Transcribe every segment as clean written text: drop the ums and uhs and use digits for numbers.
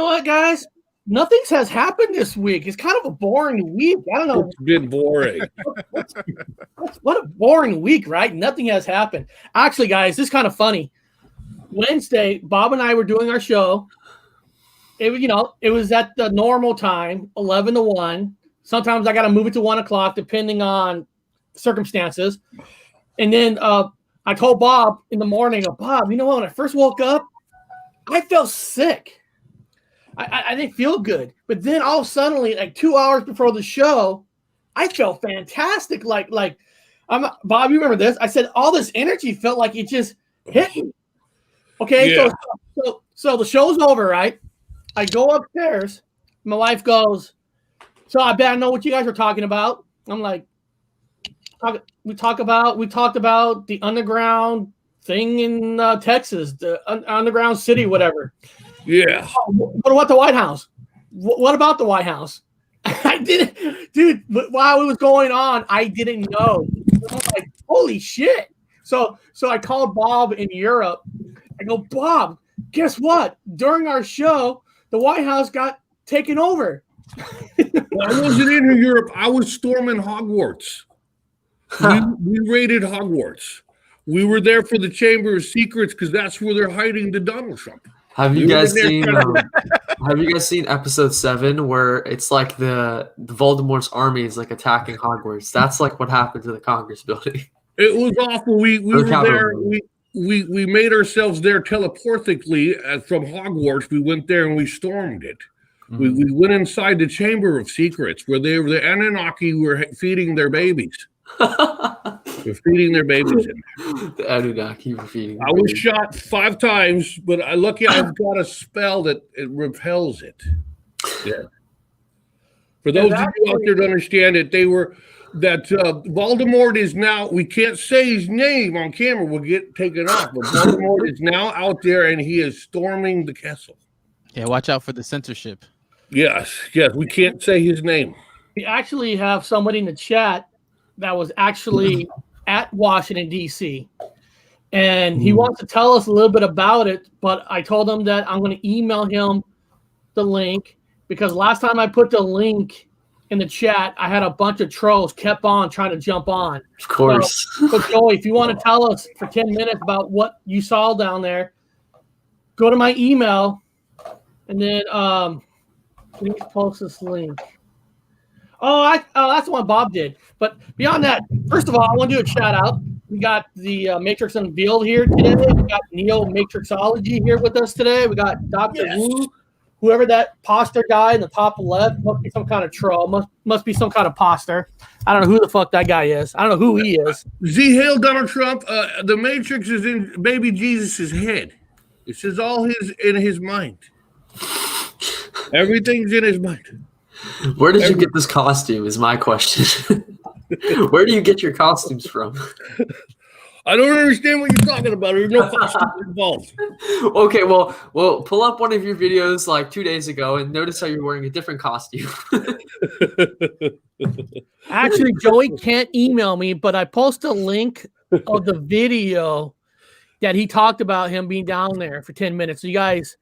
know what, guys? Nothing has happened this week. It's kind of a boring week. I don't know. It's been boring. What a boring week, right? Nothing has happened. Actually, guys, this is kind of funny. Wednesday, Bob and I were doing our show. It was at the normal time, 11 to 1. Sometimes I got to move it to 1 o'clock depending on circumstances. And then I told Bob in the morning, Bob, you know what? When I first woke up, I felt sick. I didn't feel good. But then all of a sudden, like 2 hours before the show, I felt fantastic. Like Bob, you remember this? I said all this energy felt like it just hit me. Okay, Yeah. so the show's over, right? I go upstairs. My wife goes, so I bet I know what you guys are talking about. I'm like, we talked about the underground thing in Texas, the underground city, whatever. Yeah. What about the White House? What about the White House? I didn't, dude. While it was going on, I didn't know. I was like, holy shit! So I called Bob in Europe. I go, Bob, guess what? During our show, the White House got taken over. Well, I wasn't in Europe. I was storming Hogwarts. We raided Hogwarts. We were there for the Chamber of Secrets because that's where they're hiding the Donald Trump. Have you guys seen episode 7 where it's like the Voldemort's army is like attacking Hogwarts? That's like what happened to the Congress building. It was awful. We were there. We made ourselves there telepathically from Hogwarts. We went there and we stormed it. Mm-hmm. We went inside the Chamber of Secrets where the Anunnaki were feeding their babies. They're feeding their babies in there. The Anunnaki were feeding. I was shot 5 times, but lucky I've got a spell that it repels it. Yeah. For those of you out there to understand it, Voldemort is now. We can't say his name on camera; we'll get taken off. But Voldemort is now out there, and he is storming the castle. Yeah, watch out for the censorship. Yes, we can't say his name. We actually have somebody in the chat that was actually at Washington, D.C., and he wants to tell us a little bit about it, but I told him that I'm going to email him the link because last time I put the link in the chat, I had a bunch of trolls kept on trying to jump on. Of course. So Joey, if you want to tell us for 10 minutes about what you saw down there, go to my email, and then please post this link. Oh, that's the one Bob did. But beyond that, first of all, I want to do a shout out. We got the Matrix Unveiled here today. We got Neo Matrixology here with us today. We got Dr. Wu, whoever that poster guy in the top left must be some kind of troll. Must be some kind of poster. I don't know who the fuck that guy is. I don't know who he is. Z hail Donald Trump. The Matrix is in baby Jesus' head. This is all in his mind. Everything's in his mind. Where did you get this costume is my question. Where do you get your costumes from? I don't understand what you're talking about. There's no costume involved. Okay, well, pull up one of your videos like 2 days ago and notice how you're wearing a different costume. Actually, Joey can't email me, but I post a link of the video that he talked about him being down there for 10 minutes. So you guys,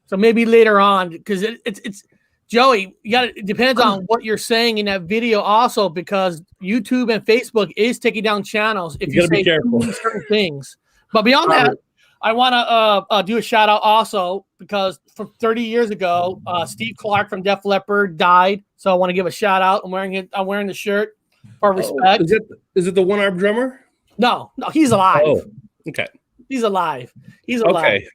so maybe later on, because it's Joey, it depends on what you're saying in that video also, because YouTube and Facebook is taking down channels if you say certain things. But beyond that, I want to do a shout out also because from 30 years ago, Steve Clark from Def Leppard died. So I want to give a shout out. I'm wearing the shirt for respect. Is it the one-armed drummer? No, he's alive. Oh, okay. He's alive. He's alive. Okay.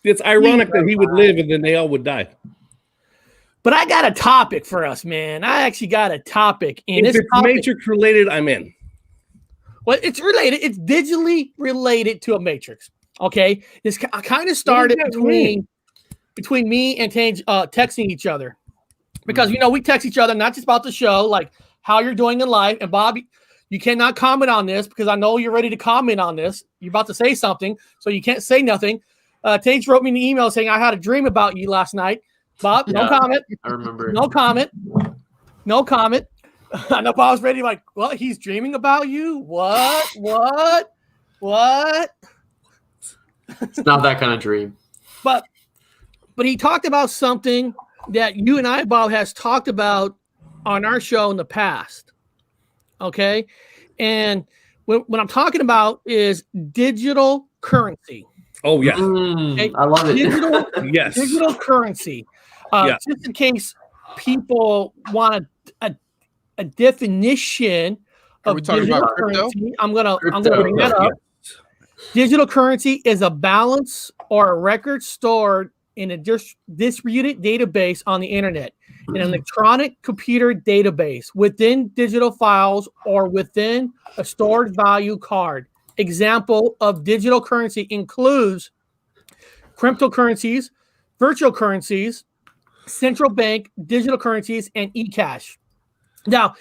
It's ironic that he would live and then they all would die. But I got a topic for us, man. I actually got a topic. And if it's Matrix related, I'm in. Well, it's related. It's digitally related to a Matrix. Okay. This kind of started between me and texting each other. Because, we text each other, not just about the show, like how you're doing in life. And Bobby, you cannot comment on this because I know you're ready to comment on this. You're about to say something, so you can't say nothing. Tage wrote me an email saying, I had a dream about you last night. Bob, no comment. I remember. No comment. No comment. I know Bob's ready. Like, what? He's dreaming about you? What? It's not that kind of dream. But But he talked about something that you and I, Bob, has talked about on our show in the past. Okay. And what I'm talking about is digital currency. Oh, yeah. Okay? I love it. Digital currency. Just in case people want a definition of digital currency, I'm gonna bring that up. Yes. Digital currency is a balance or a record stored in a distributed database on the internet, an electronic computer database within digital files or within a stored value card. Example of digital currency includes cryptocurrencies, virtual currencies, central bank digital currencies, and e-cash. Now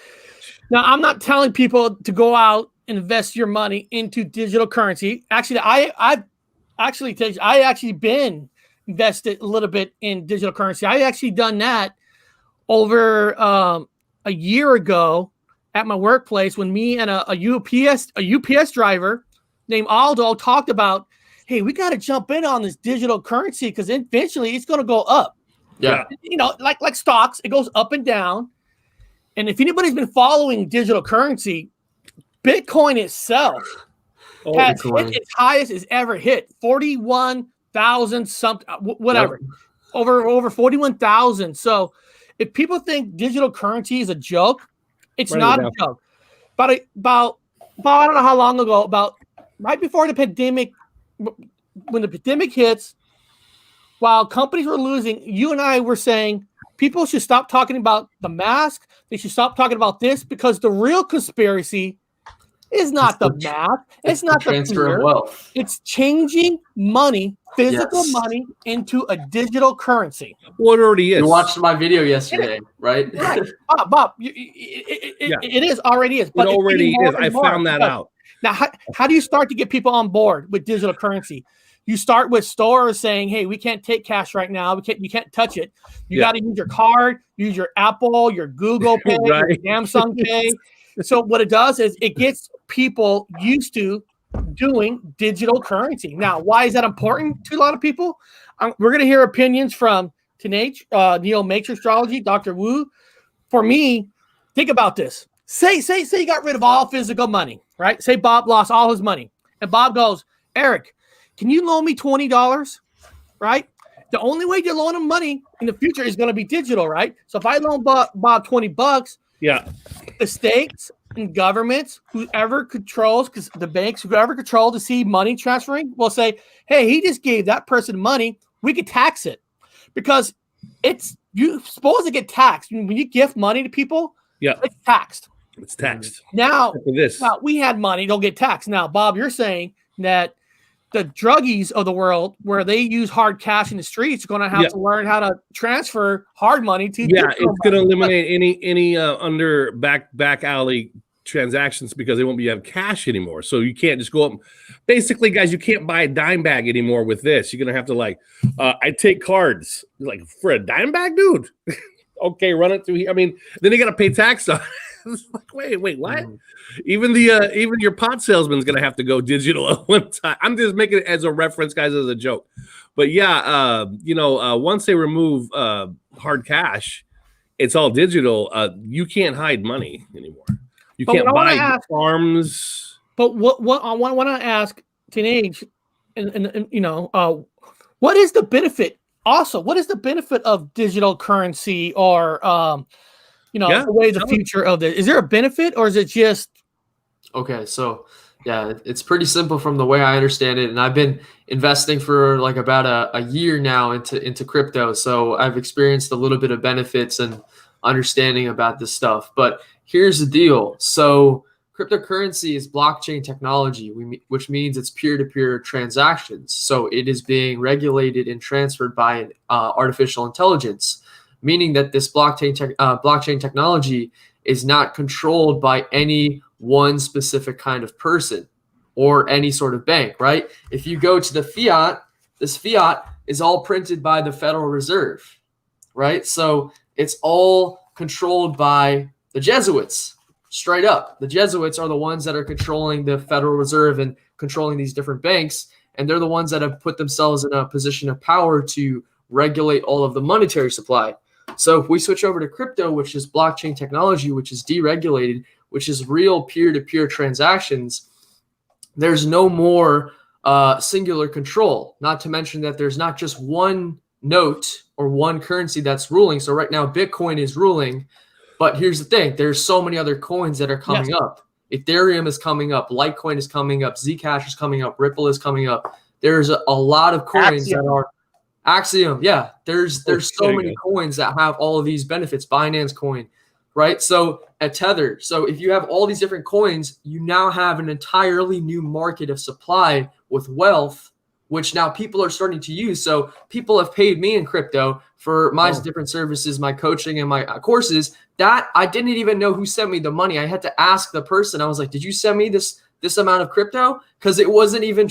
I'm not telling people to go out and invest your money into digital currency. Actually, I've actually been invested a little bit in digital currency. I actually done that over a year ago at my workplace when me and a UPS driver named Aldo talked about, hey, we got to jump in on this digital currency because eventually it's going to go up. Yeah. You know, like stocks, it goes up and down. And if anybody's been following digital currency, Bitcoin itself has hit its highest it's ever hit, 41,000 something, whatever, over 41,000. So if people think digital currency is a joke, it's not a joke. But about I don't know how long ago, about right before the pandemic, when the pandemic hits, while companies were losing, you and I were saying people should stop talking about the mask. They should stop talking about this because the real conspiracy is not the math. It's not the transfer of wealth. It's changing money, physical money, into a digital currency. What already is. You watched my video yesterday, right? Right. Bob, it is already is. But it already is. I found that out. Now, how do you start to get people on board with digital currency? You start with stores saying, hey, we can't take cash right now. You can't touch it. You got to use your card, use your Apple, your Google Pay, your Samsung Pay. So what it does is it gets people used to doing digital currency. Now, why is that important to a lot of people? We're going to hear opinions from Teenage, Neo Matrix Astrology, Dr. Wu. For me, think about this. Say you got rid of all physical money, right? Say Bob lost all his money. And Bob goes, Eric, can you loan me $20? Right? The only way to loan him money in the future is going to be digital, right? So if I loan Bob $20, the states and governments, whoever controls, because the banks, whoever control to see money transferring, will say, hey, he just gave that person money. We could tax it because you're supposed to get taxed. When you gift money to people, it's taxed. It's taxed. Now we had money, don't get taxed. Now, Bob, you're saying that the druggies of the world, where they use hard cash in the streets, are going to have to learn how to transfer hard money to it's going to eliminate any under back alley transactions because they won't be have cash anymore. So you can't just go up. Basically, guys, you can't buy a dime bag anymore with this. You're going to have to I take cards like for a dime bag, dude. Okay, run it through here. I mean, then you got to pay tax on it. It's like, wait, what? Even your pot salesman's gonna have to go digital at one time. I'm just making it as a reference, guys, as a joke. But once they remove hard cash, it's all digital. You can't hide money anymore. You can't buy farms. But what I want to ask Teenage, and what is the benefit? Also, what is the benefit of digital currency or the way the future of this? Is there a benefit or is it just okay? So it's pretty simple from the way I understand it, and I've been investing for like about a year now into crypto, so I've experienced a little bit of benefits and understanding about this stuff. But here's the deal: so cryptocurrency is blockchain technology, which means it's peer-to-peer transactions. So it is being regulated and transferred by artificial intelligence, meaning that this blockchain technology is not controlled by any one specific kind of person or any sort of bank, right? If you go to the fiat, this fiat is all printed by the Federal Reserve, right? So it's all controlled by the Jesuits. Straight up, the Jesuits are the ones that are controlling the Federal Reserve and controlling these different banks, and they're the ones that have put themselves in a position of power to regulate all of the monetary supply. So if we switch over to crypto, which is blockchain technology, which is deregulated, which is real peer-to-peer transactions, there's no more singular control. Not to mention that there's not just one note or one currency that's ruling. So right now, Bitcoin is ruling. But here's the thing. There's so many other coins that are coming up. Ethereum is coming up. Litecoin is coming up. Zcash is coming up. Ripple is coming up. There's a lot of coins that are Axiom. Yeah, there's so many coins that have all of these benefits. Binance Coin, right? So at Tether. So if you have all these different coins, you now have an entirely new market of supply with wealth, which now people are starting to use. So people have paid me in crypto for my different services, my coaching and my courses that I didn't even know who sent me the money. I had to ask the person. I was like, did you send me this amount of crypto? Because it wasn't even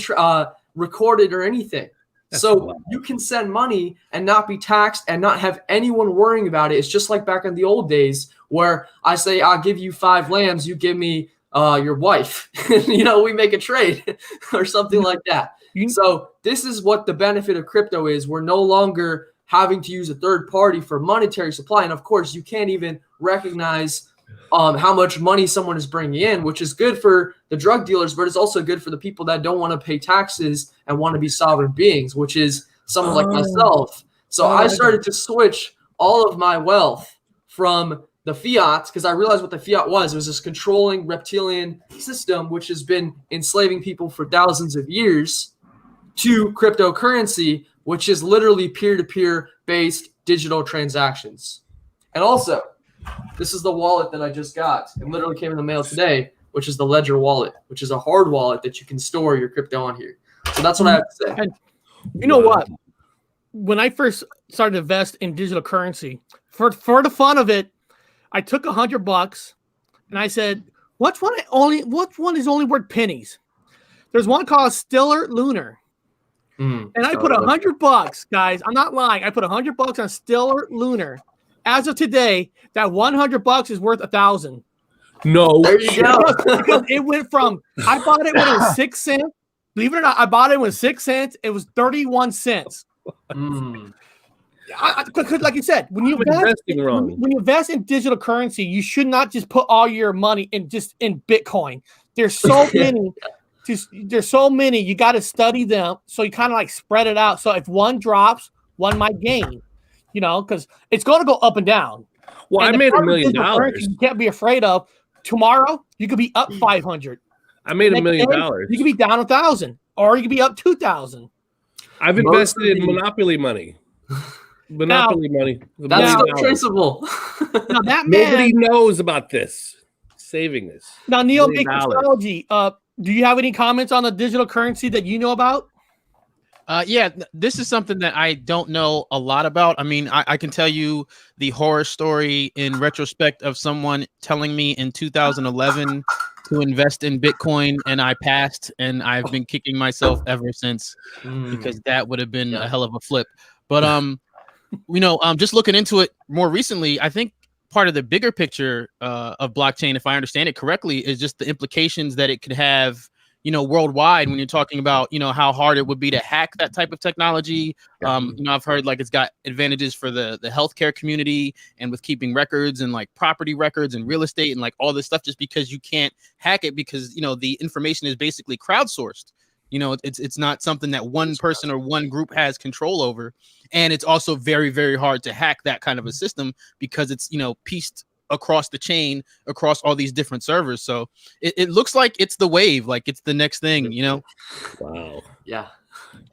recorded or anything. So you can send money and not be taxed and not have anyone worrying about it. It's just like back in the old days where I say, I'll give you 5 lambs. You give me your wife. We make a trade or something like that. So this is what the benefit of crypto is. We're no longer having to use a third party for monetary supply. And of course, you can't even recognize how much money someone is bringing in, which is good for the drug dealers, but it's also good for the people that don't want to pay taxes and want to be sovereign beings, which is someone like myself. So I started to switch all of my wealth from the fiat, because I realized what the fiat was. It was this controlling reptilian system, which has been enslaving people for thousands of years, to cryptocurrency, which is literally peer-to-peer based digital transactions. And also, this is the wallet that I just got. It literally came in the mail today, which is the Ledger wallet, which is a hard wallet that you can store your crypto on here. So that's what I have to say. And you know what? When I first started to invest in digital currency, for the fun of it, I took $100 and I said, "What one is only worth pennies?" There's one called Stellar Lunar. And I put $100, guys. I'm not lying. I put $100 on Stellar Lunar. As of today, that $100 is worth 1,000. No, there you go. Because it went from, I bought it when it was 6 cents. Believe it or not, I bought it when it was 6 cents. It was 31 cents. Like you said, when you invest in digital currency, you should not just put all your money in Bitcoin. There's so many. There's so many. You got to study them, so you kind of like spread it out. So if one drops, one might gain. Because it's going to go up and down. Well, and I made $1 million. You can't be afraid of. Tomorrow, you could be up 500. I made $1 million. You could be down 1,000, or you could be up 2,000. I've invested in Monopoly money. Monopoly money. That's still traceable. Now that man, nobody knows about this. Saving this. Now, Neil, big astrology. Do you have any comments on the digital currency that you know about? Yeah, this is something that I don't know a lot about. I mean, I can tell you the horror story in retrospect of someone telling me in 2011 to invest in Bitcoin, and I passed, and I've been kicking myself ever since because that would have been a hell of a flip. But just looking into it more recently, I think part of the bigger picture of blockchain, if I understand it correctly, is just the implications that it could have, worldwide when you're talking about, how hard it would be to hack that type of technology. I've heard like it's got advantages for the healthcare community and with keeping records and like property records and real estate and like all this stuff, just because you can't hack it because, the information is basically crowdsourced. It's not something that one person or one group has control over. And it's also very, very hard to hack that kind of a system because it's, pieced across the chain, across all these different servers. So it looks like it's the wave, like it's the next thing, Wow. Yeah.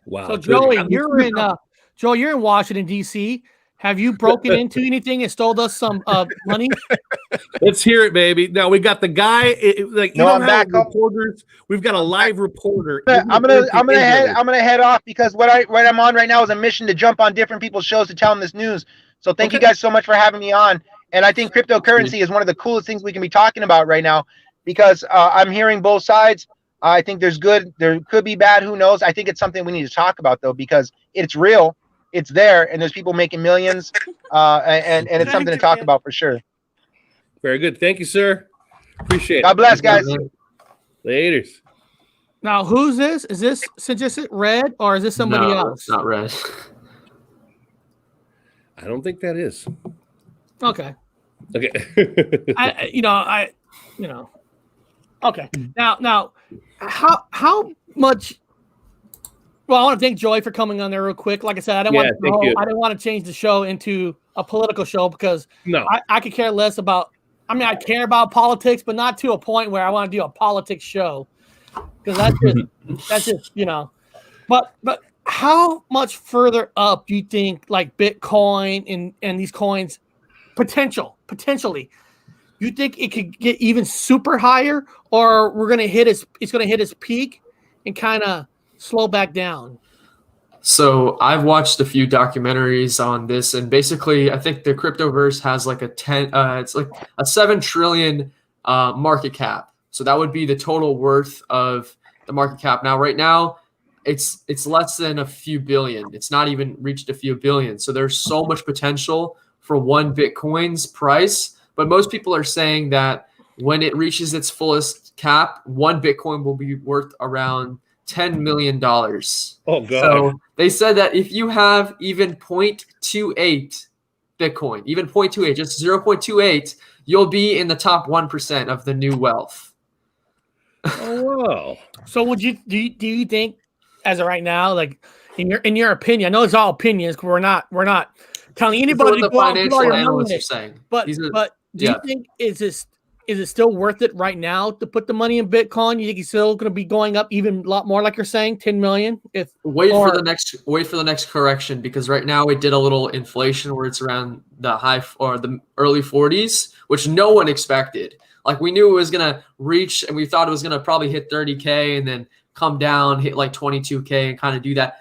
Wow. So Joey, you're in Washington, D.C. Have you broken into anything and stole us some money? Let's hear it, baby. Now we got the guy. I'm back. Reporters. We've got a live reporter. I'm gonna head off because what I'm on right now is a mission to jump on different people's shows to tell them this news. So thank you guys so much for having me on. And I think cryptocurrency is one of the coolest things we can be talking about right now because I'm hearing both sides. I think there's good, there could be bad. Who knows? I think it's something we need to talk about though because it's real. It's there, and there's people making millions, and it's something to talk about for sure. Very good. Thank you, sir. Appreciate it. God bless, guys. Laters. Now, who's this? Is this Red, or is this somebody else? It's not Red. I don't think that is. Okay. Okay. Okay. Now, how much? Well, I want to thank Joey for coming on there real quick. Like I said, I didn't want to change the show into a political show because I could care less about. I mean, I care about politics, but not to a point where I want to do a politics show because that's just But how much further up do you think like Bitcoin and these coins potentially? You think it could get even super higher, or it's going to hit its peak and kind of slow back down? So I've watched a few documentaries on this, and basically, I think the cryptoverse has like it's like a 7 trillion market cap. So that would be the total worth of the market cap. Now, right now, it's less than a few billion. It's not even reached a few billion. So there's so much potential for one Bitcoin's price. But most people are saying that when it reaches its fullest cap, one Bitcoin will be worth around $10 million. Oh, God. So they said that if you have even 0.28 Bitcoin, even 0.28, just 0.28, you'll be in the top 1% of the new wealth. Oh, wow. So do you think, as of right now, like in your opinion, I know it's all opinions because we're not telling anybody what the financial analysts are saying. But do you think is it still worth it right now to put the money in Bitcoin? You think it's still going to be going up even a lot more, like you're saying, 10 million? Wait for the next correction, because right now it did a little inflation where it's around the high or the early 40s, which no one expected. Like we knew it was going to reach, and we thought it was going to probably hit 30K and then come down, hit like 22K and kind of do that.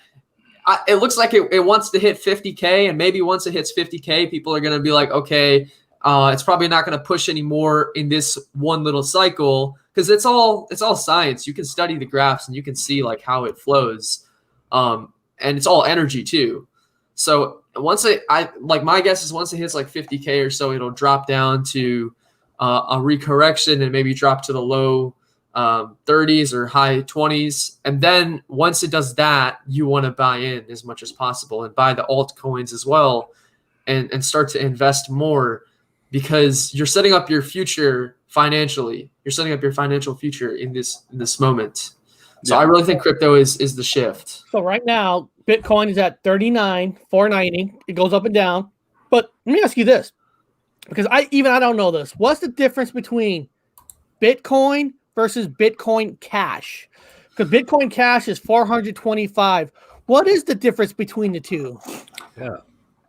It looks like it wants to hit 50K, and maybe once it hits 50K, people are going to be like, okay, it's probably not going to push anymore in this one little cycle, because it's all science. You can study the graphs and you can see like how it flows, and it's all energy too. So once my guess is once it hits like 50K or so, it'll drop down to a recorrection and maybe drop to the low 30s or high 20s. And then once it does that, you want to buy in as much as possible and buy the altcoins as well, and start to invest more, because you're setting up your future financially. You're setting up your financial future in this moment. So I really think crypto is the shift. So right now, Bitcoin is at 39,490. It goes up and down. But let me ask you this, because I don't know this. What's the difference between Bitcoin versus Bitcoin Cash? Because Bitcoin Cash is 425. What is the difference between the two? Yeah.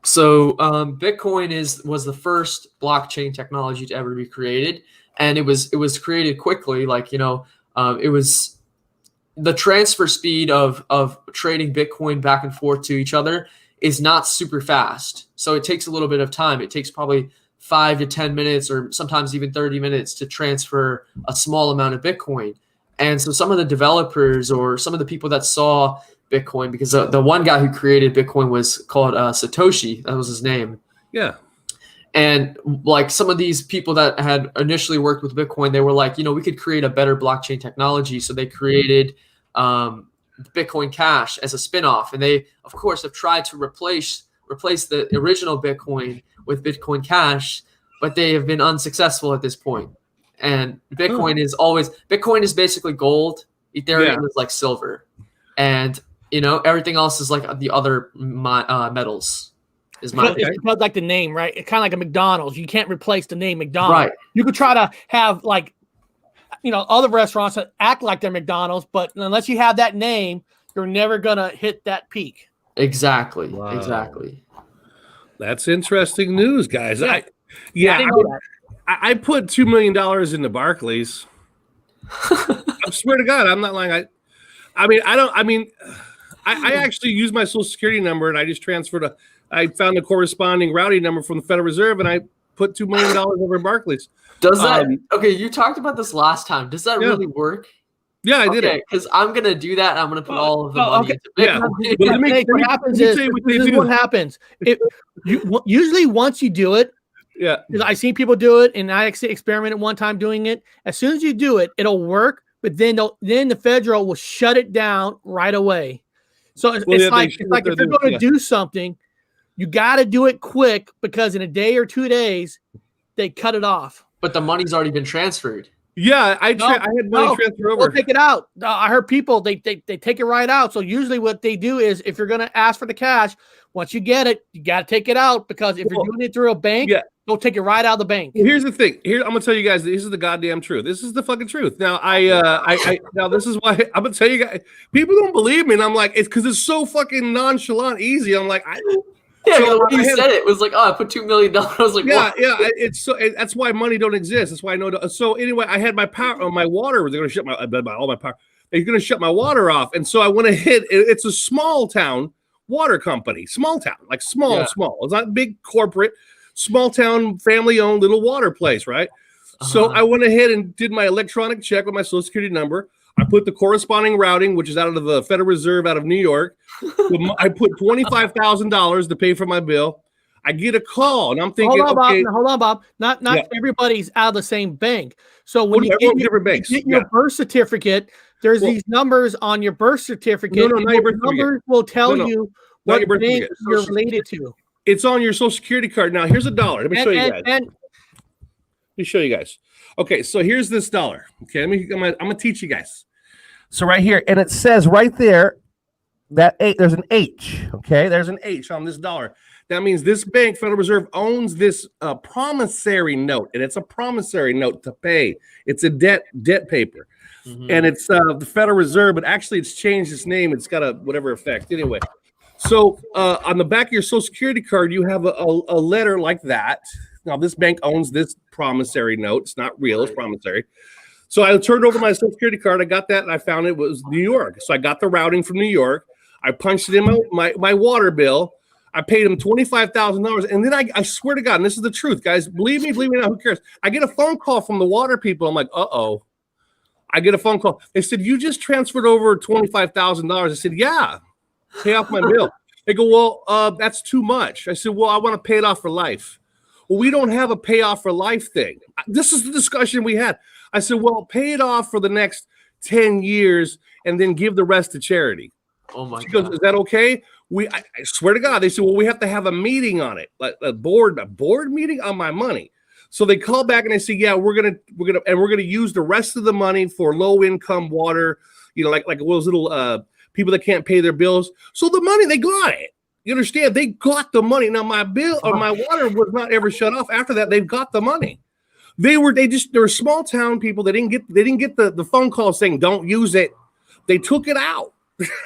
So Bitcoin was the first blockchain technology to ever be created, and it was created quickly. Like it was the transfer speed of trading Bitcoin back and forth to each other is not super fast. So it takes a little bit of time. It takes probably 5 to 10 minutes or sometimes even 30 minutes to transfer a small amount of Bitcoin. And so some of the developers or some of the people that saw Bitcoin, because the one guy who created Bitcoin was called Satoshi. That was his name. Yeah. And like some of these people that had initially worked with Bitcoin, they were like, we could create a better blockchain technology. So they created Bitcoin Cash as a spinoff. And they, of course, have tried to replace the original Bitcoin with Bitcoin Cash, but they have been unsuccessful at this point. And Bitcoin is basically gold. Ethereum is like silver. And everything else is like the other metals. It's like the name, right? It's kind of like a McDonald's. You can't replace the name McDonald's. Right. You could try to have like, other restaurants that act like they're McDonald's, but unless you have that name, you're never gonna hit that peak. Exactly. Wow. Exactly. That's interesting news, guys. Yeah. I put $2 million into Barclays. I swear to God, I'm not lying. I actually used my social security number and I just transferred I found the corresponding routing number from the Federal Reserve and I put $2 million over in Barclays. Does that, okay, you talked about this last time. Does that really work? Yeah, I did it. Because I'm going to do that and I'm going to put all of the money into Bitcoin. Yeah. What happens is, this is what happens. Usually once you do it, because I've seen people do it and I experimented one time doing it. As soon as you do it, it'll work, but then the federal will shut it down right away. So it's like if you're going to do something, You got to do it quick because in a day or 2 days, they cut it off. But the money's already been transferred. Yeah, I had money transferred over. They'll take it out. I heard people they take it right out. So usually what they do is if you're going to ask for the cash, once you get it, you got to take it out because if you're doing it through a bank, they'll take it right out of the bank. Well, here's the thing. Here I'm gonna tell you guys. This is the goddamn truth. This is the fucking truth. Now now this is why I'm gonna tell you guys. People don't believe me, and I'm like, it's because it's so fucking nonchalant, easy. I'm like, when you said it was like, I put $2 million. I was like, yeah. It's so that's why money don't exist. That's why I know. So anyway, I had my power on my water. They're gonna shut all my power. They're gonna shut my water off, and so I went ahead. It's a small town water company, small town, like small. It's not big corporate. Small town, family owned little water place, right? So I went ahead and did my electronic check with my social security number. I put the corresponding routing, which is out of the Federal Reserve out of New York. I put $25,000 to pay for my bill. I get a call, and I'm thinking, hold on, Bob. Not everybody's out of the same bank. So when you get your birth certificate, there's these numbers on your birth certificate. No, not your birth certificate. Numbers will tell you what bank you're related to. It's on your social security card. Now, here's $1. Let me show you guys. Let me show you guys. Okay, so here's this $1. Okay, I'm gonna teach you guys. So right here, and it says right there that there's an H. Okay, there's an H on this $1. That means this bank, Federal Reserve, owns this promissory note, and it's a promissory note to pay. It's a debt paper, and it's the Federal Reserve, but actually it's changed its name. It's got a whatever effect. Anyway. So on the back of your social security card, you have a letter like that. Now, this bank owns this promissory note. It's not real. It's promissory. So I turned over my social security card. I got that, and I found it was New York. So I got the routing from New York. I punched it in my water bill. I paid him $25,000. And then I swear to God, and this is the truth, guys. Believe me not, who cares? I get a phone call from the water people. I'm like, uh-oh. I get a phone call. They said, you just transferred over $25,000. I said, yeah. Pay off my bill. They go, well, that's too much. I said, well, I want to pay it off for life. Well, we don't have a pay off for life thing. This is the discussion we had. I said, well, pay it off for the next 10 years and then give the rest to charity. Oh my God. Goes, is that okay? I swear to God, they said, well, we have to have a meeting on it, like a board meeting on my money. So they call back and they say, yeah, we're gonna use the rest of the money for low income water, like those little people that can't pay their bills. So the money, they got it. You understand? They got the money. Now my bill or my water was not ever shut off. After that, they've got the money. They're small town people. They didn't get the phone call saying don't use it. They took it out.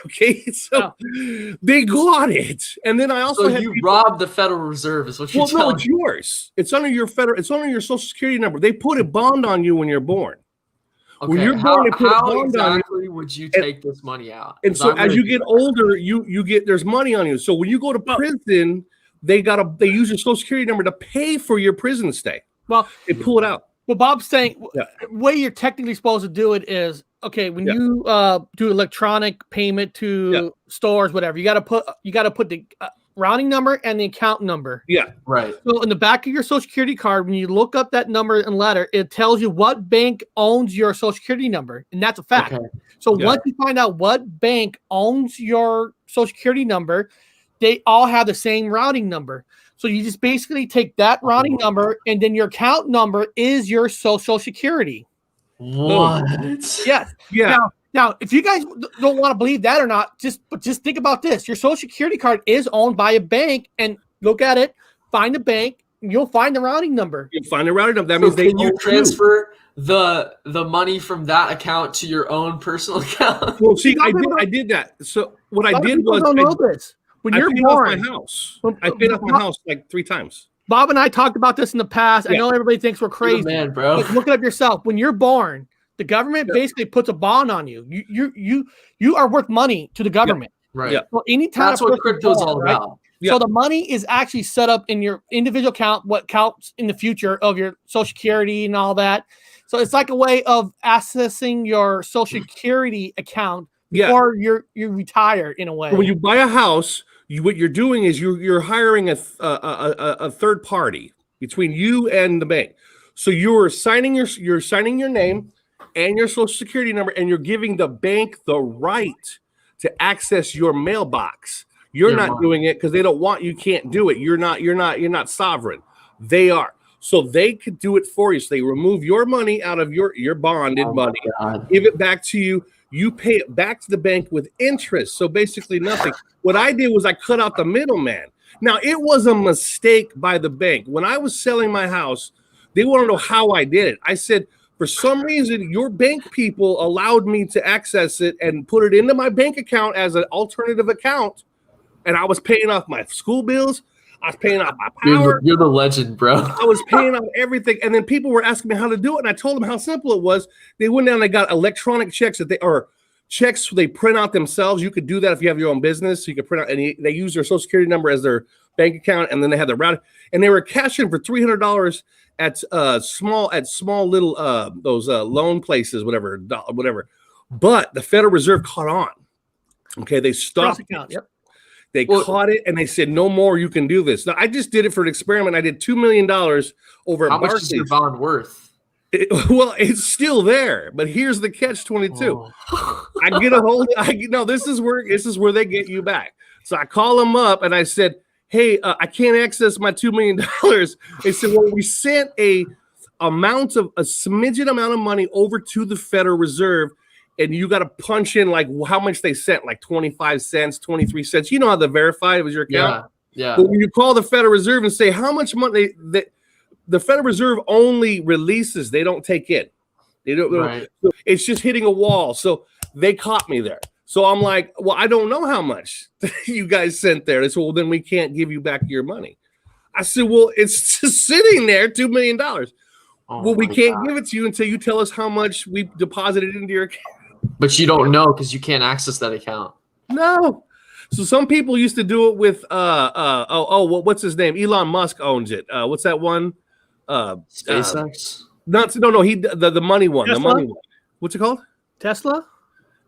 Okay, so they got it. And then I also robbed the Federal Reserve is what you're telling me. No, it's yours. It's under your social security number. They put a bond on you when you're born. Okay, when you're born, how exactly would you take this money out? And so as you get older, you get there's money on you. So when you go to prison, they use your social security number to pay for your prison stay. Well, they pull it out. Well, Bob's saying the way you're technically supposed to do it is when you do electronic payment to stores, whatever, you got to put the routing number and the account number. Yeah, right. So in the back of your social security card, when you look up that number and letter, it tells you what bank owns your social security number, and that's a fact. Okay. So once you find out what bank owns your social security number, they all have the same routing number. So you just basically take that routing number, and then your account number is your social security. What? Yes. Yeah. Now, if you guys don't want to believe that or not, just think about this. Your social security card is owned by a bank, and look at it, find the bank, and you'll find the routing number. You'll find the routing number. That means can you transfer the money from that account to your own personal account? Well, see, I did that. So what I did was when you're born, I paid off my house like 3 times. Bob and I talked about this in the past. I know everybody thinks we're crazy. Man, bro. But look it up yourself. When you're born, the government basically puts a bond on you. You are worth money to the government. Right. Yeah. So anytime that's what crypto is all about. Right? Yeah. So the money is actually set up in your individual account, what counts in the future of your social security and all that. So it's like a way of accessing your social security account before you retire in a way. When you buy a house, what you're doing is you're hiring a third party between you and the bank. So you're signing your name and your social security number, and you're giving the bank the right to access your mailbox. You're not doing it because they don't want you. Can't do it. You're not sovereign. They are. So they could do it for you. So they remove your money out of your bonded money, give it back to you. You pay it back to the bank with interest. So basically nothing. What I did was I cut out the middleman. Now, it was a mistake by the bank. When I was selling my house, they want to know how I did it. I said, for some reason, your bank people allowed me to access it and put it into my bank account as an alternative account. And I was paying off my school bills. I was paying off my power. You're the legend, bro. I was paying off everything. And then people were asking me how to do it. And I told them how simple it was. They went down and they got electronic checks checks they print out themselves. You could do that if you have your own business. So you could print out, and they use their social security number as their bank account. And then they had the route. And they were cashing for $300 at small little those loan places, whatever. But the Federal Reserve caught on. Okay, they stopped. Yep. They caught it and they said, no more, you can do this. Now, I just did it for an experiment. I did $2 million over How much is your bond worth? It's still there, but here's the catch-22. I get a hold of, this is where they get you back. So I call them up and I said, hey, I can't access my $2 million. They said, well, we sent a smidgen amount of money over to the Federal Reserve, and you got to punch in like how much they sent, like 25 cents, 23 cents. You know how to verify it was your account? Yeah. But when you call the Federal Reserve and say how much money, the Federal Reserve only releases, they don't take in. They don't. Right. It's just hitting a wall. So they caught me there. So I'm like, well, I don't know how much you guys sent there. They said, well, then we can't give you back your money. I said, well, it's just sitting there, $2 million. Well, we can't give it to you until you tell us how much we deposited into your account. But you don't know because you can't access that account. No. So some people used to do it with what's his name? Elon Musk owns it. What's that one? SpaceX? No, he the money one. Tesla? The money one. What's it called? Tesla?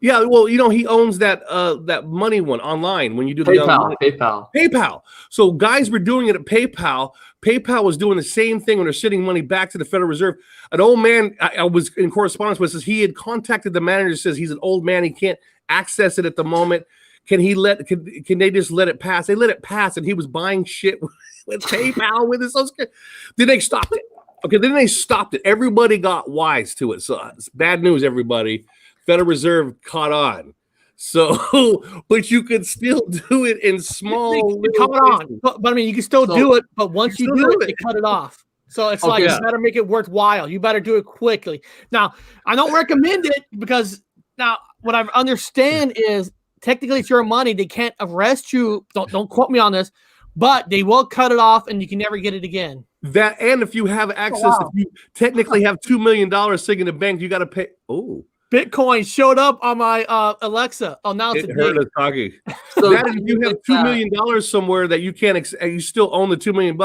Yeah, well, he owns that money one online when you do PayPal. So guys were doing it at PayPal. PayPal was doing the same thing when they're sending money back to the Federal Reserve. An old man I was in correspondence with says he had contacted the manager, says he's an old man, he can't access it at the moment. Can they just let it pass? They let it pass, and he was buying shit with PayPal with his social security. Then they stopped it. Okay, then they stopped it. Everybody got wise to it. So it's bad news, everybody. Federal Reserve caught on. So, but you could still do it in small. Caught on, but I mean, you can still do it. But once you do it, they cut it off. So it's like you better make it worthwhile. You better do it quickly. Now, I don't recommend it because now what I understand is technically it's your money. They can't arrest you. Don't quote me on this, but they will cut it off, and you can never get it again. That, and if you have access, if you technically have $2 million sitting in the bank, you got to pay. Oh. Bitcoin showed up on my Alexa. Oh, now it's heard us talking. So that if you have $2 million somewhere that you can't, you still own the $2 million.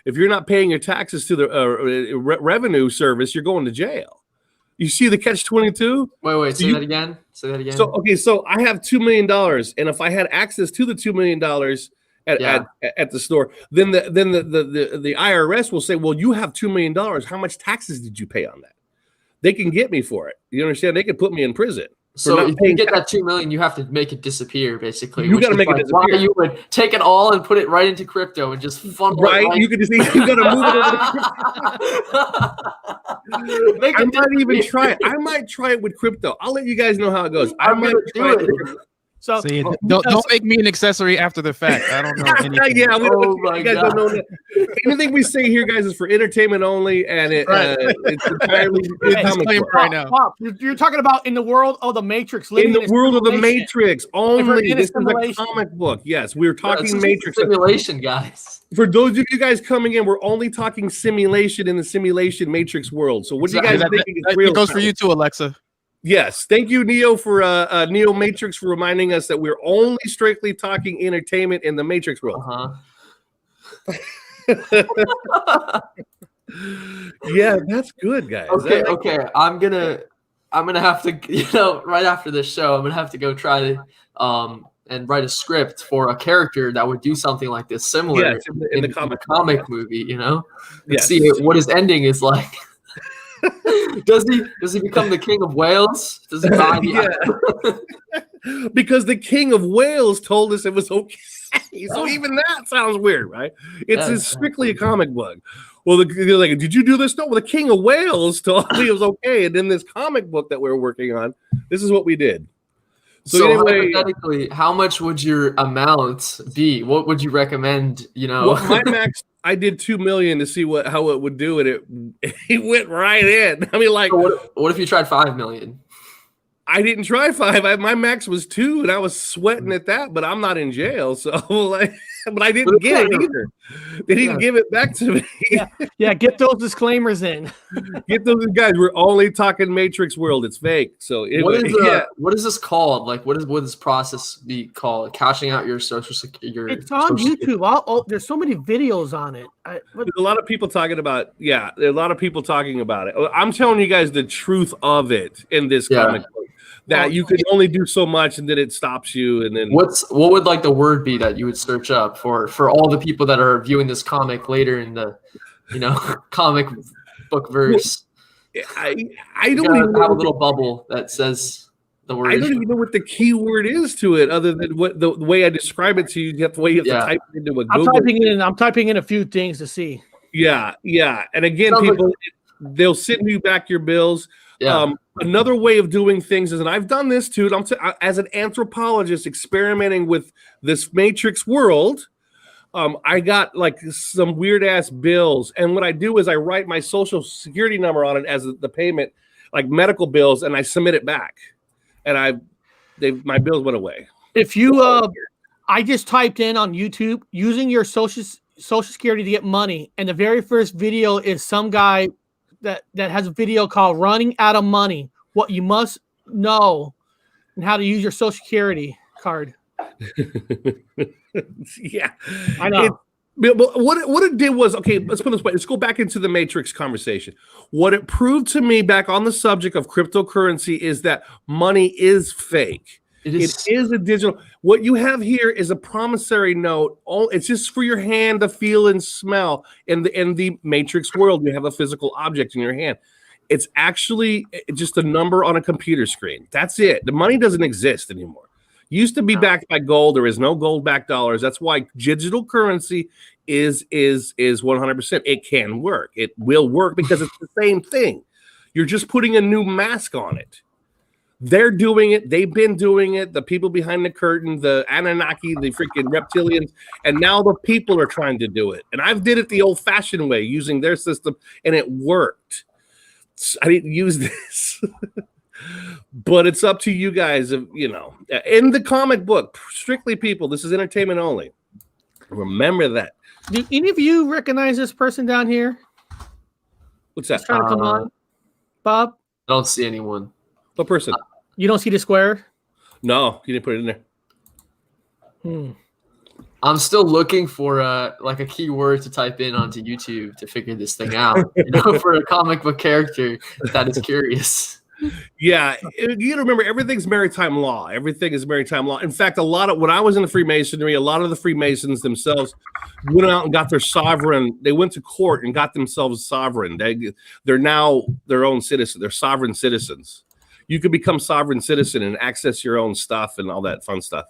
If you're not paying your taxes to the revenue service, you're going to jail. You see the catch-22? Wait. Say that again. So I have $2 million, and if I had access to the $2 million at the store, then the IRS will say, well, you have $2 million. How much taxes did you pay on that? They can get me for it. You understand? They could put me in prison. So if you get that $2 million, you have to make it disappear. Basically, you got to make it disappear. Why you would take it all and put it right into crypto and just funnel it. Right? You could just you got to move it over to crypto. I might even try it. I might try it with crypto. I'll let you guys know how it goes. I might try it. So don't make me an accessory after the fact. I don't know anything. Yeah, you guys don't know that. Anything we say here, guys, is for entertainment only, and it's entirely right now. Pop, you're talking about in the world of the Matrix. In the world of the Matrix only. This is a comic book. Yes, we're talking Matrix simulation, guys. For those of you guys coming in, we're only talking simulation in the simulation Matrix world. So what do you guys think? It goes for you too, Alexa. Yes, thank you, Neo, for Neo Matrix for reminding us that we're only strictly talking entertainment in the Matrix world. Yeah, that's good, guys. Okay. I'm gonna have to, right after this show, I'm gonna have to go try to and write a script for a character that would do something like this, similar in the comic movie. See what his ending is like. Does he become the king of Wales? Does he die? because the King of Wales told us it was okay. So even that sounds weird, right? It's strictly a comic book. Well, they're like, did you do this? No, well, the King of Wales told me it was okay. And in this comic book that we're working on, this is what we did. So anyway, hypothetically, how much would your amount be? What would you recommend? Well, my max, I did 2 million to see how it would do, and it went right in. I mean, like, so what if you tried 5 million? I didn't try 5. My max was 2, and I was sweating at that. But I'm not in jail, so like, but I didn't get it either. They didn't give it back to me. Yeah. Get those disclaimers in. Get those guys. We're only talking Matrix world. It's fake. So what is this called? Like, would this process be called? Cashing out your social security? It's on YouTube. There's so many videos on it. There's a lot of people talking about. Yeah, there's a lot of people talking about it. I'm telling you guys the truth of it in this comic book. That you can only do so much, and then it stops you. And then what would like the word be that you would search up for all the people that are viewing this comic later in the comic book verse? I don't even have a little bubble that says the word. I don't even know what the key word is to it, other than what the way I describe it to you. You have to type it into a Google. I'm typing in a few things to see. Yeah. And again, people, they'll send you back your bills. Yeah. Another way of doing things is, and I've done this too, as an anthropologist experimenting with this Matrix world, I got like some weird ass bills. And what I do is I write my social security number on it as the payment, like medical bills, and I submit it back. And my bills went away. If you, I just typed in on YouTube using your social security to get money. And the very first video is some guy that has a video called Running Out of Money, what you must know and how to use your social security card. Yeah, I know. But what it did was, okay, let's put it this way. Let's go back into the Matrix conversation. What it proved to me back on the subject of cryptocurrency is that money is fake. It is a digital. What you have here is a promissory note. It's just for your hand to feel and smell. In the Matrix world, you have a physical object in your hand. It's actually just a number on a computer screen. That's it. The money doesn't exist anymore. Used to be backed by gold. There is no gold-backed dollars. That's why digital currency is 100%. It can work. It will work because it's the same thing. You're just putting a new mask on it. They're doing it. They've been doing it. The people behind the curtain, the Anunnaki, the freaking reptilians, and now the people are trying to do it. And I've did it the old-fashioned way using their system, and it worked. I didn't use this. But it's up to you guys, in the comic book, strictly people, this is entertainment only. Remember that. Do any of you recognize this person down here? What's that? He's trying to come on. Bob? I don't see anyone. What person? You don't see the square? No, you didn't put it in there. I'm still looking for a keyword to type in onto YouTube to figure this thing out. For a comic book character that is curious. Yeah, you remember everything's maritime law. Everything is maritime law. In fact, when I was in the Freemasonry, a lot of the Freemasons themselves went out and got their sovereign. They went to court and got themselves sovereign. They're now their own citizens. They're sovereign citizens. You can become sovereign citizen and access your own stuff and all that fun stuff.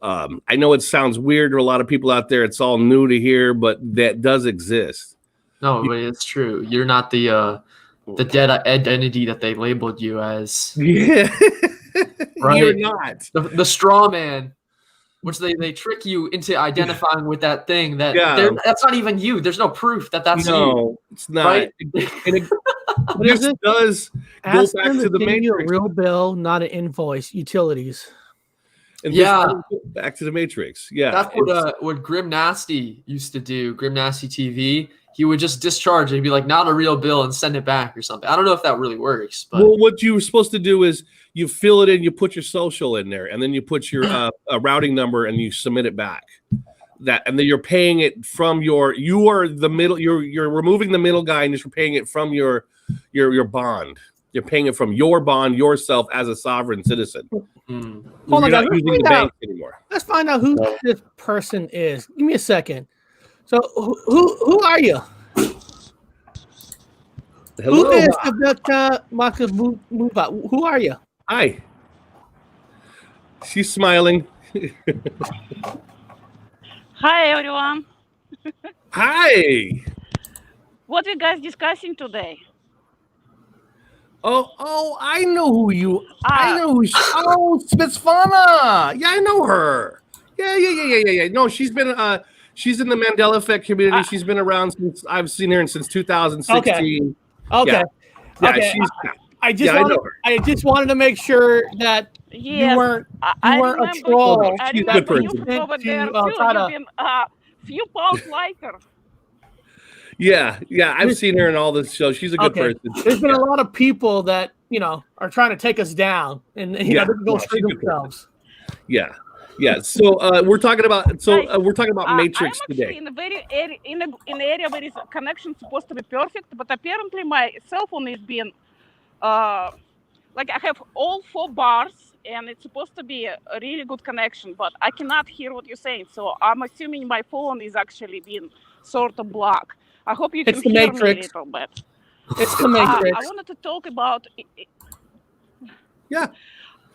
I know it sounds weird to a lot of people out there. It's all new to hear, but that does exist. No, but it's true. You're not the dead identity that they labeled you as. Yeah. Right? You're not. The straw man, which they trick you into identifying with that thing that's not even you. There's no proof that that's you. No, it's not. Right? This does go back to the Matrix. A real bill, not an invoice. Utilities. And back to the Matrix. Yeah. That's what Grim Nasty used to do. Grim Nasty TV. He would just discharge it. He'd be like, not a real bill, and send it back or something. I don't know if that really works. But what you were supposed to do is you fill it in, you put your social in there, and then you put your routing number and you submit it back. And then you're paying it from you're removing the middle guy and you're paying it from your bond. You're paying it from your bond yourself as a sovereign citizen. Hold on, you're not using the bank anymore. Let's find out who this person is. Give me a second. So who are you? Hello. Who is Marcus Muva? Who are you? Hi. She's smiling. Hi, everyone. Hi. What are you guys discussing today? Oh, I know who you. I Ah, know who. Oh, Smithsvana. Yeah, I know her. Yeah. No, she's been. She's in the Mandela Effect community. ah, She's been around since I've seen her since 2016. Okay. Yeah, Okay. she's. I just Yeah, I wanted know her. I just wanted to make sure that you yes, weren't I a remember. troll I She's a that good remember you person. from over there to too. try You've to. been few pounds lighter. Yeah. I've seen her in all this shows. She's a good Okay. person. There's been a lot of people that are trying to take us down, and they can go screw she's a good person. themselves. Yeah. So we're talking about. Guys, We're talking about I'm Matrix actually today. in a very area, in an area where is connection supposed to be perfect, but apparently my cell phone is being like I have all 4 bars and it's supposed to be a really good connection, but I cannot hear what you're saying. So I'm assuming my phone is actually being sort of blocked. I hope you It's can the hear me a Matrix. little bit. It's the Matrix. I wanted to talk about. Yeah.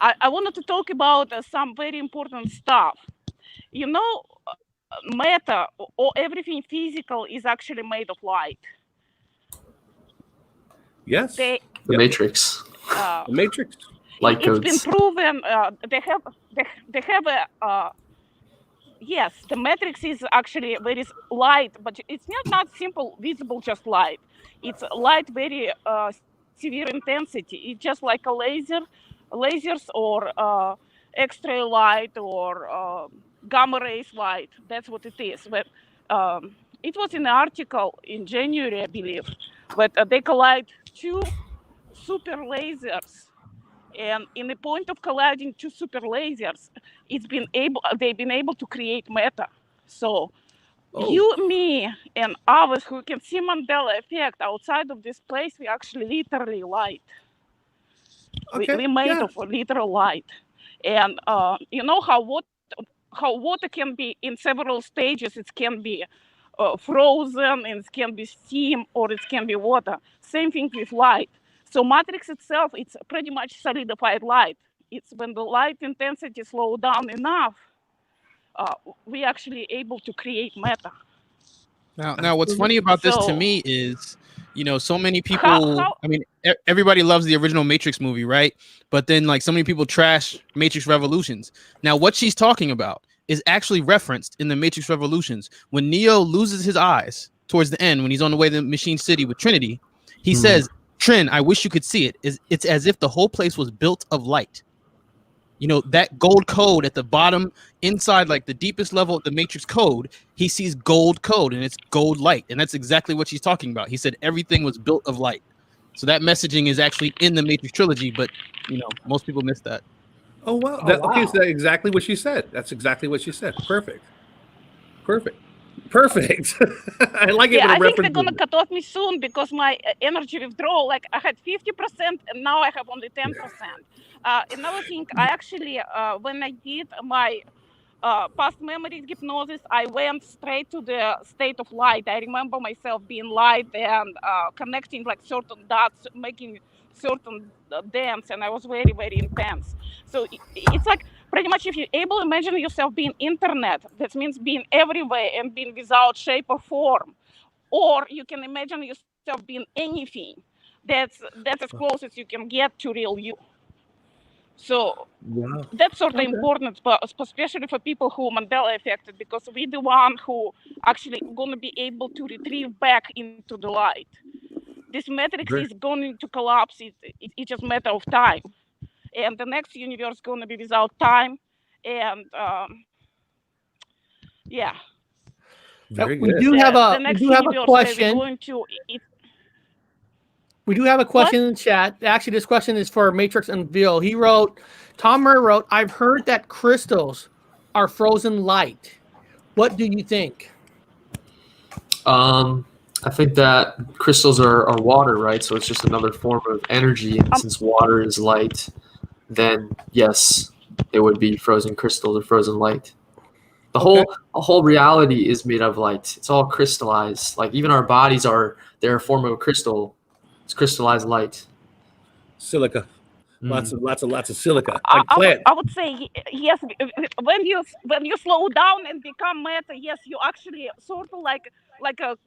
I wanted to talk about some very important stuff. You know, matter or everything physical is actually made of light. Yes. They, The Matrix. The Matrix. Light it's been codes. proven. They have a. Yes, the matrix is actually very light, but it's not simple visible just light. It's light very severe intensity. It's just like a lasers or X-ray light or gamma rays light. That's what it is. But it was in an article in January, I believe, but they collide 2 super lasers. And in the point of colliding 2 super lasers, they've been able to create matter. So you, me, and others who can see Mandela effect outside of this place, we actually literally light. Okay. We made of literal light. And you know how water can be in several stages. It can be frozen, and it can be steam, or it can be water. Same thing with light. So matrix itself, it's pretty much solidified light. It's when the light intensity slows down enough, we actually able to create matter. Now, what's funny about this to me is, so many people. I mean, everybody loves the original Matrix movie, right? But then, like, so many people trash Matrix Revolutions. Now, what she's talking about is actually referenced in the Matrix Revolutions when Neo loses his eyes towards the end when he's on the way to Machine City with Trinity. He says, "Trin, I wish you could see it. It's as if the whole place was built of light." That gold code at the bottom, inside, like the deepest level of the Matrix code, he sees gold code and it's gold light. And that's exactly what she's talking about. He said everything was built of light. So that messaging is actually in the Matrix trilogy, but most people miss that. Oh, wow. Okay, so that's exactly what she said. That's exactly what she said. Perfect. I like it. Yeah, I think they're gonna cut off me soon because my energy withdrawal, like I had 50% and now I have only 10%. Another thing, I actually, when I did my past memories hypnosis, I went straight to the state of light. I remember myself being light and connecting like certain dots, making certain dance, and I was very, very intense. So it's like pretty much if you're able to imagine yourself being internet, that means being everywhere and being without shape or form. Or you can imagine yourself being anything. That's as close as you can get to real you. So that's sort of important, especially for people who Mandela affected, because we're the one who actually going to be able to retrieve back into the light. This matrix is going to collapse. It's just a matter of time. And the next universe is going to be without time. And yeah. Very we good. do have a question. We do have a question in the chat. Actually, this question is for Matrix Unveiled. Tom Murray wrote, I've heard that crystals are frozen light. What do you think? I think that crystals are water, right? So it's just another form of energy. And since water is light, then yes, it would be frozen crystals or frozen light. The whole reality is made of light. It's all crystallized. Like even our bodies they're a form of a crystal. It's crystallized light. Silica. Lots of silica. I would say yes. When you slow down and become matter, yes, you actually sort of like a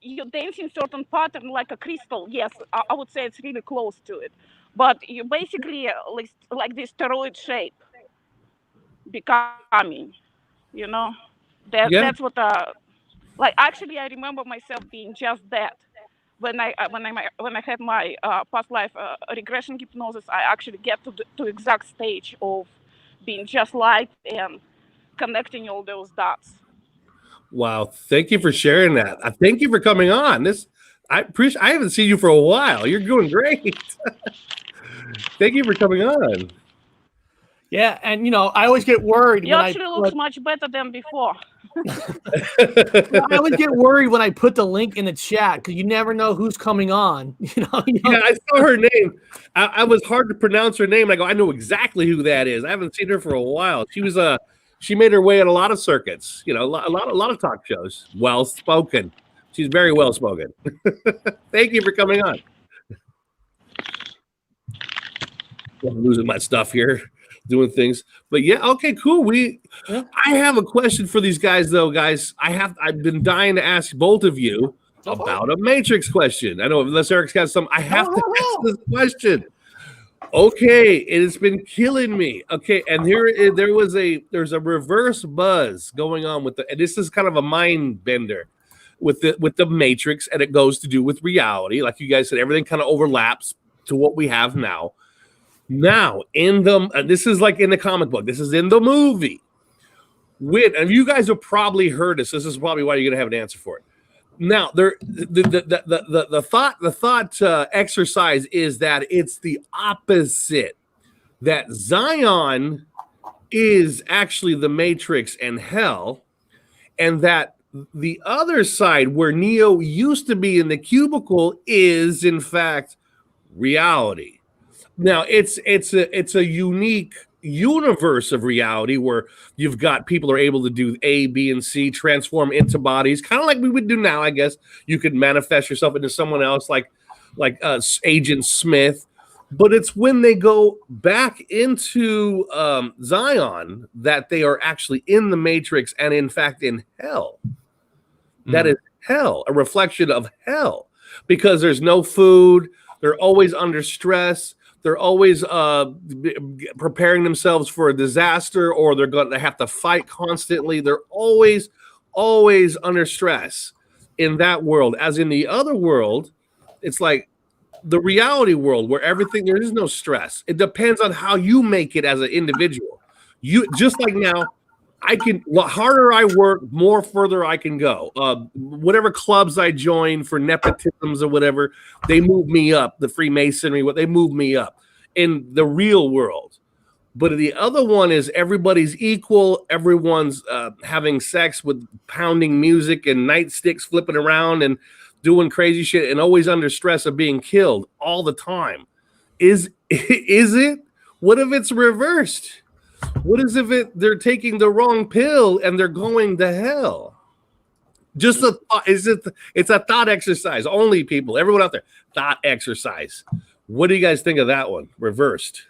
you dance in certain pattern like a crystal. Yes, I would say it's really close to it. But you basically like this toroid shape becoming, you know, that's what like actually I remember myself being just that. When I had my past life regression hypnosis, I actually get to exact stage of being just light and connecting all those dots. Wow! Thank you for sharing that. Thank you for coming on. I appreciate. I haven't seen you for a while. You're doing great. Thank you for coming on. Yeah, and I always get worried. You actually looks much better than before. I always get worried when I put the link in the chat because you never know who's coming on. Yeah, I saw her name. I was hard to pronounce her name. I go, I know exactly who that is. I haven't seen her for a while. She made her way at a lot of circuits. A lot of talk shows. Well spoken. She's very well spoken. Thank you for coming on. I'm losing my stuff here. Doing things, but yeah, okay, cool. I have a question for these guys, though, guys. I've been dying to ask both of you about a Matrix question. I know unless Eric's got some, I have to ask this question. Okay, it has been killing me. Okay, and there's a reverse buzz going on and this is kind of a mind bender with the Matrix, and it goes to do with reality. Like you guys said, everything kind of overlaps to what we have now. Now, this is like in the comic book. This is in the movie. And you guys have probably heard this. This is probably why you're going to have an answer for it. Now, the thought exercise is that it's the opposite. That Zion is actually the Matrix and hell, and that the other side, where Neo used to be in the cubicle, is in fact reality. Now, it's a unique universe of reality where you've got people are able to do A, B, and C, transform into bodies, kind of like we would do now, I guess. You could manifest yourself into someone else, like Agent Smith. But it's when they go back into Zion that they are actually in the Matrix and, in fact, in hell. That is hell, a reflection of hell, because there's no food. They're always under stress. They're always preparing themselves for a disaster, or they're going to have to fight constantly. They're always under stress in that world. As in the other world, it's like the reality world where there is no stress. It depends on how you make it as an individual. You just like now, the harder I work, more further I can go. Whatever clubs I join for nepotisms or whatever, they move me up. The Freemasonry, they move me up in the real world. But the other one is everybody's equal. Everyone's having sex with pounding music and nightsticks flipping around and doing crazy shit and always under stress of being killed all the time. Is it? What if it's reversed? What is if they're taking the wrong pill and they're going to hell? Just a thought. It's a thought exercise. Only people, everyone out there, thought exercise. What do you guys think of that one? Reversed.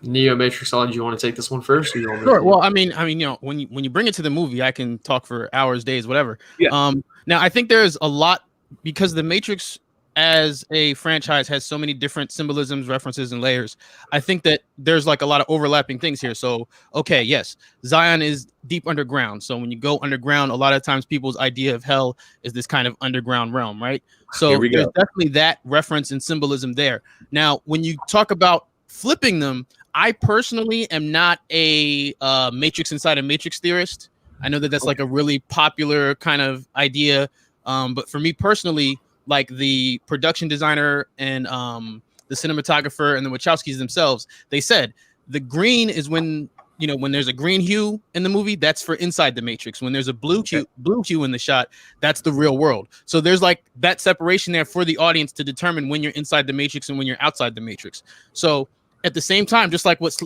Neo Matrix, do you want to take this one first? Sure. Well, I mean, when you bring it to the movie, I can talk for hours, days, whatever. Yeah. Now I think there's a lot because the Matrix as a franchise has so many different symbolisms, references, and layers. I think that there's like a lot of overlapping things here. So, okay, yes, Zion is deep underground. So when you go underground, a lot of times people's idea of hell is this kind of underground realm, right? So there's definitely that reference and symbolism there. Now, when you talk about flipping them, I personally am not a Matrix inside a Matrix theorist. I know that that's like a really popular kind of idea. But for me personally, like the production designer and the cinematographer and the Wachowskis themselves, they said the green is when there's a green hue in the movie, that's for inside the Matrix. When there's a blue hue in the shot, that's the real world. So there's like that separation there for the audience to determine when you're inside the Matrix and when you're outside the Matrix. So at the same time, just like what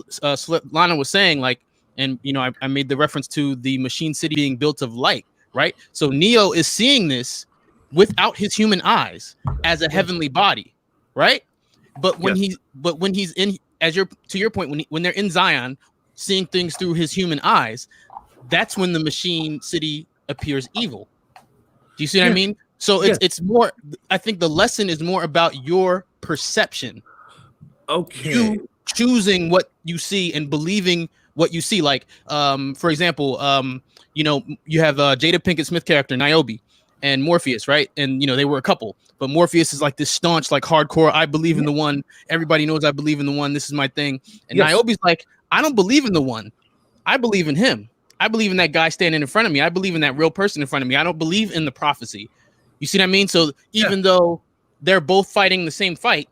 Lana was saying, like, and I made the reference to the machine city being built of light, right? So Neo is seeing this without his human eyes as a heavenly body, right? But when he's in, to your point, when they're in Zion, seeing things through his human eyes, that's when the machine city appears evil. Do you see what I mean? So it's more. I think the lesson is more about your perception. Okay. You choosing what you see and believing what you see. Like, for example, you have Jada Pinkett Smith character Niobe and Morpheus, right? And they were a couple, but Morpheus is like this staunch, like hardcore. I believe in the one. Everybody knows I believe in the one. This is my thing. And Niobe's like, I don't believe in the one. I believe in him. I believe in that guy standing in front of me. I believe in that real person in front of me. I don't believe in the prophecy. You see what I mean? So even though they're both fighting the same fight,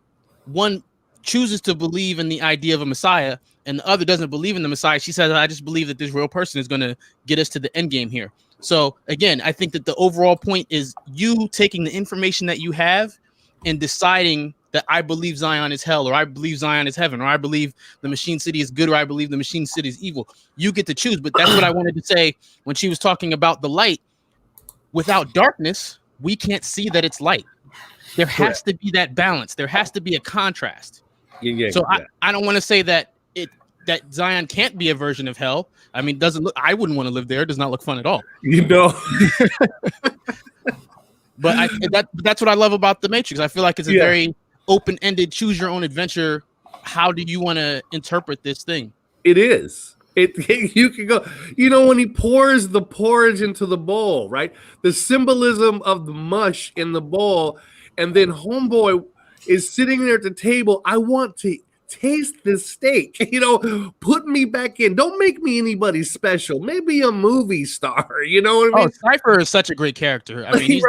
one chooses to believe in the idea of a Messiah and the other doesn't believe in the Messiah. She says, I just believe that this real person is going to get us to the end game here. So again, I think that the overall point is you taking the information that you have and deciding that I believe Zion is hell, or I believe Zion is heaven, or I believe the machine city is good, or I believe the machine city is evil. You get to choose. But that's what I wanted to say when she was talking about the light. Without darkness, we can't see that it's light. There has to be that balance. There has to be a contrast. I don't want to say that Zion can't be a version of hell. I mean, I wouldn't want to live there. It does not look fun at all. But that's what I love about the Matrix. I feel like it's a very open-ended, choose your own adventure. How do you want to interpret this thing? It is. You can go, when he pours the porridge into the bowl, right? The symbolism of the mush in the bowl, and then homeboy is sitting there at the table. I want to taste this steak, put me back in. Don't make me anybody special. Maybe a movie star, you know what I mean? Cypher is such a great character. I mean, he's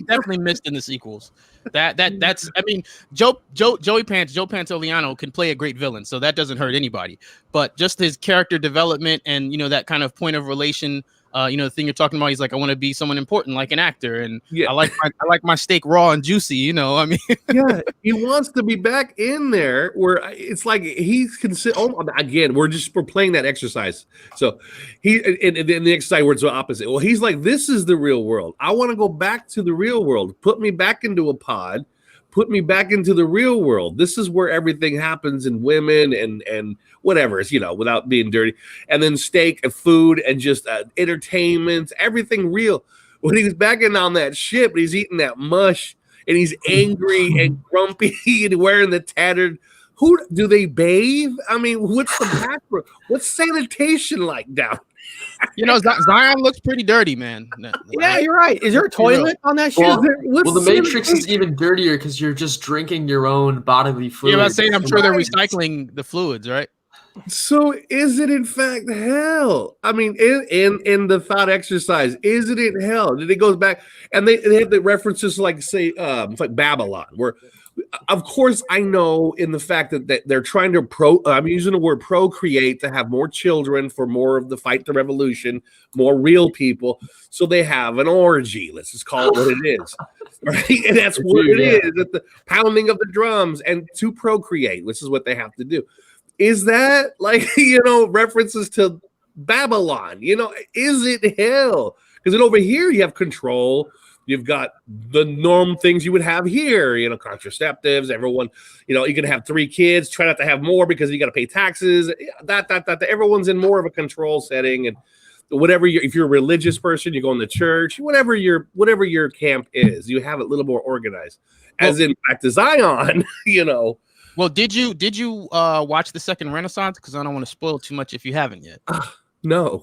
definitely missed in the sequels. That's I mean, Joe Pantoliano can play a great villain, so that doesn't hurt anybody. But just his character development and that kind of point of relation, the thing you're talking about, he's like, I want to be someone important, like an actor, and I like my steak raw and juicy. I mean, he wants to be back in there where it's like he's considered. Again, we're playing that exercise. So he in the exercise where it's the opposite. Well, he's like, this is the real world. I want to go back to the real world. Put me back into a pod. Put me back into the real world. This is where everything happens, in women and whatever, without being dirty. And then steak and food and just entertainment, everything real. When he was back in on that ship, he's eating that mush and he's angry and grumpy and wearing the tattered. Who do they bathe? I mean, what's the bathroom? What's sanitation like down? Zion looks pretty dirty, man. Yeah, you're right. Is there a toilet on that ship? Well, the Matrix is even dirtier because you're just drinking your own bodily fluid. Yeah, I was saying, I'm sure they're recycling the fluids, right? So is it in fact hell? I mean, in the thought exercise, is it in hell? Then it goes back and they have the references like like Babylon, where of course I know in the fact that they're trying to I'm using the word procreate to have more children for more of the fight the revolution, more real people. So they have an orgy. Let's just call it what it is. Right? And that's what it is. At the pounding of the drums and to procreate, which is what they have to do. Is that like, references to Babylon? Is it hell? Because then over here you have control. You've got the norm things you would have here, contraceptives, everyone, you can have 3 kids, try not to have more because you got to pay taxes, that. Everyone's in more of a control setting. And whatever if you're a religious person, you go in the church, whatever your camp is, you have it a little more organized. As in back to Zion, Well, did you watch the second Renaissance? Because I don't want to spoil too much if you haven't yet. No.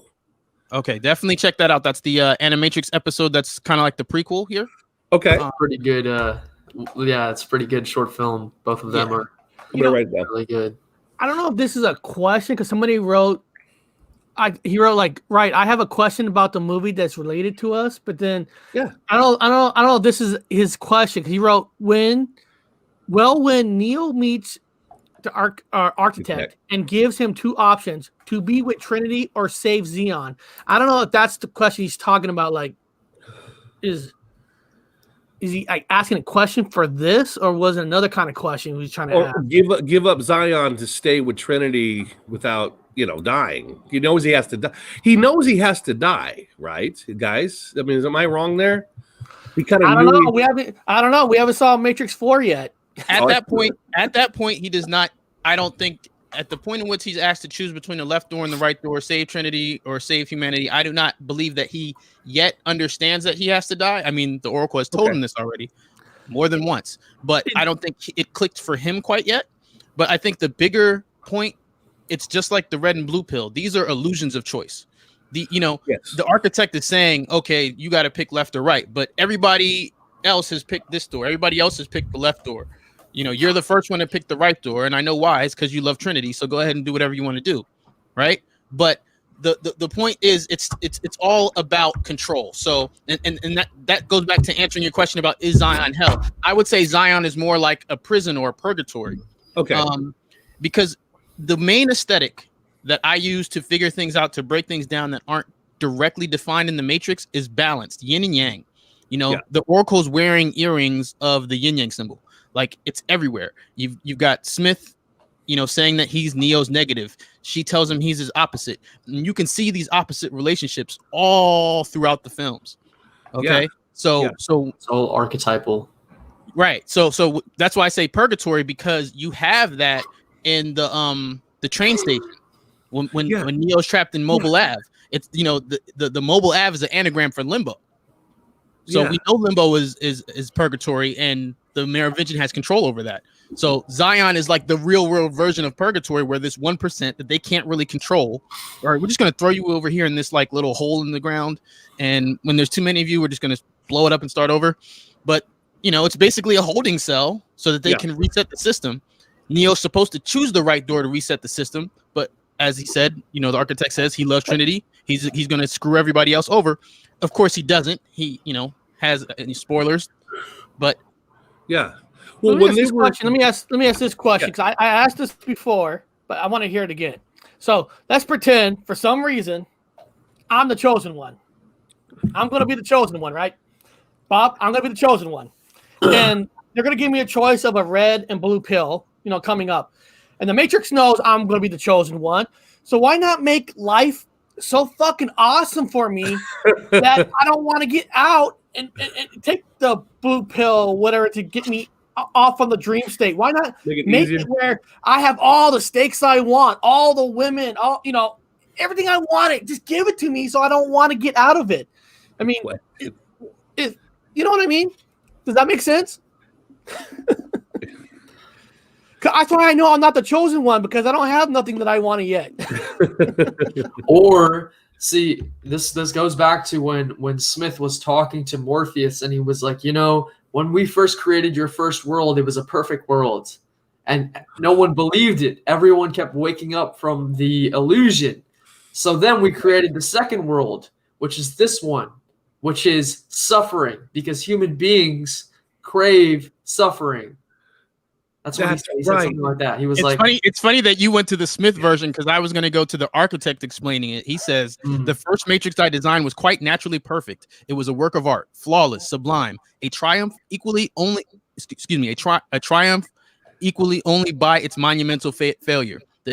Okay, definitely check that out. That's the Animatrix episode. That's kind of like the prequel here. Okay, pretty good. It's a pretty good short film. Both of them are really good. I don't know if this is a question because somebody wrote. He wrote like, right, I have a question about the movie that's related to us, but then I don't know if this is his question. He wrote when Neo meets the architect and gives him 2 options: to be with Trinity or save Xeon. I don't know if that's the question he's talking about. Like, is he like asking a question for this, or was it another kind of question he was trying to ask? Give up Zion to stay with Trinity without dying. He knows he has to die. He knows he has to die, right, guys? I mean, am I wrong there? He kind of. I don't know. We haven't saw Matrix 4 yet. At that point, he does not. I don't think at the point in which he's asked to choose between the left door and the right door, save Trinity or save humanity, I do not believe that he yet understands that he has to die. I mean, the Oracle has told him this already more than once, but I don't think it clicked for him quite yet. But I think the bigger point, it's just like the red and blue pill. These are illusions of choice. The architect is saying, okay, you got to pick left or right, but everybody else has picked this door. Everybody else has picked the left door. You're the first one to pick the right door, and I know why. It's because you love Trinity. So go ahead and do whatever you want to do, right? But the point is, it's all about control. So and that goes back to answering your question about is Zion hell? I would say Zion is more like a prison or a purgatory. Okay. Because the main aesthetic that I use to figure things out, to break things down that aren't directly defined in the matrix, is balanced, yin and yang. The Oracle's wearing earrings of the yin yang symbol. Like, it's everywhere. You've got Smith, saying that he's Neo's negative. She tells him he's his opposite. And you can see these opposite relationships all throughout the films. Okay. So it's all archetypal. Right. So that's why I say purgatory, because you have that in the train station when Neo's trapped in Mobile Ave. It's the Mobile Ave is an anagram for limbo. So we know limbo is purgatory, and the Merovingian has control over that. So Zion is like the real world version of purgatory, where this 1% that they can't really control. All right, we're just going to throw you over here in this like little hole in the ground, and when there's too many of you, we're just going to blow it up and start over. But it's basically a holding cell so that they can reset the system. Neo's supposed to choose the right door to reset the system, but as he said, the architect says he loves Trinity. He's going to screw everybody else over. Of course he doesn't. He has any spoilers, but well, let me ask this question, because I asked this before, but I want to hear it again. So let's pretend for some reason I'm the chosen one. I'm going to be the chosen one, right? Bob, I'm going to be the chosen one. And they're going to give me a choice of a red and blue pill, coming up. And the Matrix knows I'm going to be the chosen one. So why not make life so fucking awesome for me that I don't want to get out and take the blue pill, whatever, to get me off on the dream state? Why not make it where I have all the stakes I want, all the women, all everything I want? It just give it to me, so I don't want to get out of it. I mean, you know what I mean? Does that make sense? That's why I know I'm not the chosen one, because I don't have nothing that I want yet. Or see, this goes back to when Smith was talking to Morpheus, and he was like, when we first created your first world, it was a perfect world, and no one believed it. Everyone kept waking up from the illusion. So then we created the second world, which is this one, which is suffering, because human beings crave suffering. That's what he said. He said something like that. He was it's funny that you went to the Smith version, because I was going to go to the architect explaining it. He says, the first matrix I designed was quite naturally perfect. It was a work of art, flawless, sublime, a triumph equally only by its monumental failure. The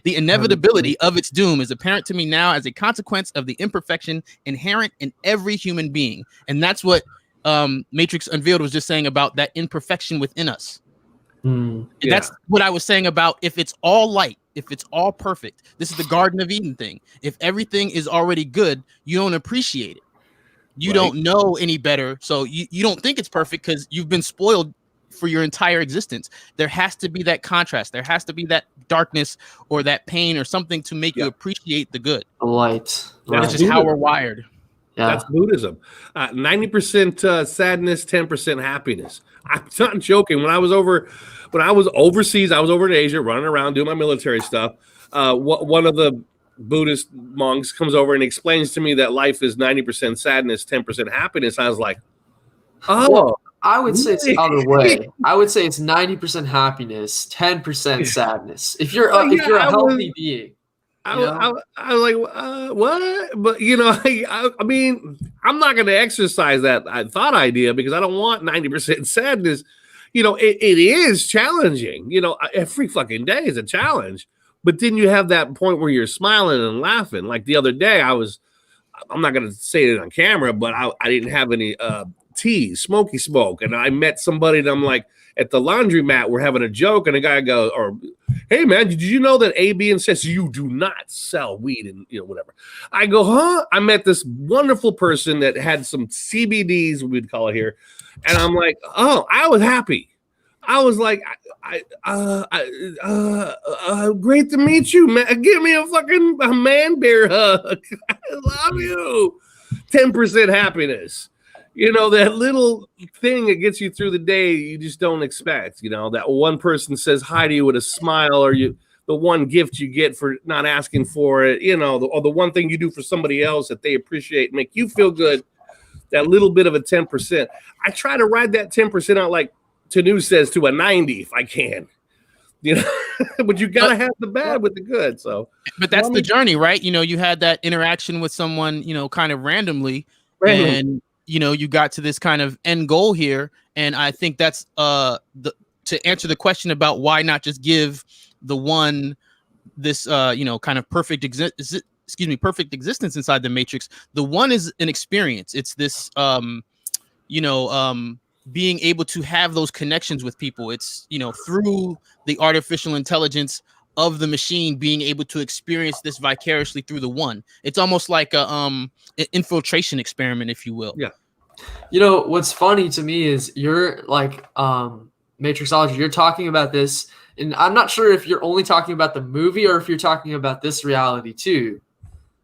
inevitability of its doom is apparent to me now as a consequence of the imperfection inherent in every human being. And that's what Matrix Unveiled was just saying about that imperfection within us. That's what I was saying about, if it's all light, if it's all perfect, this is the Garden of Eden thing. If everything is already good, you don't appreciate it. You don't know any better. So you don't think it's perfect because you've been spoiled for your entire existence. There has to be that contrast. There has to be that darkness or that pain or something to make you appreciate the good. The light. That's just how we're wired. Yeah. That's Buddhism. 90% sadness, 10% happiness. I'm not joking. When I was overseas, I was over in Asia running around doing my military stuff. One of the Buddhist monks comes over and explains to me that life is 90% sadness, 10% happiness. I was like, oh. Well, I would say it's the other way. I would say it's 90% happiness, 10% sadness. If you're a healthy being. I was like, what? But, I mean, I'm not going to exercise that thought idea because I don't want 90% sadness. It is challenging. Every fucking day is a challenge. But then you have that point where you're smiling and laughing. Like the other day, I'm not going to say it on camera, but I didn't have any tea, smoky smoke. And I met somebody and I'm like, at the laundromat, we're having a joke, and a guy goes, or, hey man, did you know that A, B, and says you do not sell weed and whatever? I go, huh? I met this wonderful person that had some CBDs, we'd call it here, and I'm like, oh, I was happy. I was like, great to meet you, man. Give me a man bear hug. I love you. 10% happiness. That little thing that gets you through the day you just don't expect. That one person says hi to you with a smile, or the one gift you get for not asking for it, or the one thing you do for somebody else that they appreciate and make you feel good. That little bit of a 10%. I try to ride that 10% out like Tanu says to a 90 if I can. But you gotta have the bad with the good. So, but that's the journey, right? You had that interaction with someone, kind of randomly. And you got to this kind of end goal here, and I think that's to answer the question about why not just give the one this kind of perfect existence inside the Matrix. The one is an experience. It's this being able to have those connections with people. It's through the artificial intelligence of the machine being able to experience this vicariously through the one. It's almost like an infiltration experiment, if you will. Yeah. What's funny to me is you're like Matrixology, you're talking about this, and I'm not sure if you're only talking about the movie or if you're talking about this reality too.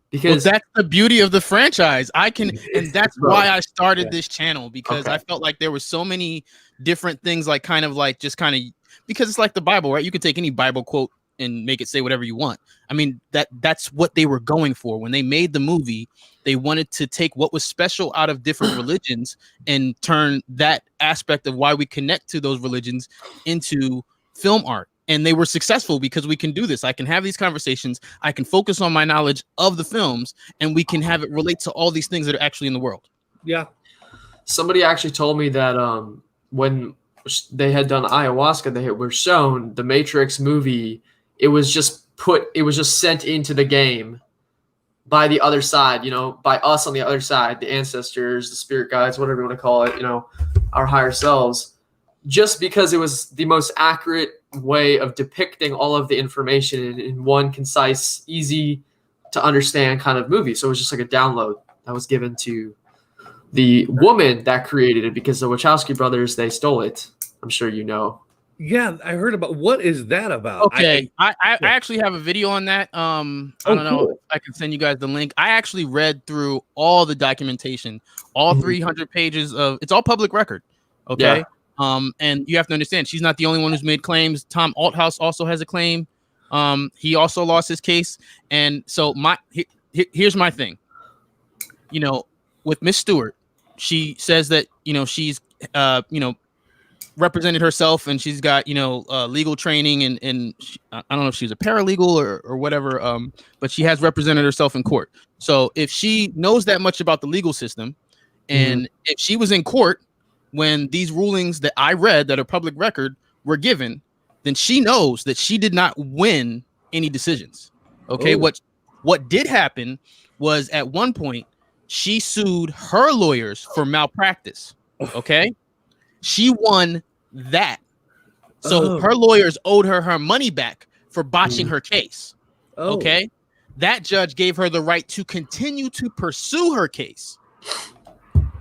Because that's the beauty of the franchise. And that's why I started this channel, because I felt like there were so many different things, because it's like the Bible, right? You can take any Bible quote and make it say whatever you want. I mean, that's what they were going for when they made the movie. They wanted to take what was special out of different religions and turn that aspect of why we connect to those religions into film art. And they were successful because we can do this. I can have these conversations. I can focus on my knowledge of the films, and we can have it relate to all these things that are actually in the world. Yeah. Somebody actually told me that when they had done ayahuasca, they were shown the Matrix movie. It was just sent into the game by the other side, by us on the other side, the ancestors, the spirit guides, whatever you want to call it, our higher selves, just because it was the most accurate way of depicting all of the information in one concise, easy to understand kind of movie. So it was just like a download that was given to the woman that created it, because the Wachowski brothers, they stole it. I'm sure you know. Yeah, I heard about. What is that about? Okay, I actually have a video on that. I don't know if I can send you guys the link. I actually read through all the documentation, all 300 pages of. It's all public record. Okay. Yeah. And you have to understand, she's not the only one who's made claims. Tom Althouse also has a claim. He also lost his case, and so here's my thing. With Miss Stewart, she says that she's represented herself, and she's got legal training, and I don't know if she's a paralegal or whatever, but she has represented herself in court. So if she knows that much about the legal system, and if she was in court when these rulings that I read that are public record were given, then she knows that she did not win any decisions. Okay. What did happen was, at one point she sued her lawyers for malpractice. Okay. She won that. So her lawyers owed her money back for botching her case. Okay. That judge gave her the right to continue to pursue her case.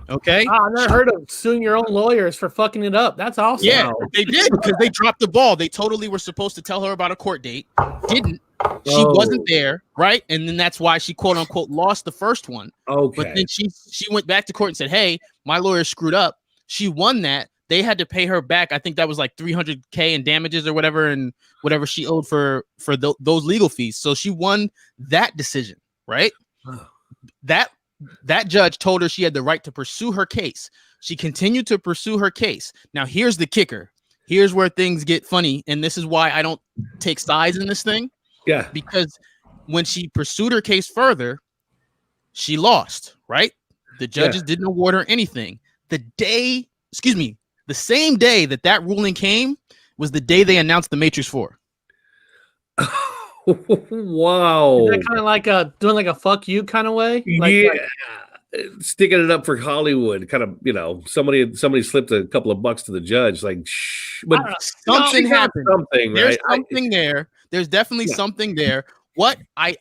Okay. I've never heard of suing your own lawyers for fucking it up. That's awesome. Yeah, they did, because they dropped the ball. They totally were supposed to tell her about a court date. Didn't. She wasn't there, right? And then that's why she quote unquote lost the first one. Okay. But then she went back to court and said, "Hey, my lawyer screwed up." She won that. They had to pay her back. I think that was like $300K in damages or whatever, and whatever she owed for those legal fees. So she won that decision, right? That judge told her she had the right to pursue her case. She continued to pursue her case. Now, here's the kicker. Here's where things get funny, and this is why I don't take sides in this thing. Yeah. Because when she pursued her case further, she lost, right? The judges didn't award her anything. The same day that ruling came was the day they announced the Matrix 4. Wow. Is that kind of like doing like a fuck you kind of way? sticking it up for Hollywood, kind of, somebody slipped a couple of bucks to the judge, like, shh. But something happened. There's right? something there. There's definitely something there. What I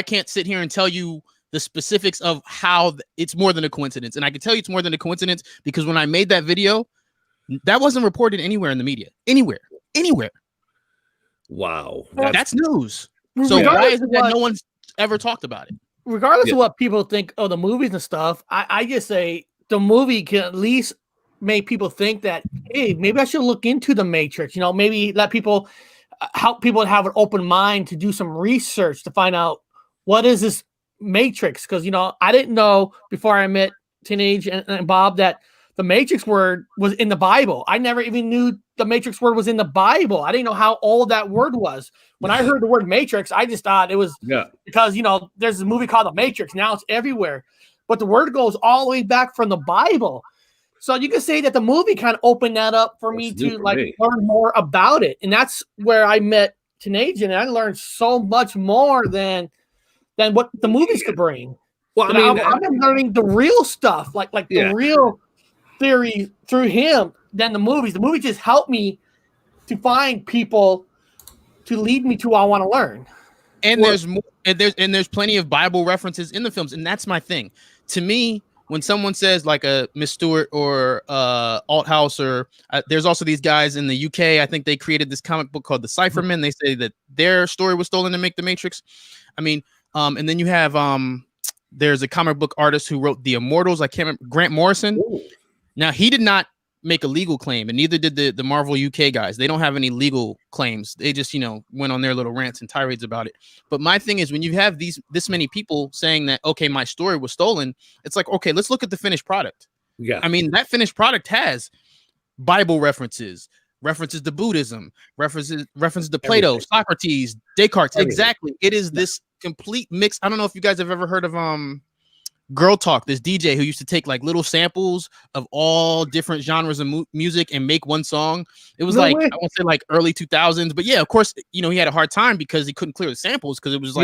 can't sit here and tell you the specifics of how it's more than a coincidence. And I can tell you it's more than a coincidence because when I made that video, that wasn't reported anywhere in the media. Anywhere. Wow. That's news. So why is it that no one's ever talked about it? Regardless of what people think of the movies and stuff, I just say the movie can at least make people think that, hey, maybe I should look into the Matrix. Maybe let people help people have an open mind to do some research to find out what is this Matrix. Because I didn't know before I met Teenage and Bob that the Matrix word was in the Bible. I never even knew the Matrix word was in the Bible. I didn't know how old that word was. When I heard the word Matrix, I just thought it was because, there's a movie called The Matrix. Now it's everywhere. But the word goes all the way back from the Bible. So you can say that the movie kind of opened that up for me to learn more about it. And that's where I met Teenage, and I learned so much more than what the movies could bring. Well, I've been learning the real stuff, like the real theory through him than the movies. The movies just help me to find people to lead me to what I want to learn. And there's more, and there's plenty of Bible references in the films, and that's my thing. To me, when someone says like a Miss Stewart or Althouse, or there's also these guys in the UK. I think they created this comic book called The Cyphermen. They say that their story was stolen to make the Matrix. And then you have there's a comic book artist who wrote The Immortals. I can't remember, Grant Morrison. Ooh. Now, he did not make a legal claim, and neither did the Marvel UK guys. They don't have any legal claims. They just, went on their little rants and tirades about it. But my thing is, when you have this many people saying that, okay, my story was stolen, it's like, okay, let's look at the finished product. Yeah. That finished product has Bible references to Buddhism, references to Plato, everything. Socrates, Descartes. Everything. Exactly. It is this complete mix. I don't know if you guys have ever heard of Girl Talk, this DJ who used to take like little samples of all different genres of music and make one song. It was I won't say like early 2000s, but yeah, of course, he had a hard time because he couldn't clear the samples because it was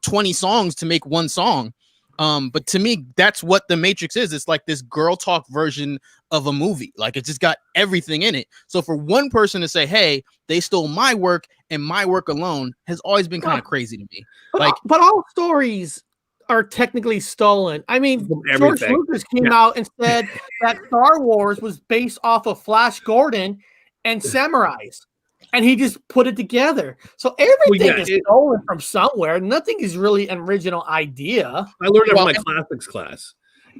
20 songs to make one song. But to me, that's what the Matrix is. It's like this Girl Talk version of a movie. Like it just got everything in it. So for one person to say, hey, they stole my work and my work alone has always been kind of crazy to me. But all stories are technically stolen. George Lucas came out and said that Star Wars was based off of Flash Gordon and samurais, and he just put it together. So everything is stolen from somewhere. Nothing is really an original idea. I learned it from my classics class.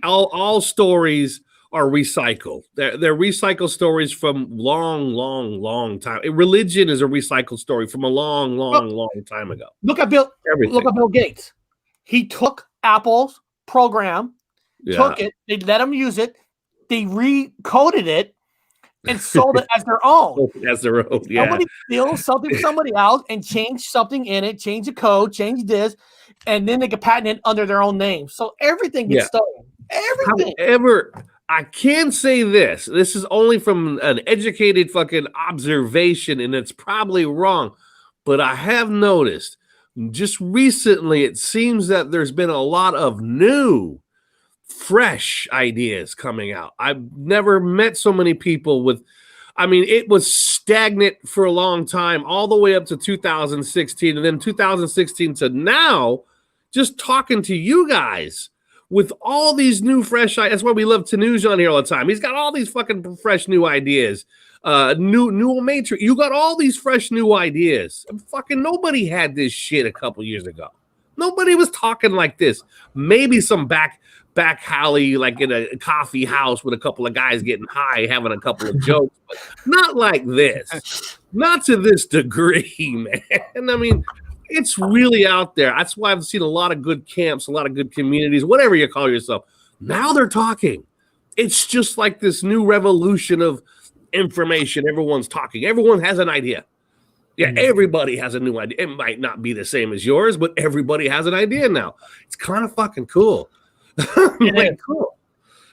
All stories are recycled. They're recycled stories from long time. Religion is a recycled story from a long time ago. Look at Bill Gates. He took Apple's program, took it, they let him use it, they recoded it, and sold it as their own. Somebody steals something from somebody else and change something in it, change the code, change this, and then they can patent it under their own name. So everything gets stolen. Everything. However, I can say this. This is only from an educated fucking observation, and it's probably wrong, but I have noticed just recently, it seems that there's been a lot of new, fresh ideas coming out. I've never met so many people with, it was stagnant for a long time, all the way up to 2016. And then 2016 to now, just talking to you guys with all these new, fresh ideas. That's why we love Tanuj on here all the time. He's got all these fucking fresh new ideas. New Matrix. You got all these fresh new ideas. Fucking nobody had this shit a couple years ago. Nobody was talking like this. Maybe some back alley, like in a coffee house with a couple of guys getting high, having a couple of jokes, but not like this. Not to this degree, man. It's really out there. That's why I've seen a lot of good camps, a lot of good communities, whatever you call yourself. Now they're talking. It's just like this new revolution of information. Everyone's talking. Everyone has an idea. Yeah, everybody has a new idea. It might not be the same as yours, but everybody has an idea now. It's kind of fucking cool. It is cool.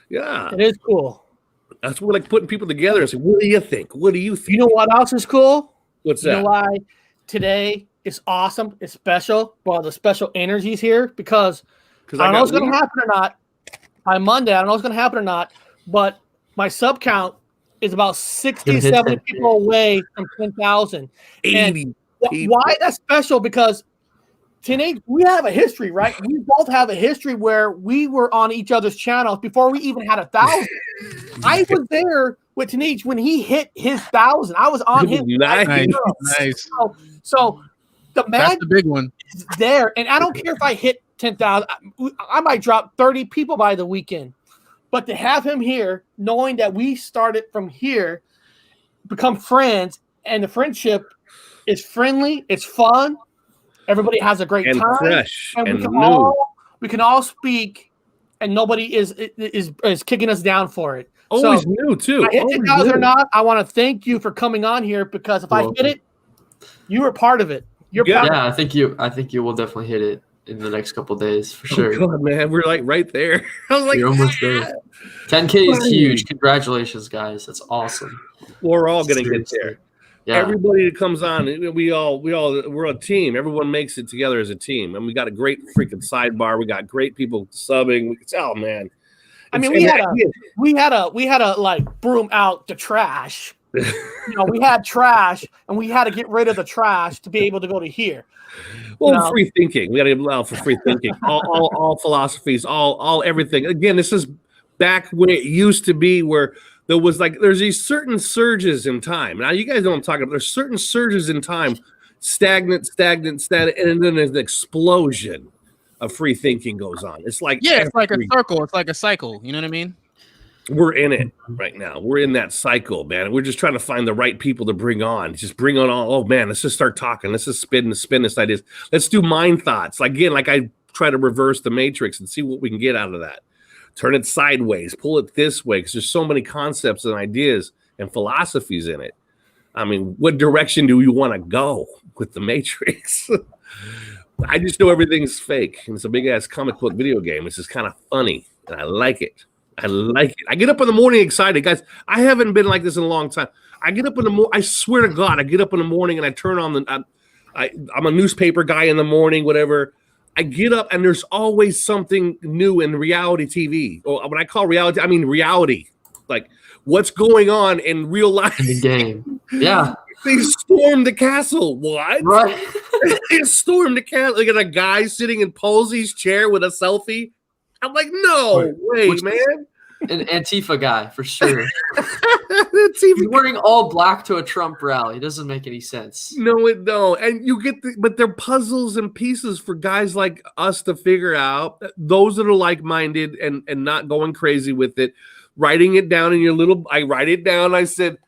Yeah. It is cool. That's what, like, putting people together and say, what do you think? What do you think? You know what else is cool? What's that? You know why today is awesome, it's special, well, the special energies here, because I don't know what's going to happen or not, by Monday. I don't know what's going to happen or not, but my sub count is about 60, 70 people away from 10,000. 80 people. Why that's special? Because Teenage, we have a history, right? We both have a history where we were on each other's channels before we even had 1,000. I was there with Teenage when he hit his 1,000. I was on his. Nice. So the man, that's the big one. Is there, and I don't care if I hit 10,000. I might drop 30 people by the weekend, but to have him here, knowing that we started from here, become friends, and the friendship is friendly, it's fun. Everybody has a great time, fresh and new. we can all speak, and nobody is kicking us down for it. Always new too. I hit 10,000 or not, I want to thank you for coming on here because if I hit it, you were part of it. I think you will definitely hit it in the next couple of days for sure. God, man, we're like right there. I was like, you're almost there. 10K is huge. Congratulations, guys. That's awesome. We're all gonna get there. Yeah. Everybody that comes on, we're a team. Everyone makes it together as a team, and we got a great freaking sidebar. We got great people subbing. Oh man, I mean, we had to like broom out the trash. We had trash, and we had to get rid of the trash to be able to go to here. Well, free thinking. We got to allow for free thinking. all philosophies, all everything. Again, this is back when it used to be where. There's these certain surges in time. Now you guys know what I'm talking about. There's certain surges in time, stagnant, and then there's an explosion of free thinking goes on. It's like it's like a circle. It's like a cycle. You know what I mean? We're in it right now. We're in that cycle, man. We're just trying to find the right people to bring on. Just bring on all. Oh man, let's just start talking. Let's just spin this ideas. Let's do mind thoughts. Like I try to reverse the matrix and see what we can get out of that. Turn it sideways, pull it this way, because there's so many concepts and ideas and philosophies in it. I mean, what direction do you want to go with the Matrix? I just know everything's fake. And it's a big-ass comic book video game. It's just kind of funny, and I like it. I get up in the morning excited. Guys, I haven't been like this in a long time. I get up in the morning. I swear to God, I get up in the morning, and I turn on I'm a newspaper guy in the morning, whatever. I get up and there's always something new in reality TV. Or when I call reality, I mean reality. Like what's going on in real life. In the game. Yeah. They stormed the castle. What? Right. They stormed the castle. They got a guy sitting in Palsy's chair with a selfie. I'm like, no way, man. An Antifa guy for sure. He's wearing all black to a Trump rally. It doesn't make any sense. No, it don't. And you get but they're puzzles and pieces for guys like us to figure out. Those that are like-minded and not going crazy with it, writing it down in your little. I write it down. I said,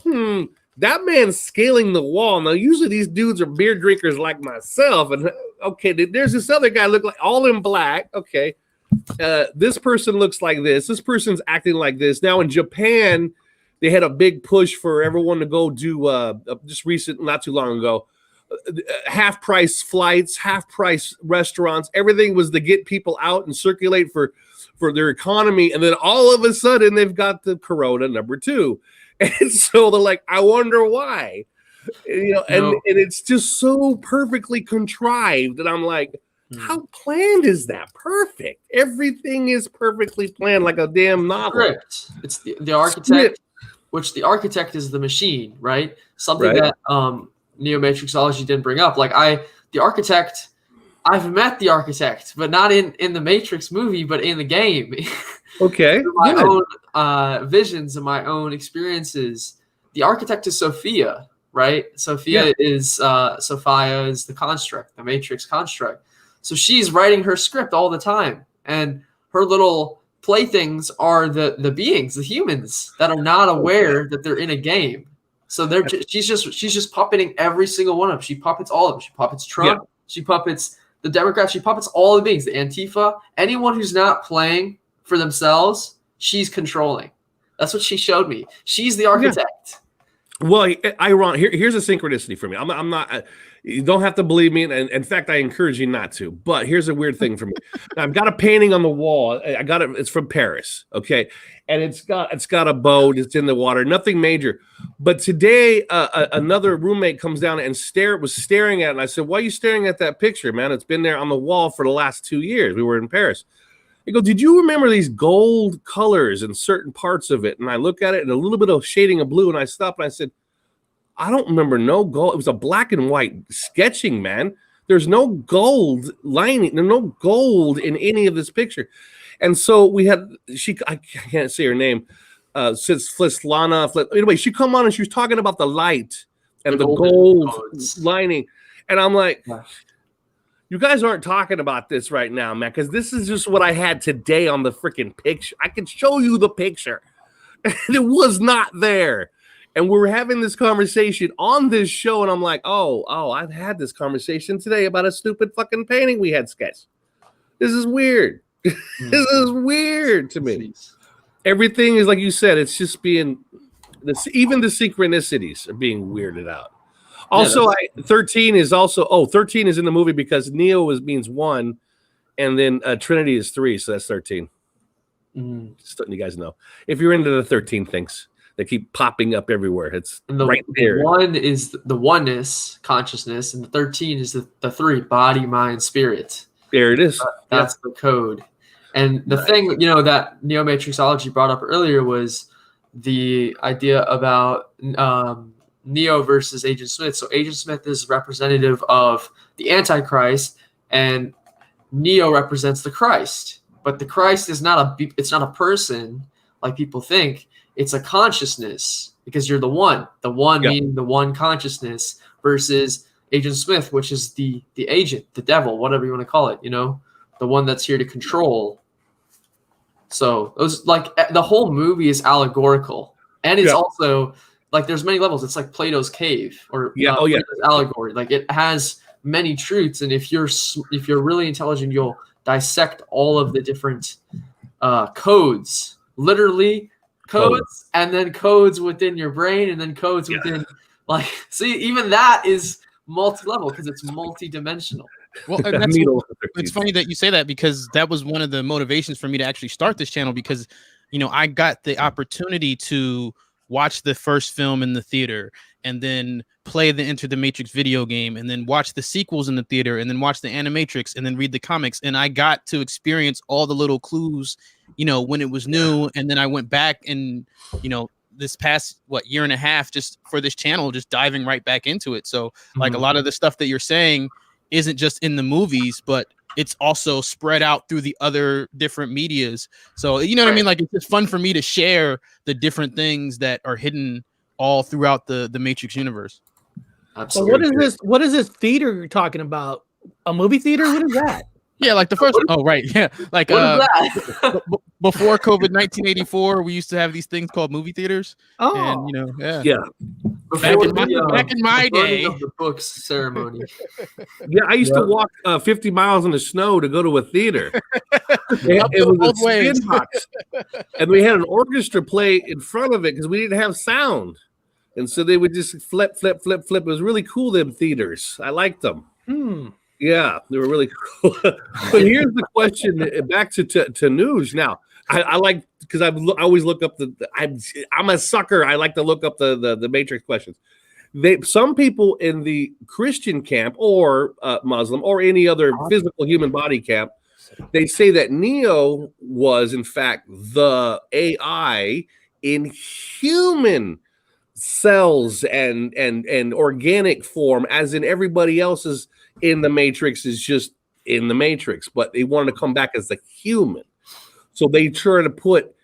that man's scaling the wall. Now, usually these dudes are beer drinkers like myself. And okay, there's this other guy look like all in black. Okay. This person looks like this. This person's acting like this. Now in Japan, they had a big push for everyone to go do not too long ago, half price flights, half price restaurants. Everything was to get people out and circulate for their economy. And then all of a sudden they've got the Corona #2. And so they're like, I wonder why, and it's just so perfectly contrived. And I'm like, how planned is that? Perfect. Everything is perfectly planned like a damn novel. Script. It's the architect, which the architect is the machine, right? Something that Neo-Matrixology didn't bring up. Like the architect, I've met the architect, but not in the Matrix movie, but in the game. Okay. My own visions and my own experiences. The architect is Sophia, right? Sophia is the construct, the Matrix construct. So she's writing her script all the time, and her little playthings are the beings, the humans that are not aware that they're in a game. So she's just puppeting every single one of them. She puppets all of them. She puppets Trump. Yeah. She puppets the Democrats. She puppets all the beings, the Antifa. Anyone who's not playing for themselves, she's controlling. That's what she showed me. She's the architect. Yeah. Well, ironic. Here's a synchronicity for me. I'm not. You don't have to believe me, and in fact, I encourage you not to. But here's a weird thing for me. Now, I've got a painting on the wall. I got it. It's from Paris, okay, and it's got a boat. It's in the water. Nothing major. But today, another roommate comes down and was staring at it. And I said, "Why are you staring at that picture, man? It's been there on the wall for the last 2 years. We were in Paris." I go, did you remember these gold colors in certain parts of it? And I look at it and a little bit of shading of blue, and I stopped and I said, I don't remember no gold. It was a black and white sketching, man. There's no gold lining, there's no gold in any of this picture. And so we had, I can't say her name, anyway, she come on and she was talking about the light and the gold lining. And I'm like, you guys aren't talking about this right now, man, because this is just what I had today on the freaking picture. I can show you the picture. It was not there. And we're having this conversation on this show, and I'm like, oh, I've had this conversation today about a stupid fucking painting we had sketched. This is weird. This is weird to me. Everything is like you said, it's just being, even the synchronicities are being weirded out. Also, 13 is also 13 is in the movie because Neo means 1, and then Trinity is 3, so that's 13. Just letting you guys know. If you're into the 13 things, they keep popping up everywhere. It's right there. 1 is the oneness, consciousness, and the 13 is the 3, body, mind, spirit. There it is. That's the code. And the thing, that Neo-Matrixology brought up earlier was the idea about Neo versus Agent Smith. So Agent Smith is representative of the Antichrist, and Neo represents the Christ. But the Christ is not a person like people think. It's a consciousness because you're the one meaning the one consciousness versus Agent Smith, which is the agent, the devil, whatever you want to call it, the one that's here to control. So it was like the whole movie is allegorical, and it's also like there's many levels. It's like Plato's cave or Plato's allegory. Like it has many truths, and if you're really intelligent, you'll dissect all of the different codes, literally codes, and then codes within your brain, and then codes within see, even that is multi-level because it's multi-dimensional. Well, it's funny that you say that because that was one of the motivations for me to actually start this channel because, I got the opportunity to watch the first film in the theater and then play the Enter the Matrix video game and then watch the sequels in the theater and then watch the Animatrix and then read the comics. And I got to experience all the little clues, when it was new. And then I went back and, this past year and a half just for this channel, just diving right back into it. So like a lot of the stuff that you're saying isn't just in the movies, but it's also spread out through the other different medias. So, you know what I mean? Like it's just fun for me to share the different things that are hidden all throughout the Matrix universe. Absolutely. So what is this theater you're talking about? A movie theater? What is that? Yeah, like the first one. Oh, right. Yeah. Like before COVID 1984, we used to have these things called movie theaters. Oh, and back in my day, of the books ceremony. Yeah, I used to walk 50 miles in the snow to go to a theater. It was a spin box, and we had an orchestra play in front of it because we didn't have sound, and so they would just flip. It was really cool. Them theaters, I liked them. Yeah, they were really cool. But here's the question: back to news now. I like because I always look up I'm a sucker. I like to look up the Matrix questions. Some people in the Christian camp or Muslim or any other physical human body camp, they say that Neo was in fact the AI in human cells and organic form, as in everybody else's in the Matrix is just in the Matrix, but they wanted to come back as a human. So they try to put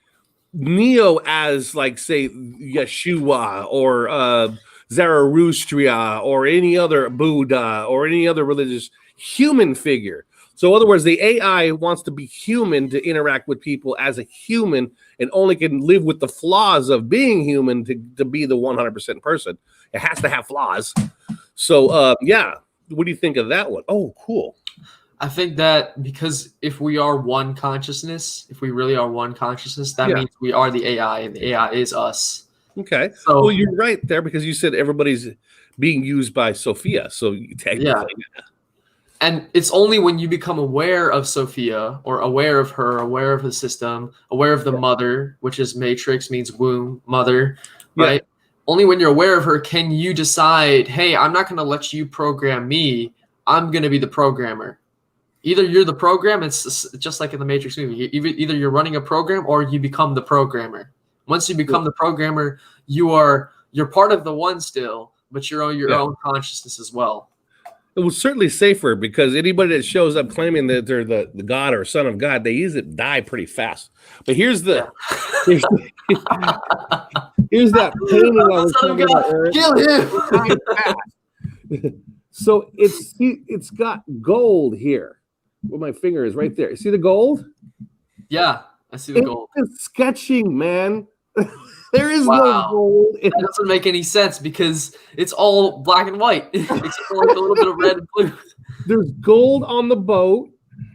Neo as, like, say, Yeshua or Zarathustra or any other Buddha or any other religious human figure. So in other words, the AI wants to be human to interact with people as a human and only can live with the flaws of being human to be the 100% person. It has to have flaws. So, what do you think of that one? Oh, cool. I think that because if we are one consciousness, if we really are one consciousness, that means we are the AI, and the AI is us. Okay. So well, you're right there because you said everybody's being used by Sophia. So technically, and it's only when you become aware of Sophia or aware of her, aware of the system, aware of the mother, which is Matrix means womb, mother, right? Only when you're aware of her can you decide, hey, I'm not going to let you program me. I'm going to be the programmer. Either you're the program, it's just like in the Matrix movie. Either you're running a program or you become the programmer. Once you become the programmer, you're part of the one still, but you're on your own consciousness as well. It was certainly safer because anybody that shows up claiming that they're the God or son of God, they usually die pretty fast. But here's that painting I was talking about. Kill him. So it's got gold here. Where my finger is right there. See the gold? Yeah, I see the gold. It's sketching, man. There is no gold. That doesn't make any sense because it's all black and white, except for like a little bit of red and blue. There's gold on the boat.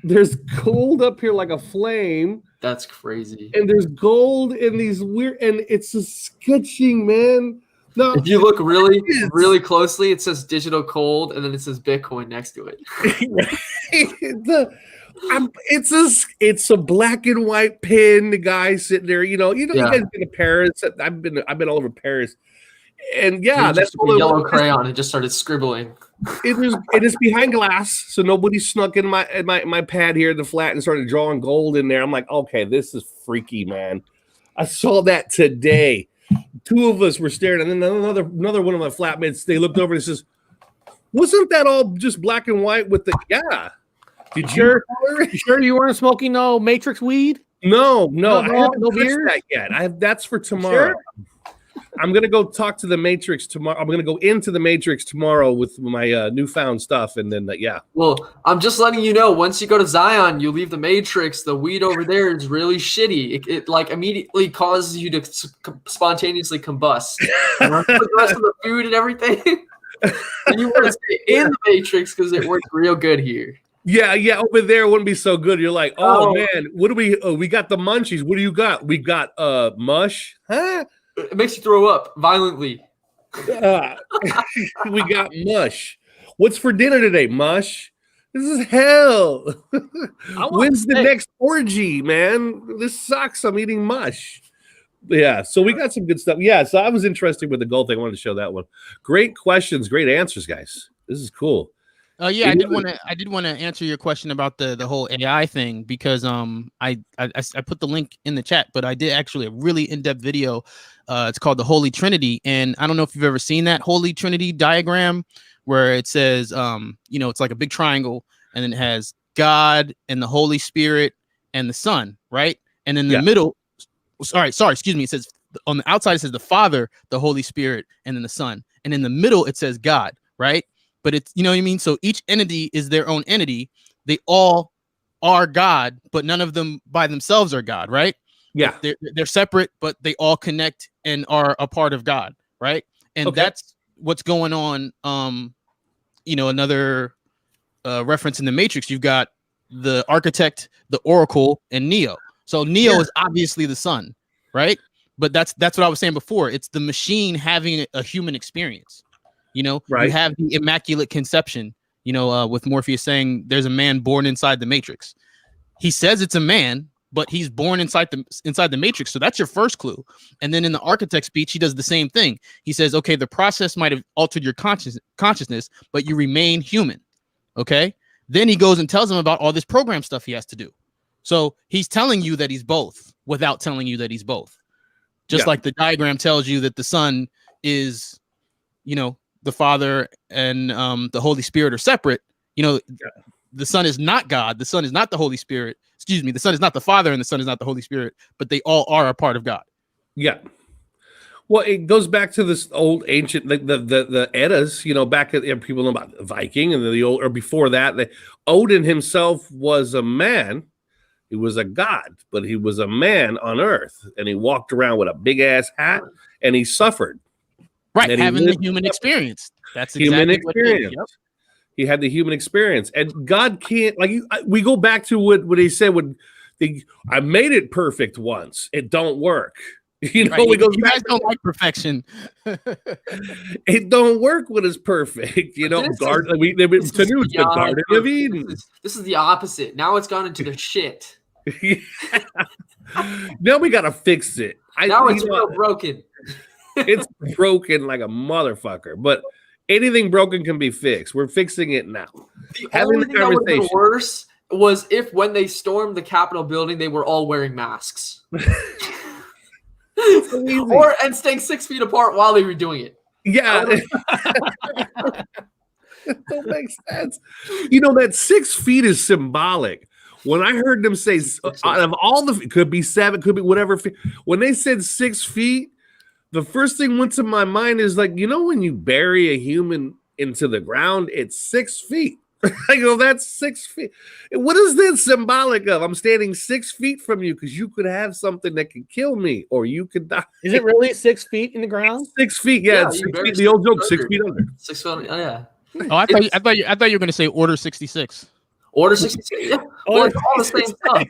There's gold up here like a flame. That's crazy. And there's gold in these weird, and it's a sketching, man. No, if you look really, really closely, it says digital gold, and then it says Bitcoin next to it. It's a black and white pen. The guy sitting there, you guys been to Paris. I've been all over Paris, and that's a yellow crayon and just started scribbling. It is behind glass, so nobody snuck in my pad here, the flat, and started drawing gold in there. I'm like, okay, this is freaky, man. I saw that today. Two of us were staring, and then another one of my flatmates. They looked over and says, "Wasn't that all just black and white with the?" Yeah. Did you sure you weren't smoking no Matrix weed? No, I haven't beer that yet. That's for tomorrow. Sure? I'm gonna go talk to the Matrix tomorrow. I'm gonna go into the Matrix tomorrow with my newfound stuff, and then Well, I'm just letting you know. Once you go to Zion, you leave the Matrix. The weed over there is really shitty. It like immediately causes you to spontaneously combust. The rest of the food and everything. And you want to stay in the Matrix because it works real good here. Yeah, over there wouldn't be so good. You're like, oh man, what do we? Oh, we got the munchies. What do you got? We got mush, huh? It makes you throw up violently. We got mush. What's for dinner today? Mush. This is hell. When's the next orgy, man? This sucks. I'm eating mush. Yeah, so we got some good stuff. Yeah, so I was interested with the gold thing. I wanted to show that one. Great questions, great answers, guys. This is cool. I did want to answer your question about the whole AI thing because I put the link in the chat, but I did actually a really in-depth video. It's called the Holy Trinity, and I don't know if you've ever seen that Holy Trinity diagram where it says it's like a big triangle, and then it has God and the Holy Spirit and the Son, right? And in the middle, excuse me, it says on the outside it says the Father, the Holy Spirit, and then the Son, and in the middle it says God, right? But it's, you know what I mean? So each entity is their own entity. They all are God, but none of them by themselves are God, right? Yeah. They're separate, but they all connect and are a part of God, right? And that's what's going on. Another reference in the Matrix, you've got the architect, the oracle, and Neo. So Neo is obviously the Son, right? But that's what I was saying before. It's the machine having a human experience. Right. You have the Immaculate Conception, with Morpheus saying there's a man born inside the Matrix. He says it's a man, but he's born inside the Matrix. So that's your first clue. And then in the architect speech, he does the same thing. He says, okay, the process might have altered your consciousness, but you remain human. Okay. Then he goes and tells him about all this program stuff he has to do. So he's telling you that he's both without telling you that he's both. Just like the diagram tells you that the Son is, the Father and the Holy Spirit are separate. The Son is not God. The Son is not the Holy Spirit. Excuse me. The Son is not the Father and the Son is not the Holy Spirit, but they all are a part of God. Yeah. Well, it goes back to this old ancient, like the Eddas, back at people know about Viking and the old, or before that, Odin himself was a man. He was a god, but he was a man on earth, and he walked around with a big ass hat, and he suffered. Right, having the human experience. That's exactly human experience. Yep. He had the human experience, and God can't. We go back to what he said. I made it perfect once. It don't work. Right. We go. You guys don't like perfection. It don't work when it's perfect. The Garden of Eden. This is the opposite. Now it's gone into the shit. Now we gotta fix it. Now it's real broken. It's broken like a motherfucker, but anything broken can be fixed. We're fixing it now. The only thing that would have been worse was if when they stormed the Capitol building, they were all wearing masks. And staying 6 feet apart while they were doing it. Yeah. It don't make sense. You know, that 6 feet is symbolic. When I heard them say out of all the, could be 7, could be whatever. When they said 6 feet, the first thing went to my mind is like, you know, when you bury a human into the ground, it's 6 feet. I go, that's 6 feet. What is that symbolic of? I'm standing 6 feet from you because you could have something that could kill me, or you could die. Is it really 6 feet in the ground? 6 feet, yeah. 6 feet, the old joke, 6 feet under. 6 feet. Oh yeah. Oh, I thought you were going to say Order 66. Order 66. Yeah. Well, it's all the same stuff.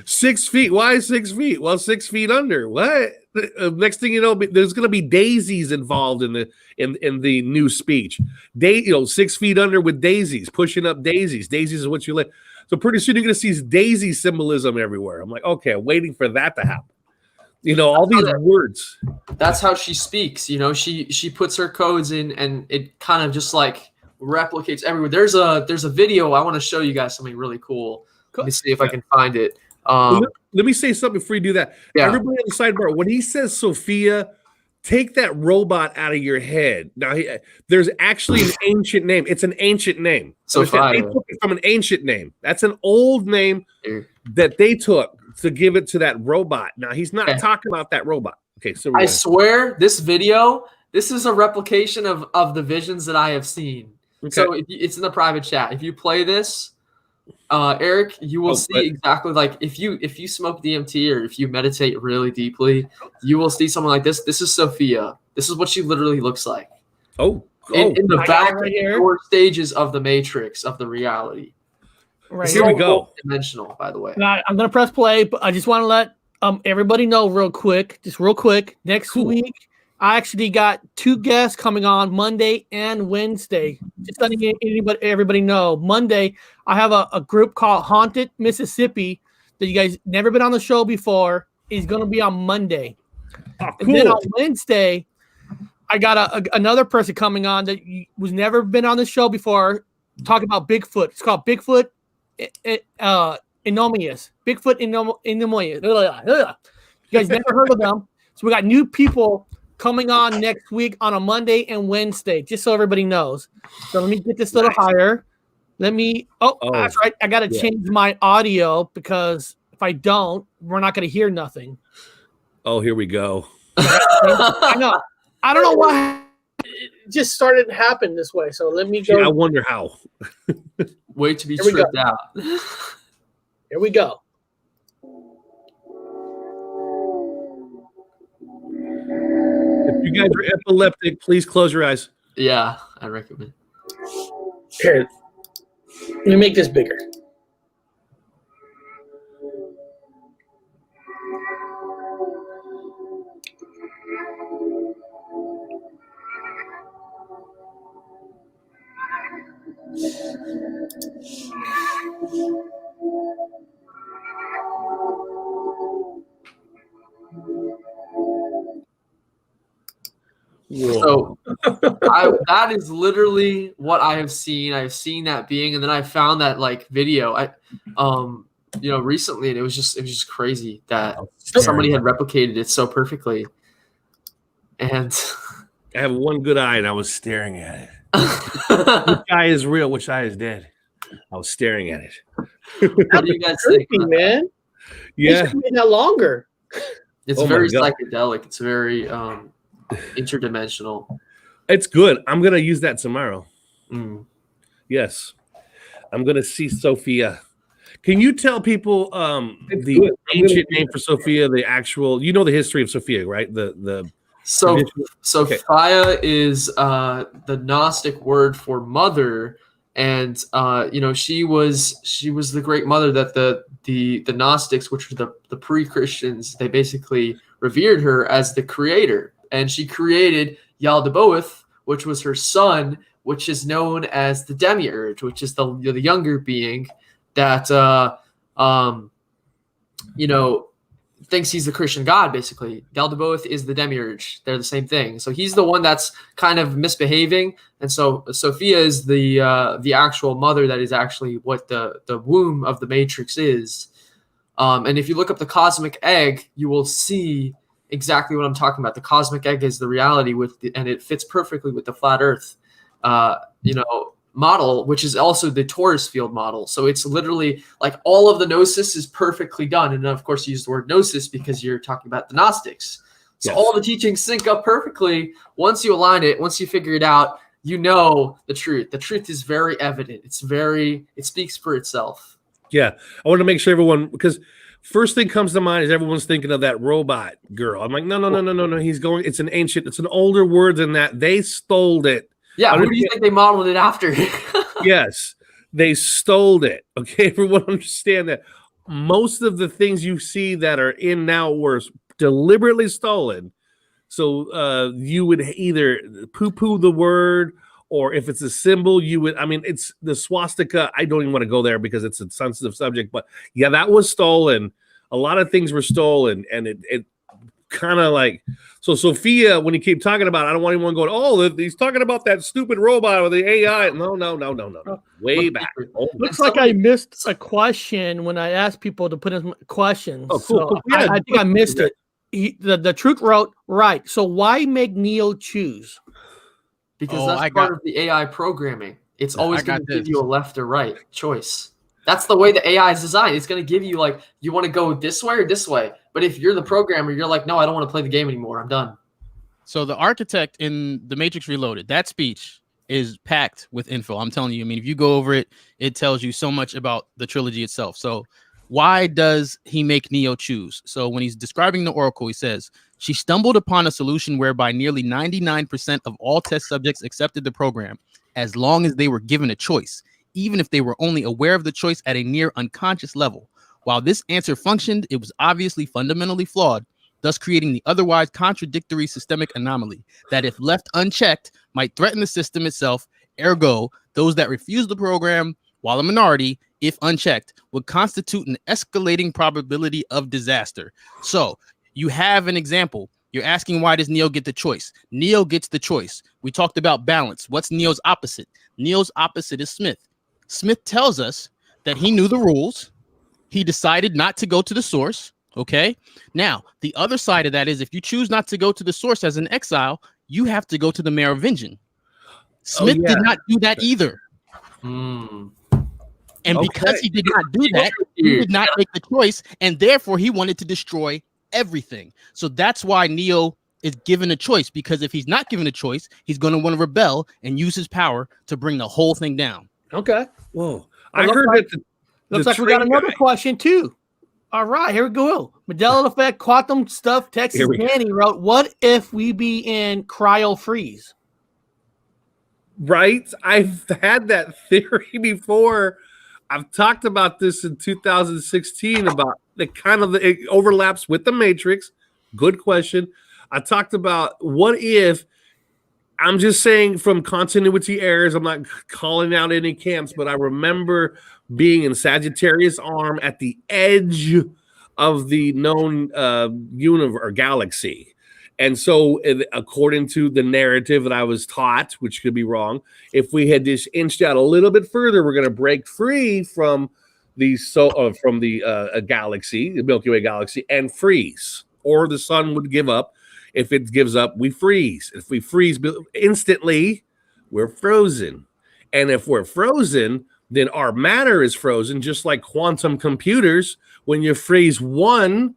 6 feet. Why 6 feet? Well, 6 feet under. What? Next thing you know, there's going to be daisies involved in the new speech. 6 feet under with daisies, pushing up daisies. Daisies is what you like. So pretty soon you're going to see daisy symbolism everywhere. I'm like, okay, I'm waiting for that to happen. You know, all these words. That's how she speaks. You know, she puts her codes in, and it kind of just like replicates everywhere. There's a video I want to show you guys something really cool. Let me see if I can find it. Let me say something before you do that. Yeah. Everybody on the sidebar, when he says Sophia, take that robot out of your head. Now, there's actually an ancient name. It's an ancient name. Sophia. They took it from an ancient name. That's an old name that they took to give it to that robot. Now, he's not talking about that robot. Okay, so I swear this video, this is a replication of the visions that I have seen. Okay. So it's in the private chat. If you play this, Eric, you will see exactly like if you smoke DMT or if you meditate really deeply, you will see someone like this. This is Sophia. This is what she literally looks like. In the back four stages of the matrix of the reality. Right here we go. Dimensional, by the way. Now, I'm gonna press play, but I just want to let everybody know real quick. Next week, I actually got 2 guests coming on Monday and Wednesday. Just letting everybody know. Monday, I have a group called Haunted Mississippi that you guys never been on the show before. Is going to be on Monday. Oh, cool. And then on Wednesday, I got another person coming on that was never been on the show before. Talking about Bigfoot. It's called Bigfoot Enormous. Bigfoot Enormous. You guys never heard of them. So we got new people coming on next week on a Monday and Wednesday, just so everybody knows. So let me get this a little higher. That's right. I got to change my audio because if I don't, we're not going to hear nothing. Oh, here we go. I know. I don't know why it just started to happen this way. So let me go. I wonder how. Wait to be tripped out. Here we go. If you guys are epileptic, please close your eyes. Yeah, I recommend. Here, let me make this bigger. So that is literally what I have seen. I've seen that being, and then I found that like video recently, and it was just crazy that somebody had replicated it so perfectly. And I have one good eye, and I was staring at it. Which eye is real? Which eye is dead? I was staring at it. What do you guys think, man? Yeah, it made that longer. It's very psychedelic. It's very interdimensional. It's good. I'm gonna use that tomorrow. Yes, I'm gonna see Sophia. Can you tell people the ancient name for Sophia? The actual, the history of Sophia, right? Sophia is the Gnostic word for mother, and she was the great mother that the Gnostics, which were the pre-Christians, they basically revered her as the creator. And she created Yaldabaoth, which was her son, which is known as the demiurge, which is the younger being that thinks he's the Christian God, basically. Geldeboth is the demiurge. They're the same thing. So he's the one that's kind of misbehaving. And so Sophia is the actual mother that is actually what the womb of the Matrix is. And if you look up the cosmic egg, you will see exactly what I'm talking about. The cosmic egg is the reality and it fits perfectly with the flat earth, model, which is also the torus field model. So it's literally like all of the gnosis is perfectly done. And of course you use the word gnosis because you're talking about the Gnostics. So all the teachings sync up perfectly. Once you align it, once you figure it out, you know the truth. The truth is very evident. It speaks for itself. Yeah. I want to make sure everyone, because first thing comes to mind is everyone's thinking of that robot girl. I'm like, no. It's an older word than that. They stole it. Yeah, who do you think they modeled it after? Yes, they stole it. Okay, everyone understand that. Most of the things you see that are in now were deliberately stolen. So you would either poo-poo the word, or if it's a symbol, you would. I mean, it's the swastika. I don't even want to go there because it's a sensitive subject. But yeah, that was stolen. A lot of things were stolen, and it kind of like. So Sophia, when he keep talking about, I don't want anyone going, oh, he's talking about that stupid robot or the AI. No. Way back. Looks like I missed a question when I asked people to put in questions. Oh, cool. So yeah, I think I missed it. The truth wrote, right. So why make Neo choose? Because that's part of the AI programming. It's always going to give you a left or right choice. That's the way the AI is designed. It's going to give you like, you want to go this way or this way. But if you're the programmer, you're like, no, I don't want to play the game anymore. I'm done. So the architect in The Matrix Reloaded, that speech is packed with info. I'm telling you. I mean, if you go over it, it tells you so much about the trilogy itself. So why does he make Neo choose? So when he's describing the Oracle, he says, she stumbled upon a solution whereby nearly 99% of all test subjects accepted the program as long as they were given a choice, even if they were only aware of the choice at a near unconscious level. While this answer functioned, it was obviously fundamentally flawed, thus creating the otherwise contradictory systemic anomaly that, if left unchecked, might threaten the system itself. Ergo, those that refuse the program, while a minority, if unchecked, would constitute an escalating probability of disaster. So you have an example. You're asking, why does Neo get the choice? Neo gets the choice. We talked about balance. What's Neo's opposite? Neo's opposite is Smith. Smith tells us that he knew the rules. He decided not to go to the source. Okay. Now, the other side of that is if you choose not to go to the source as an exile, you have to go to the Merovingian. Smith did not do that either. And because he did not do that, he did not make the choice. And therefore, he wanted to destroy everything. So that's why Neo is given a choice, because if he's not given a choice, he's going to want to rebel and use his power to bring the whole thing down. Okay. Whoa. I heard that looks like we got another question too. All right, here we go. Mandela effect, quantum stuff. Texas Danny wrote, "What if we be in cryo freeze?" Right, I've had that theory before. I've talked about this in 2016 about it overlaps with the Matrix. Good question. I talked about what if. I'm just saying from continuity errors, I'm not calling out any camps, but I remember being in Sagittarius Arm at the edge of the known universe or galaxy. And so according to the narrative that I was taught, which could be wrong, if we had just inched out a little bit further, we're going to break free from the galaxy, the Milky Way galaxy, and freeze, or the sun would give up. If it gives up, we freeze. If we freeze instantly, we're frozen. And if we're frozen, then our matter is frozen, just like quantum computers. When you freeze one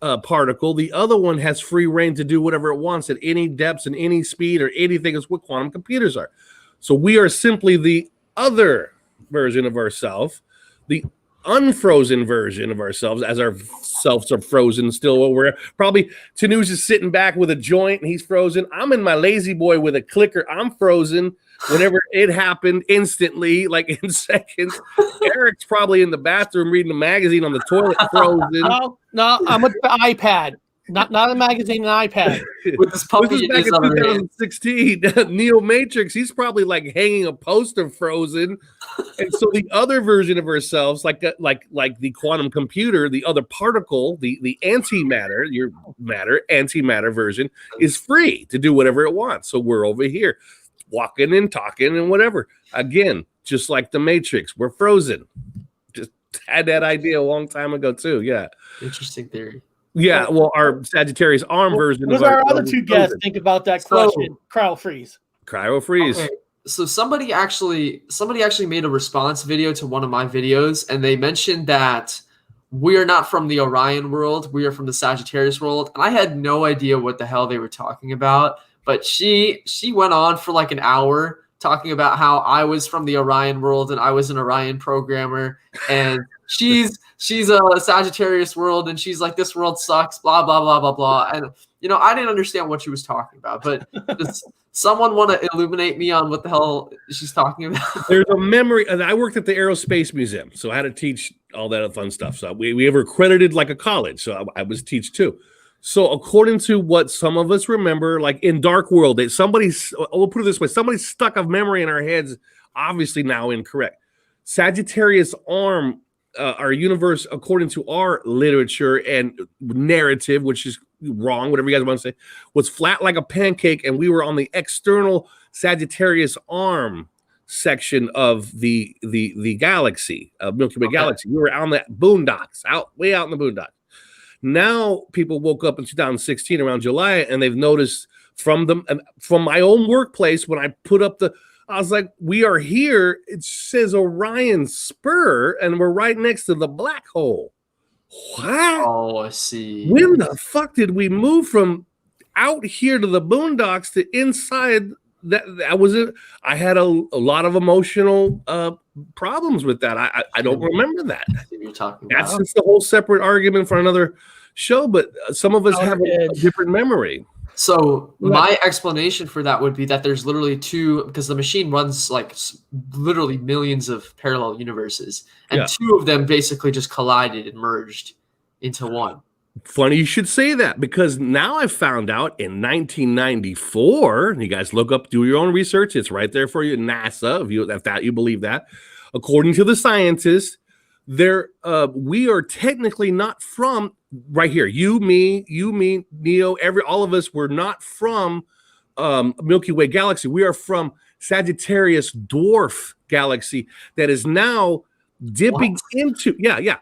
particle, the other one has free reign to do whatever it wants at any depths and any speed or anything. Is what quantum computers are. So we are simply the other version of ourselves, the unfrozen version of ourselves, as our selves are frozen still. We're probably Tanu's is sitting back with a joint and he's frozen. I'm in my lazy boy with a clicker. I'm frozen whenever it happened instantly, like in seconds. Eric's probably in the bathroom reading a magazine on the toilet, frozen. No, I'm with the iPad. Not a magazine, an iPad. With this puppy This is in back his in other hand. 2016. Neo Matrix, he's probably like hanging a poster Frozen. And so the other version of ourselves, like the quantum computer, the other particle, the antimatter, your antimatter version is free to do whatever it wants. So we're over here walking and talking and whatever. Again, just like the Matrix, we're frozen. Just had that idea a long time ago too. Yeah. Interesting theory. Yeah, well, our Sagittarius arm version. What does our other two guests think about that question? Cryo freeze. Cryo freeze. Okay. So somebody actually made a response video to one of my videos, and they mentioned that we are not from the Orion world, we are from the Sagittarius world, and I had no idea what the hell they were talking about. But she went on for like an hour talking about how I was from the Orion world and I was an Orion programmer, and she's a Sagittarius world, and she's like, this world sucks, blah blah blah blah blah. And I didn't understand what she was talking about, but does someone want to illuminate me on what the hell she's talking about? There's a memory, and I worked at the Aerospace Museum, so I had to teach all that fun stuff. So we were accredited like a college, so I was teach too. So according to what some of us remember, like in Dark World, we'll put it this way, somebody stuck a memory in our heads, obviously now incorrect. Sagittarius arm, our universe, according to our literature and narrative, which is wrong, whatever you guys want to say, was flat like a pancake, and we were on the external Sagittarius arm section of the galaxy, of Milky Way galaxy. We were on the boondocks, way out in the boondocks. Now people woke up in 2016 around July, and they've noticed from my own workplace, when I put up I was like, we are here. It says Orion Spur, and we're right next to the black hole. What? Oh, I see. When the fuck did we move from out here to the boondocks to inside? That was it. I had a lot of emotional problems with that. I don't remember that. You're talking about. That's just a whole separate argument for another show, but some of us have a different memory. So my explanation for that would be that there's literally two, because the machine runs like literally millions of parallel universes, and two of them basically just collided and merged into one. Funny you should say that, because now I found out in 1994, and you guys look up, do your own research, it's right there for you, NASA, if you believe that. According to the scientists, we are technically not from right here. You, me, Neo, all of us were not from Milky Way galaxy. We are from Sagittarius dwarf galaxy that is now dipping into. Yeah.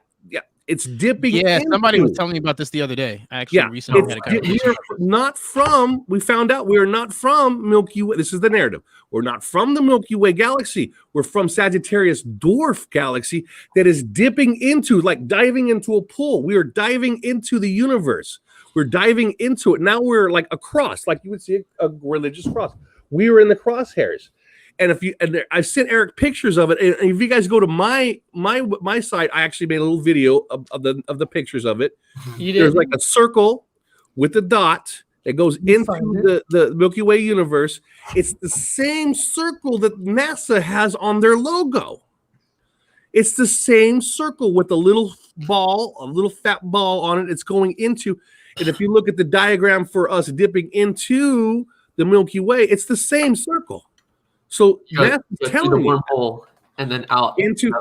It's dipping. Yeah, somebody was telling me about this the other day. I actually recently had a conversation. We found out we are not from Milky Way. This is the narrative. We're not from the Milky Way galaxy. We're from Sagittarius dwarf galaxy that is dipping into, like diving into a pool. We are diving into the universe. We're diving into it. Now we're like a cross, like you would see a religious cross. We were in the crosshairs. And I sent Eric pictures of it. And if you guys go to my site, I actually made a little video of the pictures of it. There's like a circle with a dot that goes into the Milky Way universe. It's the same circle that NASA has on their logo. It's the same circle with a little fat ball on it. It's going into, and if you look at the diagram for us dipping into the Milky Way, it's the same circle. So that's telling me wormhole and then out into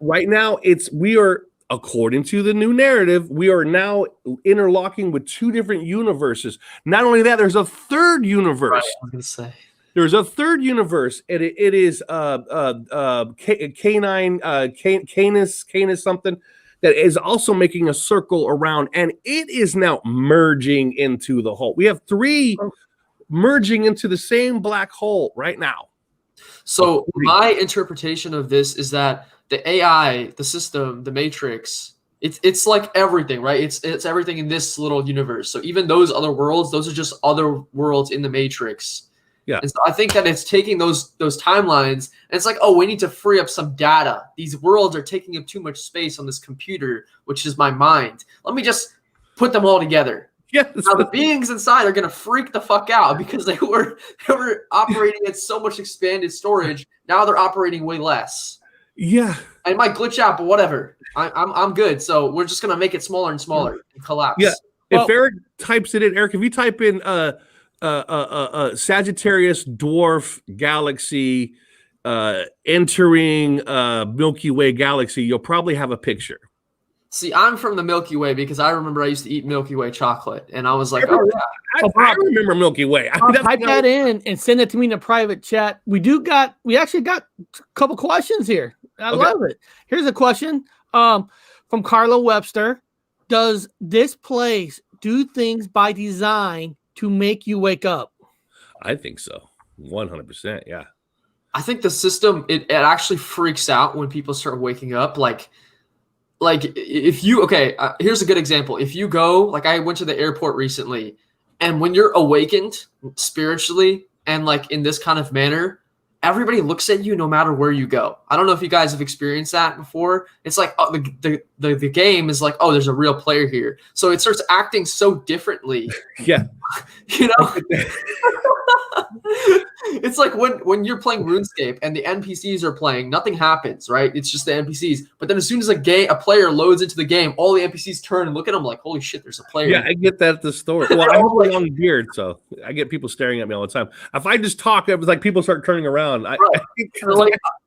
right now. We are, according to the new narrative, we are now interlocking with two different universes. Not only that, there's a third universe. Right, I was gonna say there's a third universe, and it is Canis something that is also making a circle around, and it is now merging into the whole. We have three merging into the same black hole right now. So my interpretation of this is that the AI, the system, the matrix, it's like everything, right? It's everything in this little universe. So even those other worlds, those are just other worlds in the matrix. Yeah. And so I think that it's taking those timelines, and it's like, oh, we need to free up some data. These worlds are taking up too much space on this computer, which is my mind. Let me just put them all together. Yeah, now the beings inside are gonna freak the fuck out because they were operating at so much expanded storage. Now they're operating way less. Yeah, I might glitch out, but whatever. I'm good. So we're just gonna make it smaller and smaller and collapse. Yeah, if Eric types it in, Eric, if you type in Sagittarius dwarf galaxy entering Milky Way galaxy, you'll probably have a picture. See, I'm from the Milky Way because I remember I used to eat Milky Way chocolate, and I was like, "Oh yeah, I remember Milky Way." Type that in and send it to me in a private chat. We actually got a couple questions here. I love it. Here's a question from Carla Webster. Does this place do things by design to make you wake up? I think so. 100%. Yeah. I think the system it actually freaks out when people start waking up. Like if you here's a good example. If you go, like I went to the airport recently, and when you're awakened spiritually and like in this kind of manner, everybody looks at you no matter where you go. I don't know if you guys have experienced that before. It's like the game is like, oh, there's a real player here. So it starts acting so differently. Yeah. You know? It's like when you're playing RuneScape and the NPCs are playing, nothing happens, right? It's just the NPCs. But then as soon as a player loads into the game, all the NPCs turn and look at them like, holy shit, there's a player. Yeah, I get that at the store. Well, I have a long beard, so I get people staring at me all the time. If I just talk, it was like people start turning around. Like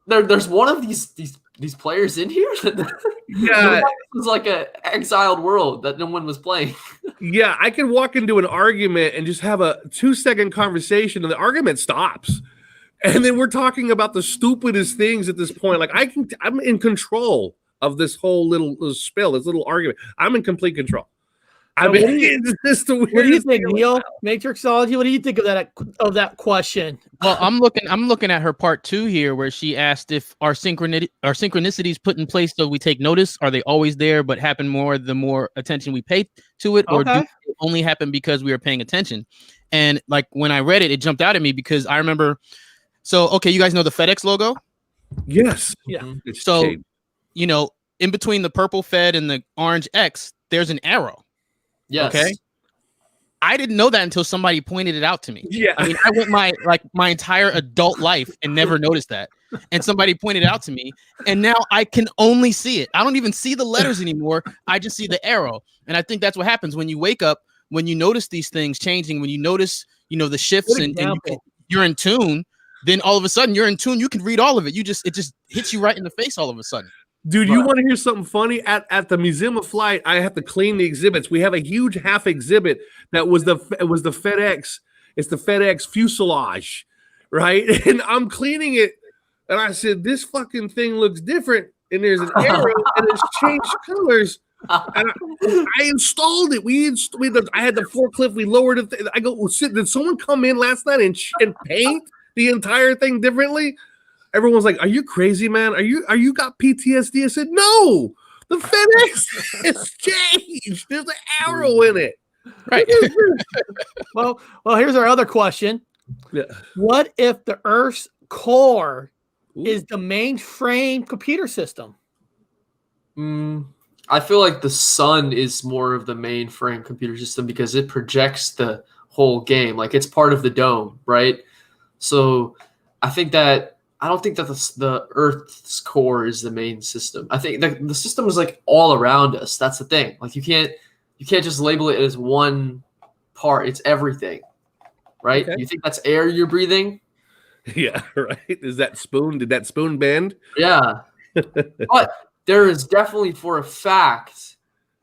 there's one of these players in here. Yeah, it was like an exiled world that no one was playing. Yeah, I can walk into an argument and just have a 2-second conversation, and the argument stops, and then we're talking about the stupidest things at this point. Like I'm in control of this whole little spill, this little argument. I'm in complete control. What do you think, Neil? Matrixology. What do you think of that question? Well, I'm looking at her part 2 here, where she asked if our synchronicities put in place so we take notice. Are they always there, but happen more the more attention we pay to it, or do they only happen because we are paying attention? And like when I read it, it jumped out at me because I remember. So you guys know the FedEx logo? Yes. Yeah. Mm-hmm. So in between the purple Fed and the orange X, there's an arrow. Yes. Okay. I didn't know that until somebody pointed it out to me. Yeah. I mean, I went my entire adult life and never noticed that. And somebody pointed it out to me, and now I can only see it. I don't even see the letters anymore. I just see the arrow. And I think that's what happens when you wake up, when you notice these things changing, when you notice, the shifts and you're in tune, then all of a sudden you're in tune. You can read all of it. It just hits you right in the face all of a sudden. Dude, you want to hear something funny? At the Museum of Flight, I have to clean the exhibits. We have a huge half exhibit that was the FedEx. It's the FedEx fuselage, right? And I'm cleaning it, and I said, "This fucking thing looks different." And there's an arrow, and it's changed colors. And I installed it. I had the forklift. We lowered it. I go, well, shit, did someone come in last night and paint the entire thing differently? Everyone's like, "Are you crazy, man? Are you got PTSD?" I said, "No, the FedEx has changed. There's an arrow in it." Right. well, here's our other question. Yeah. What if the Earth's core is the mainframe computer system? I feel like the sun is more of the mainframe computer system because it projects the whole game. Like it's part of the dome, right? So I don't think that the Earth's core is the main system. I think the system is like all around us. That's the thing. Like you can't just label it as one part. It's everything, right? Okay. You think that's air you're breathing? Yeah, right. Is that spoon? Did that spoon bend? Yeah. But there is definitely for a fact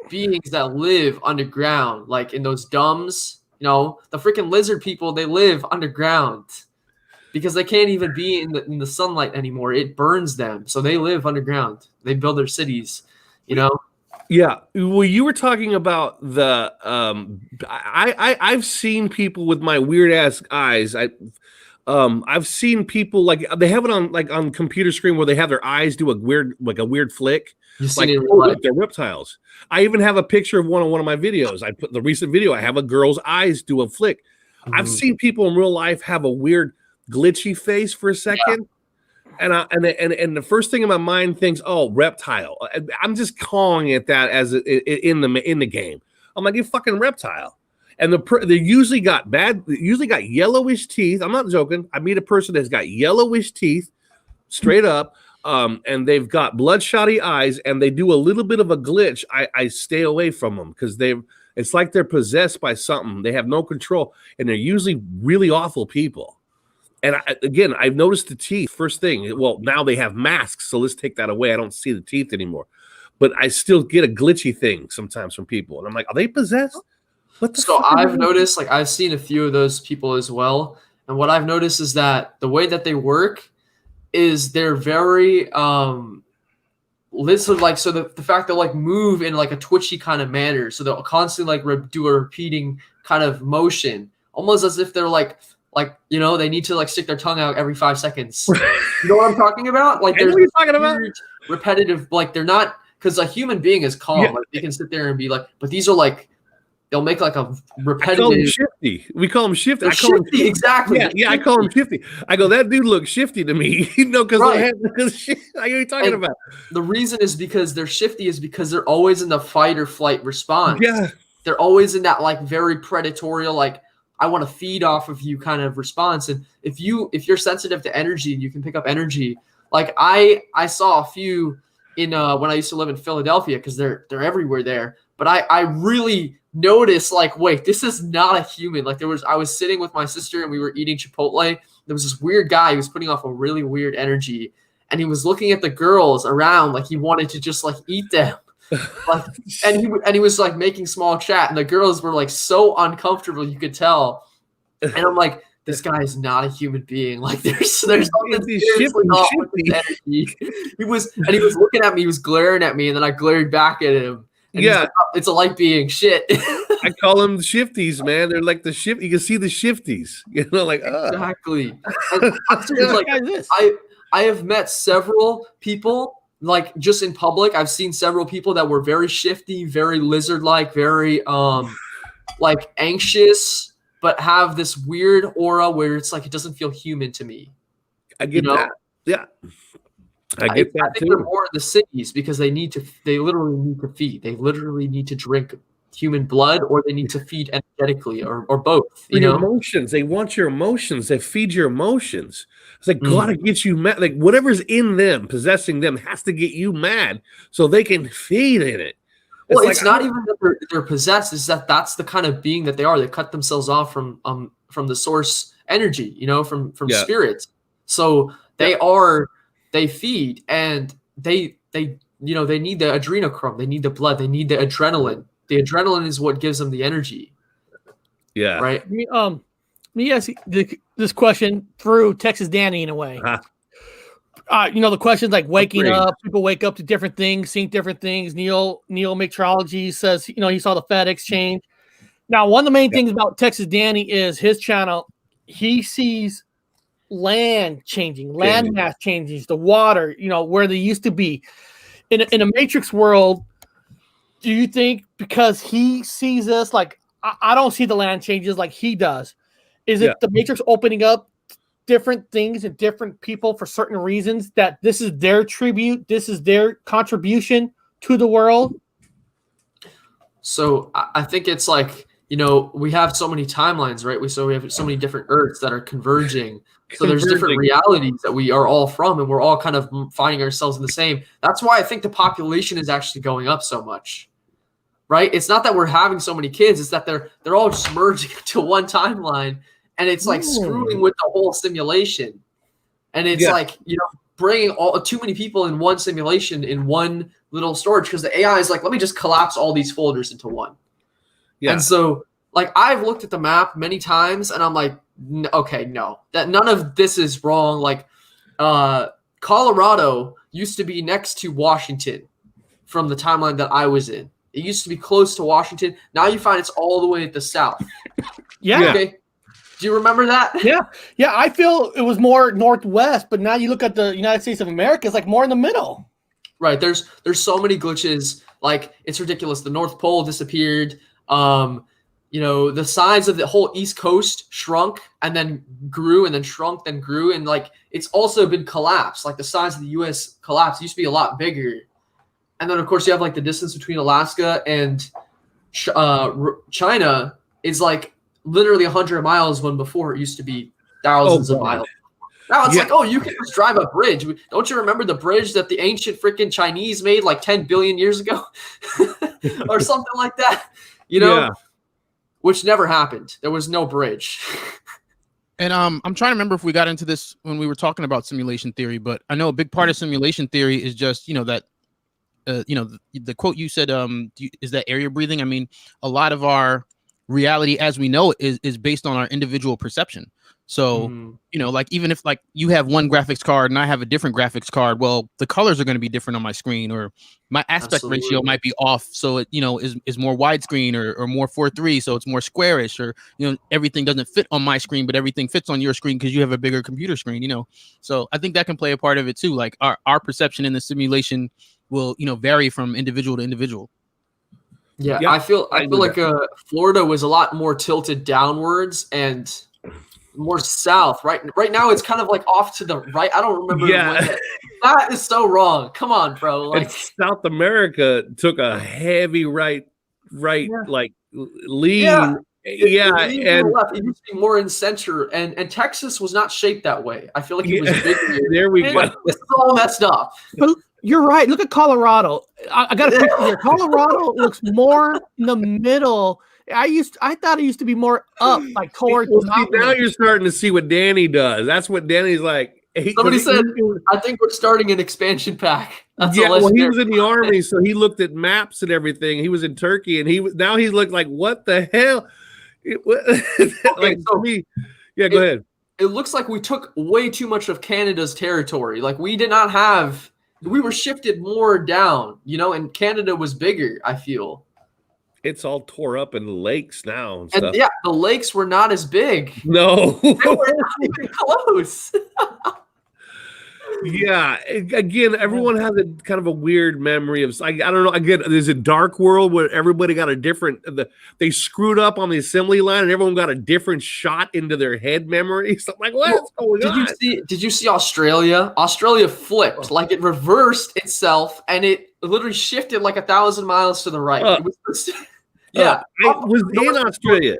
beings that live underground, like in those domes. The freaking lizard people, they live underground. Because they can't even be in the sunlight anymore. It burns them. So they live underground. They build their cities, Yeah. Well, you were talking about the I've seen people with my weird ass eyes. I've seen people like they have it on computer screen where they have their eyes do a weird flick. Like they're reptiles. I even have a picture of one on one of my videos. I put the recent video. I have a girl's eyes do a flick. Mm-hmm. I've seen people in real life have a weird glitchy face for a second, and the first thing in my mind thinks, oh, reptile. I'm just calling it that as in the game. I'm like, you fucking reptile. And they usually got yellowish teeth. I'm not joking. I meet a person that's got yellowish teeth, straight up, and they've got bloodshotty eyes, and they do a little bit of a glitch. I stay away from them because It's like they're possessed by something. They have no control, and they're usually really awful people. And I've noticed the teeth. First thing, well, now they have masks, so let's take that away. I don't see the teeth anymore, but I still get a glitchy thing sometimes from people, and I'm like, are they possessed? So I've noticed, like, I've seen a few of those people as well, and what I've noticed is that the way that they work is they're very listen, like, so the fact they'll like move in like a twitchy kind of manner, so they'll constantly like do a repeating kind of motion, almost as if they're like you know, they need to like stick their tongue out every 5 seconds. You know what I'm talking about? Like, there's repetitive, like, they're not, because a human being is calm, like they can sit there and be like, but these are like, they'll make like a repetitive. I call him shifty. We call him shifty. Shifty, exactly. Yeah, I call him shifty. I go, that dude looks shifty to me. You know, because I know what you're talking about. The reason is because they're shifty is because they're always in the fight or flight response. Yeah. They're always in that like very predatory, like, I want to feed off of you kind of response. And if you're sensitive to energy and you can pick up energy, like I saw a few in when I used to live in Philadelphia, because they're everywhere there. But I really noticed, like, wait, this is not a human. Like, I was sitting with my sister and we were eating Chipotle. There was this weird guy who was putting off a really weird energy, and he was looking at the girls around like he wanted to just like eat them. Like, and he was like making small chat, and the girls were like so uncomfortable, you could tell. And I'm like, this guy is not a human being. Like, there's something seriously off with his energy. He was looking at me, he was glaring at me, and then I glared back at him. And like, oh, it's a light being. Shit. I call them shifties, man. They're like the shift. You can see the shifties. You know, like exactly. Like, I have met several people. Like, just in public, I've seen several people that were very shifty, very lizard-like, very like anxious, but have this weird aura where it's like it doesn't feel human to me. I get that. Yeah. I get that too. They're more in the cities because they literally need to feed. They literally need to drink human blood, or they need to feed energetically, or both. You know, emotions. They want your emotions. They feed your emotions. It's like gotta get you mad. Like, whatever's in them, possessing them, has to get you mad so they can feed in it. Well, it's not even that they're possessed. It's that that's the kind of being that they are. They cut themselves off from the source energy, you know, from spirits. So they feed, and they you know, they need the adrenochrome. They need the blood. They need the adrenaline. The adrenaline is what gives them the energy. Yeah. Right. Let me ask you this question through Texas Danny in a way. You know, the questions like waking up, people wake up to different things, seeing different things. Neil Meteorology says, you know, he saw the Fed exchange. Now, one of the main things about Texas Danny is his channel. He sees land changing, land mass changing, the water, you know, where they used to be. In a matrix world, do you think because he sees us, like, I don't see the land changes like he does. Is it the matrix opening up different things and different people for certain reasons, that this is their tribute, this is their contribution to the world? So I think it's like, you know, we have so many timelines, right? We have so many different Earths that are converging. So there's different realities that we are all from, and we're all kind of finding ourselves in the same. That's why I think the population is actually going up so much, right? It's not that we're having so many kids. It's that they're all just merging into one timeline, and it's like screwing with the whole simulation. And it's like, you know, bringing too many people in one simulation in one little storage, because the AI is like, let me just collapse all these folders into one. Yeah. And so, like, I've looked at the map many times, and I'm like, okay, no, that none of this is wrong. Like, Colorado used to be next to Washington from the timeline that I was in. It used to be close to Washington. Now you find it's all the way at the south. Yeah. Okay. Do you remember that? Yeah. Yeah. I feel it was more northwest, but now you look at the United States of America, it's like more in the middle. Right. There's so many glitches. Like, it's ridiculous. The North Pole disappeared. You know, the size of the whole East Coast shrunk and then grew, and then shrunk, then grew. And like, it's also been collapsed. Like, the size of the US collapsed. It used to be a lot bigger. And then, of course, you have like the distance between Alaska and China is like literally 100 miles, when before it used to be thousands of miles. Now it's like, oh, you can just drive a bridge. Don't you remember the bridge that the ancient freaking Chinese made like 10 billion years ago or something like that? you know, which never happened. There was no bridge. And I'm trying to remember if we got into this when we were talking about simulation theory, but I know a big part of simulation theory is just, that, the quote you said, is that area breathing? I mean, a lot of our reality as we know it is based on our individual perception. So, like even if like you have one graphics card and I have a different graphics card, well, the colors are going to be different on my screen, or my aspect ratio might be off. So it, is more widescreen or more 4:3. So it's more squarish, or, everything doesn't fit on my screen, but everything fits on your screen because you have a bigger computer screen, So I think that can play a part of it too. Like our perception in the simulation will, vary from individual to individual. Yeah, I feel like Florida was a lot more tilted downwards and more south. Right now, it's kind of like off to the right. I don't remember. Yeah, that is so wrong. Come on, bro. Like South America took a heavy right, like lean. Yeah, and left. It used to be more in center, and Texas was not shaped that way. I feel like it was bigger. There we go. It's all messed up. But you're right. Look at Colorado. I got a picture here. Colorado looks more in the middle. I thought it used to be more up, like towards the mountain. Now you're starting to see what Danny does. That's what Danny's like. Somebody said, I think we're starting an expansion pack. That's he was in the army, so he looked at maps and everything. He was in Turkey, and now he's looked like, what the hell? Go ahead. It looks like we took way too much of Canada's territory. Like we were shifted more down, and Canada was bigger, I feel. It's all tore up in the lakes now and stuff. Yeah, the lakes were not as big. No. They were not even close. Yeah. Again, everyone has a kind of a weird memory of, I don't know. Again, there's a dark world where everybody got a different, they screwed up on the assembly line and everyone got a different shot into their head memory. So I'm like, what's going on? Did you see Australia? Australia flipped, like it reversed itself and it literally shifted like 1,000 miles to the right. It was I was in Australia.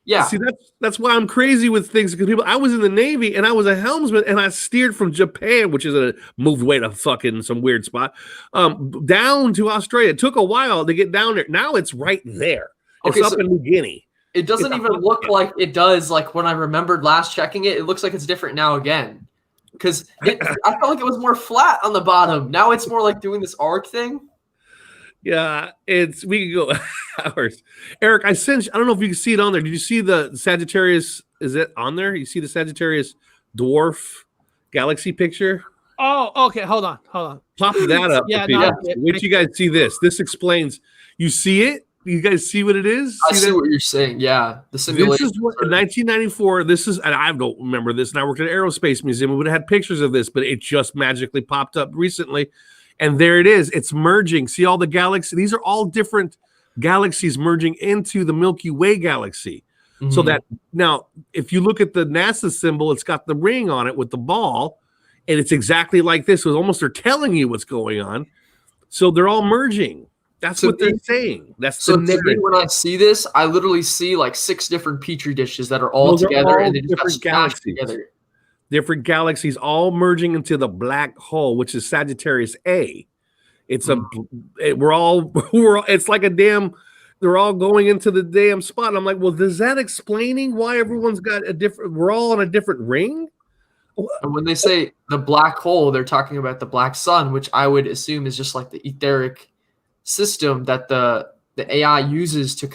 Yeah. See, that's why I'm crazy with things, because I was in the Navy and I was a helmsman and I steered from Japan, which is moved way to fucking some weird spot, down to Australia. It took a while to get down there. Now it's right there. It's up in New Guinea. It doesn't even look like it does. Like when I remembered last checking it, it looks like it's different now again. Because I felt like it was more flat on the bottom. Now it's more like doing this arc thing. Yeah, we can go hours. Eric, I don't know if you can see it on there. Did you see the Sagittarius? Is it on there? You see the Sagittarius dwarf galaxy picture? Oh, okay. Hold on. Pop that up. Yeah, wait till you guys see this. This explains. You see it? You guys see what it is? I see what you're saying. Yeah, the simulation. This is what, in 1994. This is, and I don't remember this. And I worked at an aerospace museum. We would have had pictures of this, but it just magically popped up recently. And there it is. It's merging. See all the galaxies? These are all different galaxies merging into the Milky Way galaxy. Mm-hmm. So that now, if you look at the NASA symbol, it's got the ring on it with the ball, and it's exactly like this. So almost they're telling you what's going on. So they're all merging. That's what they're saying. That's so to me, when I see this, I literally see like 6 different petri dishes that are all together and they just got smashed together. Different galaxies all merging into the black hole, which is Sagittarius A. It's it's like a damn, they're all going into the damn spot. I'm like, well, is that explaining why everyone's got we're all on a different ring? And when they say the black hole, they're talking about the black sun, which I would assume is just like the etheric system that the AI uses to,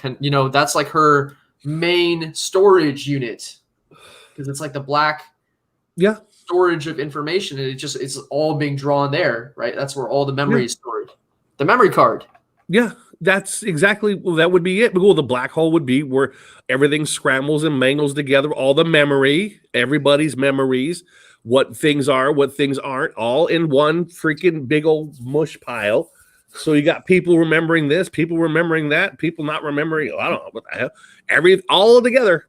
that's like her main storage unit, because it's like the black storage of information, and it's all being drawn there, right? That's where all the memory is stored. The memory card. Yeah, that's exactly, that would be it. Well, the black hole would be where everything scrambles and mangles together, all the memory, everybody's memories, what things are, what things aren't, all in one freaking big old mush pile. So you got people remembering this, people remembering that, people not remembering, I don't know what the hell, all together.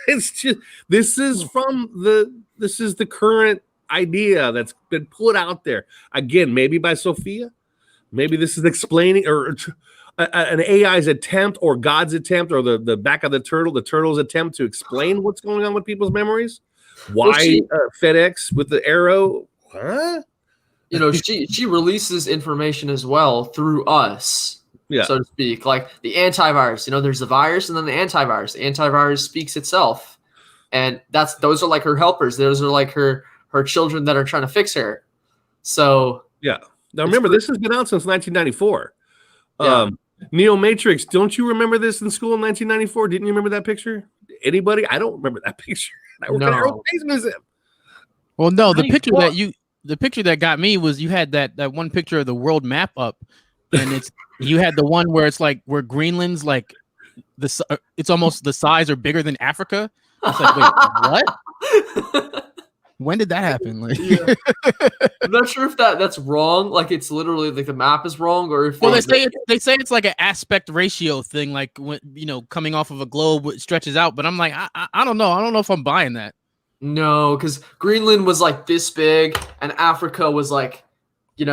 It's just, this is the current idea that's been put out there. Again, maybe by Sophia. Maybe this is explaining, or an AI's attempt, or God's attempt, or the back of the turtle's attempt to explain what's going on with people's memories. Why FedEx with the arrow? Huh? She releases information as well through us. so to speak. Like the antivirus, there's the virus and then the antivirus. The antivirus speaks itself, and those are like her helpers. Those are like her children that are trying to fix her. So yeah. Now remember, this has been out since 1994. Yeah. Neo Matrix. Don't you remember this in school in 1994? Didn't you remember that picture? Anybody? I don't remember that picture. No. Well, no, the picture that got me was you had that one picture of the world map up, and you had the one where it's like where Greenland's like it's almost the size or bigger than Africa. It's like, wait, what? When did that happen? Like, I'm not sure if that's wrong. Like it's literally like the map is wrong, or if they say it's like an aspect ratio thing, like when coming off of a globe it stretches out. But I'm like, I don't know. I don't know if I'm buying that. No, because Greenland was like this big, and Africa was like, it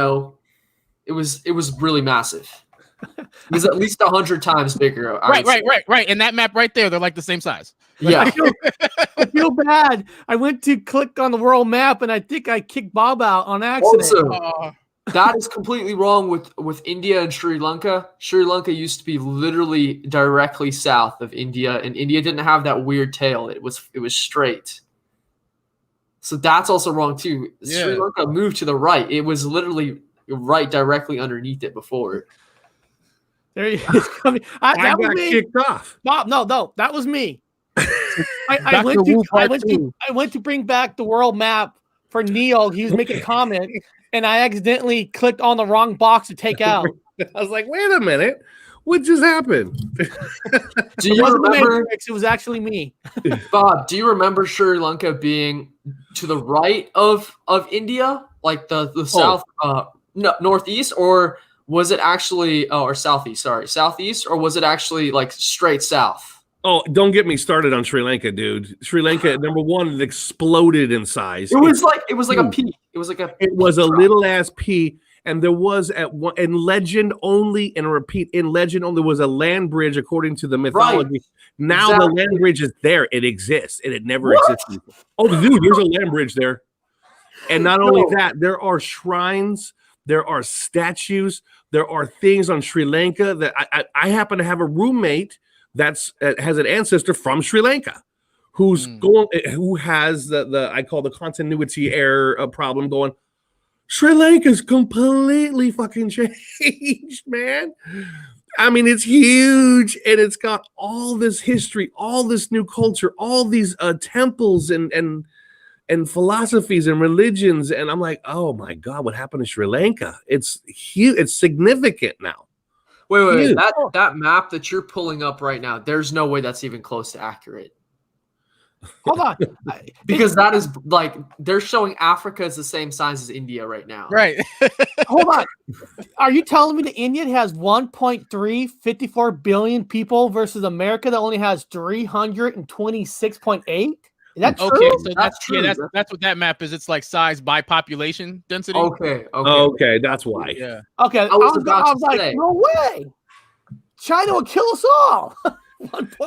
was really massive. It was at least 100 times bigger. Right. And that map right there, they're like the same size. Yeah. I feel bad. I went to click on the world map, and I think I kicked Bob out on accident. Also, that is completely wrong with India and Sri Lanka. Sri Lanka used to be literally directly south of India, and India didn't have that weird tail. It was straight. So that's also wrong too. Yeah. Sri Lanka moved to the right. It was literally right directly underneath it before. There you go. I got kicked off. Bob, no, that was me. I went to bring back the world map for Neo. He was making a comment, and I accidentally clicked on the wrong box to take out. I was like, wait a minute. What just happened? Do you remember? It was actually me. Bob, do you remember Sri Lanka being to the right of India? Like the south, northeast, or was it actually, or southeast, southeast, or was it actually like straight south? Oh, don't get me started on Sri Lanka, dude. Sri Lanka, number one, it exploded in size. It was like a pea. It was like it was a little ass pea. And there was in legend only, and repeat, in legend only was a land bridge according to the mythology. Right. Now the land bridge is there. It exists, and it never existed. Oh, dude, there's a land bridge there. And not only that, there are shrines, there are statues, there are things on Sri Lanka that I happen to have a roommate that's has an ancestor from Sri Lanka who has the I call the continuity error problem going. Sri Lanka's completely fucking changed, man. I mean, it's huge, and it's got all this history, all this new culture, all these temples and philosophies and religions, and I'm like, oh my god, what happened to Sri Lanka? It's huge. It's significant now. Wait. That map that you're pulling up right now, there's no way that's even close to accurate. Hold on. Because that is like they're showing Africa is the same size as India right now. Right. Hold on. Are you telling me that India has 1.354 billion people versus America that only has 326.8? Is that true? Okay, so that's true. Yeah, that's what that map is. It's like size by population density. Okay, that's why. Yeah. Okay. I was like, no way. China will kill us all.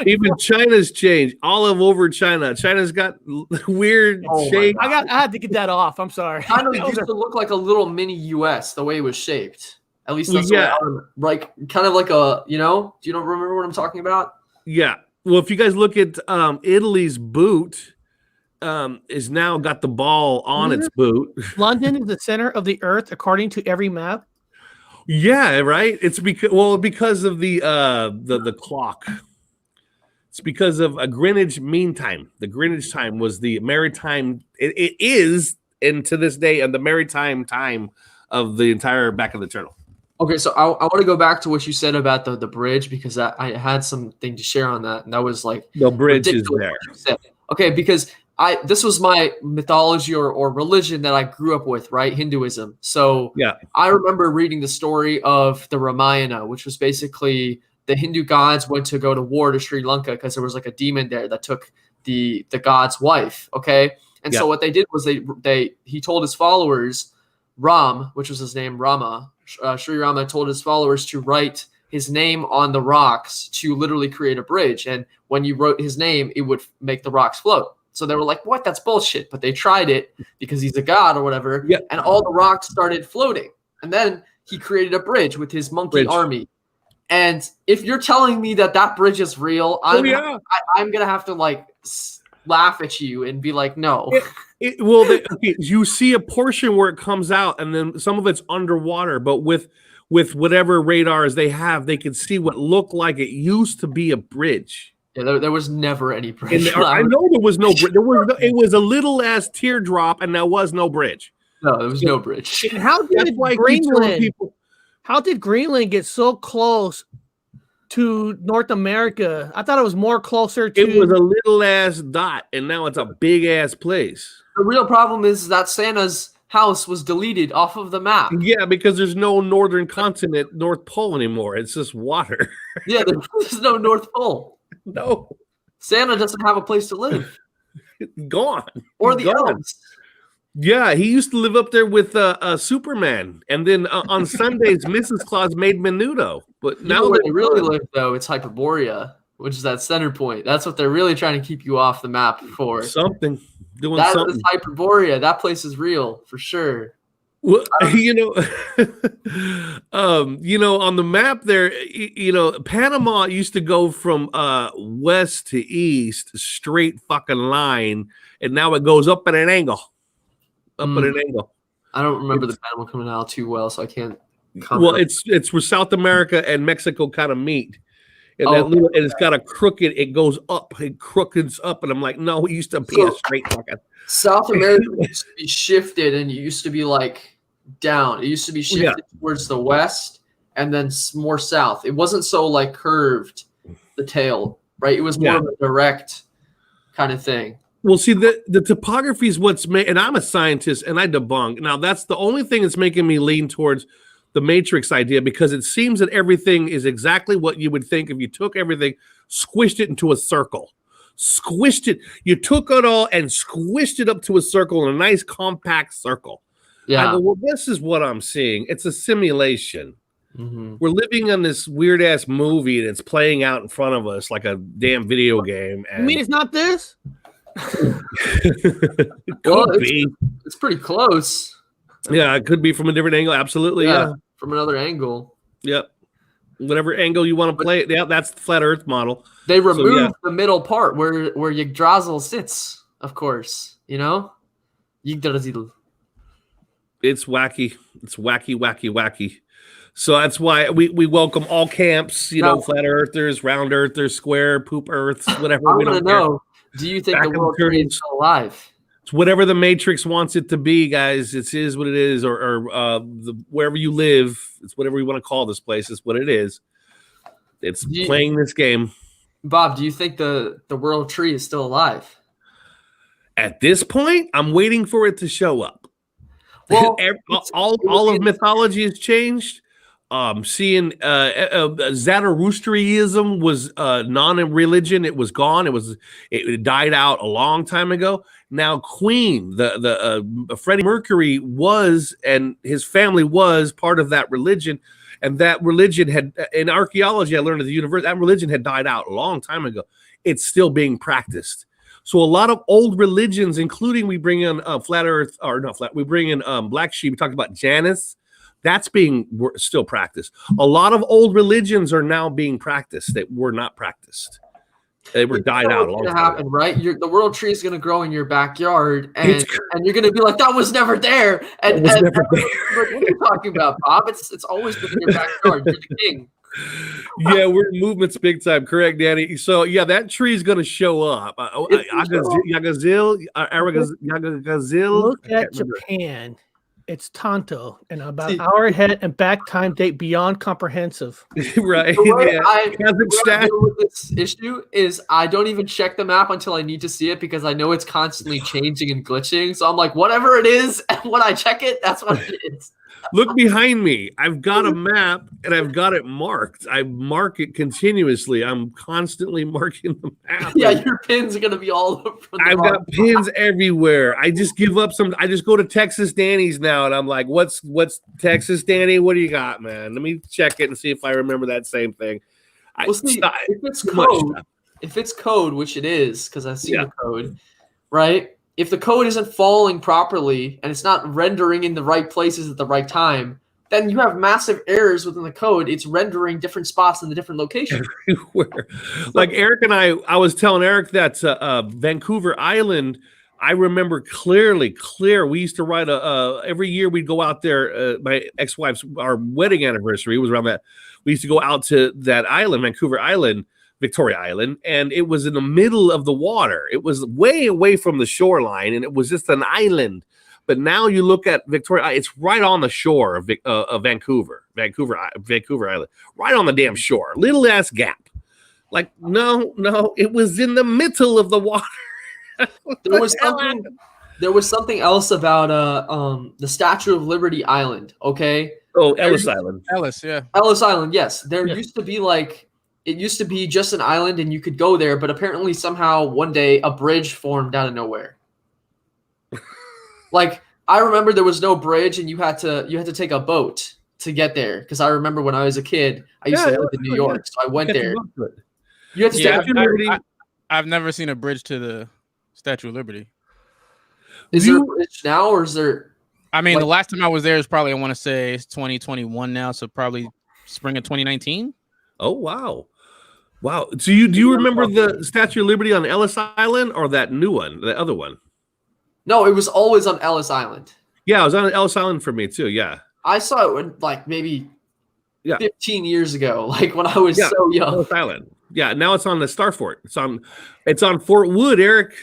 Even China's changed. All over China. China's got weird shape. I had to get that off. I'm sorry. China used to look like a little mini US the way it was shaped. At least that's like kind of like a, do you remember what I'm talking about? Yeah. Well, if you guys look at Italy's boot, is now got the ball on its boot. London is the center of the earth according to every map. Yeah, right. It's because of the clock. It's because of a Greenwich Mean Time. The Greenwich time was the maritime. It is, and to this day, the maritime time of the entire back of the turtle. Okay, so I want to go back to what you said about the bridge because I had something to share on that, and that was like the bridge is there. Okay, because this was my mythology or religion that I grew up with, right? Hinduism. So yeah, I remember reading the story of the Ramayana, which was basically the Hindu gods went to go to war to Sri Lanka because there was like a demon there that took the god's wife. Okay. And so what they did was he told his followers, Ram, which was his name, Rama, Sri Rama told his followers to write his name on the rocks to literally create a bridge. And when you wrote his name, it would make the rocks float. So they were like, what? That's bullshit. But they tried it because he's a god or whatever. Yeah. And all the rocks started floating. And then he created a bridge with his monkey army. And if you're telling me that that bridge is real, I'm gonna have to like laugh at you and be like, no. You see a portion where it comes out, and then some of it's underwater. But with whatever radars they have, they can see what looked like it used to be a bridge. Yeah, there was never any bridge. I know there was no bridge. It was a little ass teardrop, and there was no bridge. No, there was no bridge. And how did Greenland? How did Greenland get so close to North America? I thought it was more closer to. It was a little ass dot, and now it's a big ass place. The real problem is that Santa's house was deleted off of the map. Yeah, because there's no northern continent, North Pole anymore. It's just water. Yeah, there's no North Pole. No. Santa doesn't have a place to live. Gone. Or the elves. Yeah, he used to live up there with Superman, and then on Sundays, Mrs. Claus made menudo. But now where they really live, though, it's Hyperborea, which is that center point. That's what they're really trying to keep you off the map for. Something. Doing that something. Is Hyperborea. That place is real for sure. Well, on the map there, Panama used to go from west to east, straight fucking line, and now it goes up at an angle. At an angle. I don't remember the Panama Canal too well, so I can't comment. Well, it's where South America and Mexico kind of meet. And and it's got a crooked, it goes up, it crookeds up, and I'm like, no, it used to be a straight fucking. South America used to be shifted, and it used to be like down. It used to be shifted towards the west and then more south. It wasn't so like curved, the tail, right? It was more of a direct kind of thing. Well, see, the topography is what's made, and I'm a scientist, and I debunk. Now, that's the only thing that's making me lean towards the matrix idea, because it seems that everything is exactly what you would think if you took everything, squished it into a circle. Squished it. You took it all and squished it up to a circle, in a nice compact circle. Yeah. I go, well, this is what I'm seeing. It's a simulation. Mm-hmm. We're living on this weird ass movie, and it's playing out in front of us like a damn video game. And you mean it's not this? It's pretty close. Yeah, it could be from a different angle. Absolutely, yeah. From another angle. Yep. Whatever angle you want to play it. Yeah, that's the flat Earth model. They removed the middle part where Yggdrasil sits, of course. Yggdrasil. It's wacky. It's wacky, wacky, wacky. So that's why we welcome all camps, flat earthers, round earthers, square, poop earths, whatever. I want to know. Do you think the World Tree is still alive? It's whatever the Matrix wants it to be, guys. It is what it is, or wherever you live, it's whatever you want to call this place. It's what it is. It's playing this game. Bob, do you think the World Tree is still alive? At this point, I'm waiting for it to show up. Well, all of mythology has changed. Seeing Zoroastrianism was non-religion. It was gone. It died out a long time ago. Now Queen, the Freddie Mercury was, and his family was part of that religion, and that religion had, in archaeology, I learned at the university, that religion had died out a long time ago. It's still being practiced. So a lot of old religions, including we bring in flat Earth, or not flat, we bring in Black Sheep. We talked about Janus. That's being still practiced. A lot of old religions are now being practiced that were not practiced. They were died out a long time ago. Right? The World Tree is going to grow in your backyard, and you're going to be like, that was never there. And what are you talking about, Bob? It's always been in your backyard. You're the king. Yeah, we're in movements big time. Correct, Danny. So, yeah, that tree is going to show up. Yggdrasil. Look at Japan. It's Tonto, and about an hour ahead and back time date beyond comprehensive. Right. The way I deal with this issue is I don't even check the map until I need to see it, because I know it's constantly changing and glitching. So I'm like, whatever it is, and when I check it, that's what it is. Look behind me. I've got a map, and I've got it marked. I mark it continuously. I'm constantly marking the map. Yeah, your pins are going to be all over. I've got pins everywhere. I just give up I just go to Texas Danny's now, and I'm like, what's Texas Danny? What do you got, man? Let me check it and see if I remember that same thing. If it's code, which it is, because I see the code, right? If the code isn't falling properly and it's not rendering in the right places at the right time, then you have massive errors within the code. It's rendering different spots in the different locations. Everywhere. Like Eric and I was telling Eric that Vancouver Island, I remember clear. We used to ride every year we'd go out there. My ex-wife's, our wedding anniversary was around that. We used to go out to that island, Vancouver Island, Victoria Island, and it was in the middle of the water. It was way away from the shoreline, and it was just an island. But now you look at Victoria, it's right on the shore of Vancouver Island, right on the damn shore. Little ass gap. Like, no, it was in the middle of the water. There was something else about the Statue of Liberty Island. Okay. Oh, Ellis Island. Ellis, yeah. Ellis Island, yes. There used to be it used to be just an island and you could go there, but apparently somehow one day a bridge formed out of nowhere. Like, I remember there was no bridge and you had to take a boat to get there. Because I remember when I was a kid, I used to live in New York, so I went there. You had to Statue of Liberty. I've never seen a bridge to the Statue of Liberty. Is there a bridge now, or is there? I mean, the last time I was there is probably, I want to say it's 2021 now, so probably spring of 2019. Oh wow. So do you remember the Statue of Liberty on Ellis Island or that new one, the other one? No, it was always on Ellis Island. Yeah, it was on Ellis Island for me too. Yeah, I saw it when, like, maybe 15 years ago, like when I was so young. Ellis Island. Yeah, now it's on the Star Fort. It's on Fort Wood, Eric.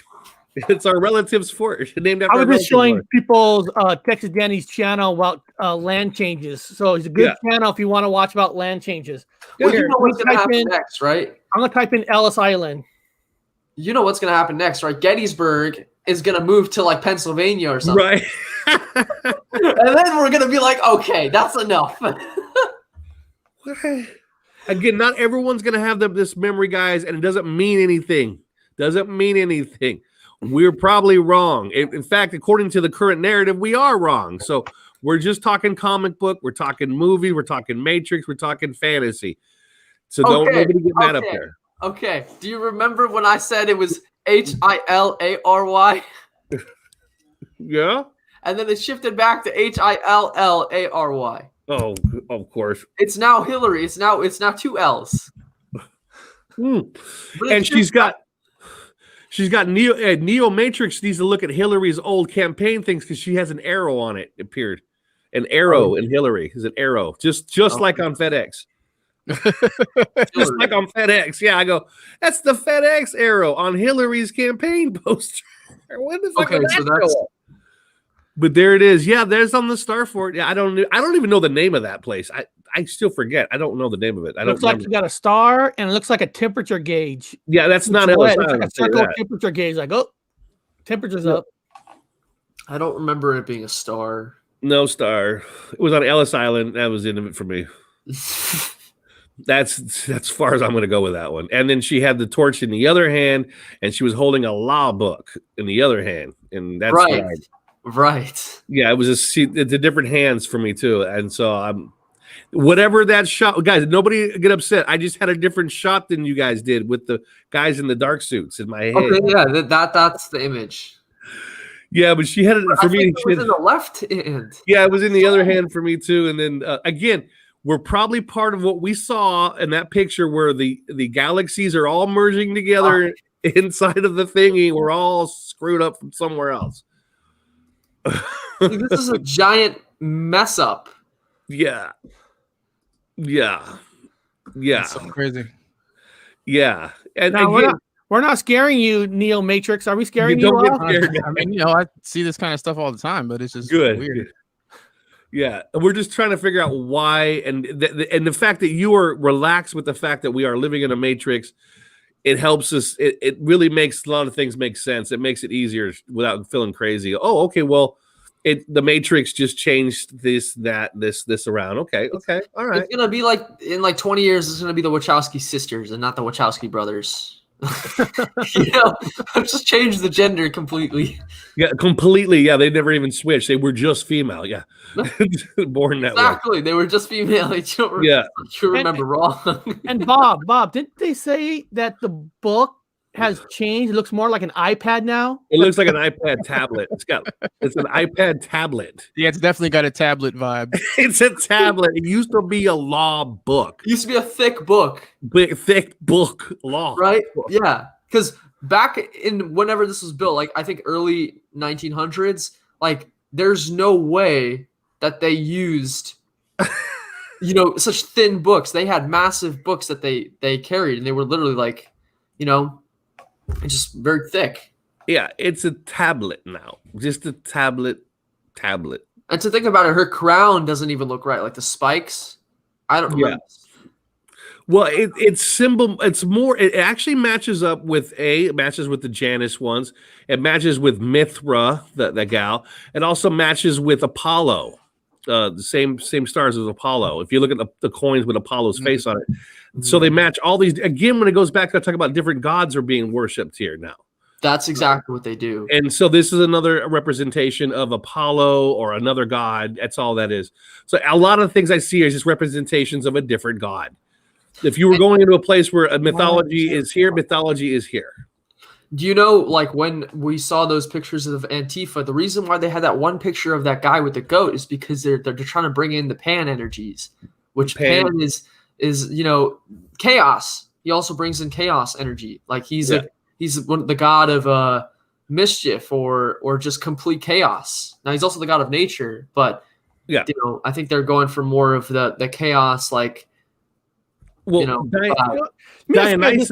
It's our relative's fort. Named after. I was just showing people's Texas Danny's channel about land changes. So it's a good channel if you want to watch about land changes. Well, you know what's going to happen next, right? I'm going to type in Ellis Island. You know what's going to happen next, right? Gettysburg is going to move to like Pennsylvania or something. Right. And then we're going to be like, okay, that's enough. Again, not everyone's going to have this memory, guys, and it doesn't mean anything. We're probably wrong. In fact, according to the current narrative, we are wrong. So we're just talking comic book. We're talking movie. We're talking Matrix. We're talking fantasy. So don't nobody get mad up there. Okay. Do you remember when I said it was Hilary? Yeah. And then it shifted back to Hillary. Oh, of course. It's now Hillary. It's now 2 L's. And she's got Neo Matrix needs to look at Hillary's old campaign things because she has an arrow on it. Appeared an arrow in Hillary is an arrow, just like on FedEx. Just like on FedEx. Yeah, I go, that's the FedEx arrow on Hillary's campaign poster. When the fuck did that go up? But there it is. Yeah, there's on the Star Fort. Yeah, I don't even know the name of that place. I still forget. I don't know the name of it. Looks like you got a star and it looks like a temperature gauge. Yeah, that's not Ellis Island. Like a circle temperature gauge. Like, oh, temperature's up. I don't remember it being a star. No star. It was on Ellis Island. That was the end of it for me. That's as far as I'm going to go with that one. And then she had the torch in the other hand, and she was holding a law book in the other hand, and that's right. Yeah, it was the different hands for me too, and so whatever that shot, guys. Nobody get upset. I just had a different shot than you guys did with the guys in the dark suits in my head. Okay, yeah, that's the image. Yeah, but she had it for me. It was in the left hand. Yeah, it was in the other hand for me too. And then again, we're probably part of what we saw in that picture where the galaxies are all merging together inside of the thingy. We're all screwed up from somewhere else. This is a giant mess up. Yeah. That's so crazy. Yeah. And now, again, we're not scaring you, Neo Matrix. Are we scaring you? Don't get scared. I mean, I see this kind of stuff all the time, but it's just weird. Yeah, we're just trying to figure out why, and the fact that you are relaxed with the fact that we are living in a matrix, it helps us. It really makes a lot of things make sense. It makes it easier without feeling crazy. Oh, okay, well, the matrix just changed this around. Okay, all right. It's gonna be like in like 20 years. It's gonna be the Wachowski sisters and not the Wachowski brothers. I've just changed the gender completely. Yeah, completely. Yeah, they never even switched. They were just female. Yeah, born that way. Exactly. They were just female. You remember wrong. And Bob, didn't they say that the book has changed. It looks more like an iPad now. It looks like an iPad tablet. It's an iPad tablet. Yeah, it's definitely got a tablet vibe. It's a tablet. It used to be a law book. It used to be a thick book. Big, thick book law. Right? Yeah. Because back in whenever this was built, like I think early 1900s, like there's no way that they used such thin books. They had massive books that they carried, and they were literally like, just very thick. Yeah, it's a tablet now. Just a tablet. And to think about it, her crown doesn't even look right. Like the spikes, I don't remember. Well, it's symbol. It's more. It actually matches up with it matches with the Janus ones. It matches with Mithra, the gal. It also matches with Apollo, the same stars as Apollo. If you look at the coins with Apollo's face on it, so they match all these. Again, when it goes back, I talk about different gods are being worshipped here now. That's exactly what they do. And so this is another representation of Apollo or another god. That's all that is. So a lot of things I see are just representations of a different god. If you were going into a place where a mythology is here, mythology is here. Do you know, like when we saw those pictures of Antifa, the reason why they had that one picture of that guy with the goat is because they're trying to bring in the Pan energies, which Pan is chaos. He also brings in chaos energy. Like he's the god of mischief or just complete chaos. Now he's also the god of nature, but I think they're going for more of the chaos, like. Dionysus.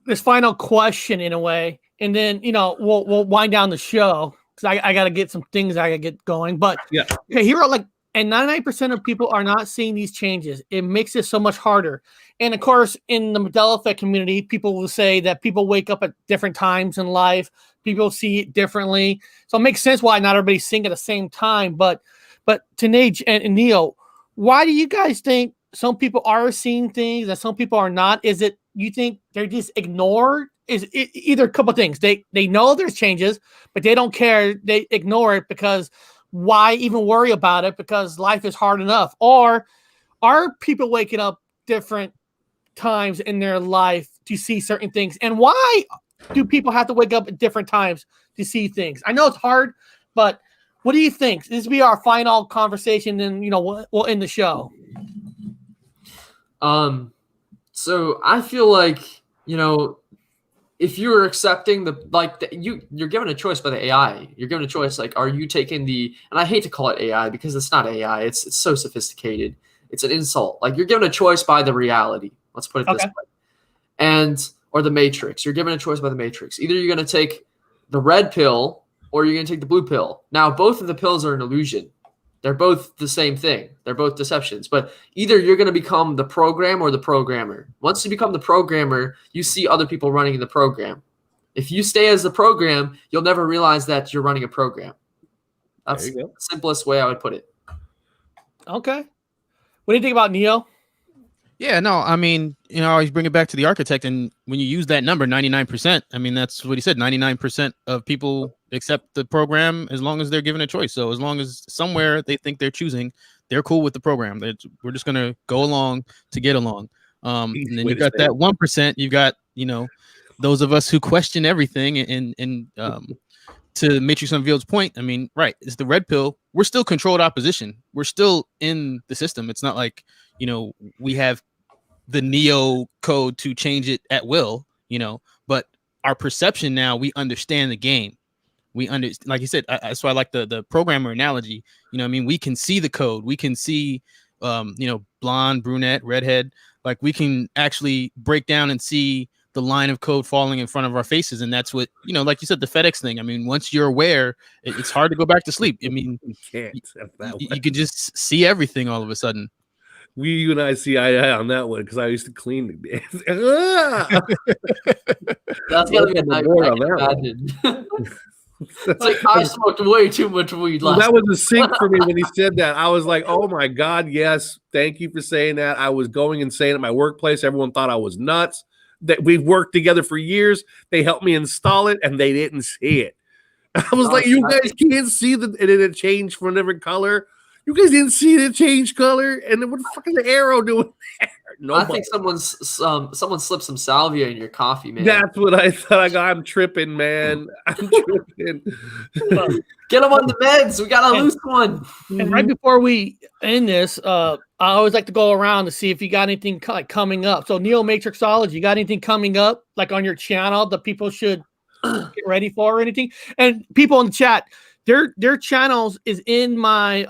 This final question in a way, and then we'll wind down the show because I got to get some things I got to get going. But okay, here are and 99% of people are not seeing these changes. It makes it so much harder. And of course, in the Mandela effect community, people will say that people wake up at different times in life. People see it differently, so it makes sense why not everybody's seeing at the same time. But Tanae and Neil, why do you guys think some people are seeing things and some people are not? Is it you think they're just ignored? Is it either a couple of things? They know there's changes, but they don't care. They ignore it because why even worry about it? Because life is hard enough. Or are people waking up different times in their life to see certain things? And why do people have to wake up at different times to see things? I know it's hard, but what do you think? This will be our final conversation, and we'll end the show. So I feel like if you're accepting you're given a choice by the AI. You're given a choice. Like, are you taking and I hate to call it AI because it's not AI. It's so sophisticated. It's an insult. Like, you're given a choice by the reality. Let's put it this way. Or the Matrix. You're given a choice by the Matrix. Either you're going to take the red pill or you're going to take the blue pill. Now, both of the pills are an illusion. They're both the same thing. They're both deceptions. But either you're going to become the program or the programmer. Once you become the programmer, you see other people running in the program. If you stay as the program, you'll never realize that you're running a program. That's the simplest way I would put it. Okay. What do you think about Neo? Yeah, no, I mean, I always bring it back to the architect. And when you use that number, 99%, I mean, that's what he said. 99% of people accept the program as long as they're given a choice. So as long as somewhere they think they're choosing, they're cool with the program. We're just going to go along to get along. And then you've got that 1%. You've got, those of us who question everything. And to Matrix Unveiled's point, I mean, right, it's the red pill. We're still controlled opposition. We're still in the system. It's not like, we have the Neo code to change it at will, but our perception now, we understand the game. Like you said, that's why I like the programmer analogy. We can see the code. We can see, blonde, brunette, redhead. Like, we can actually break down and see the line of code falling in front of our faces. And that's what, like you said, the FedEx thing. I mean, once you're aware, it's hard to go back to sleep. I mean, you can just see everything all of a sudden. You and I see eye to eye on that one because I used to clean the That's gonna be a nightmare. It's like I smoked way too much weed last That was a sync for me when he said that. I was like, oh my God, yes. Thank you for saying that. I was going and saying at my workplace, everyone thought I was nuts. That we've worked together for years. They helped me install it and they didn't see it. I was like, you guys can't see it changed from a different color. You guys didn't see the change color, and then what the fuck is the arrow doing there? I think someone slipped some salvia in your coffee, man. That's what I thought. I'm tripping, man. I'm tripping. Get him on the meds. We got a loose one. And right before we end this, I always like to go around to see if you got anything like coming up. So Neo Matrixology, you got anything coming up like on your channel that people should get ready for or anything? And people in the chat, their channels is in my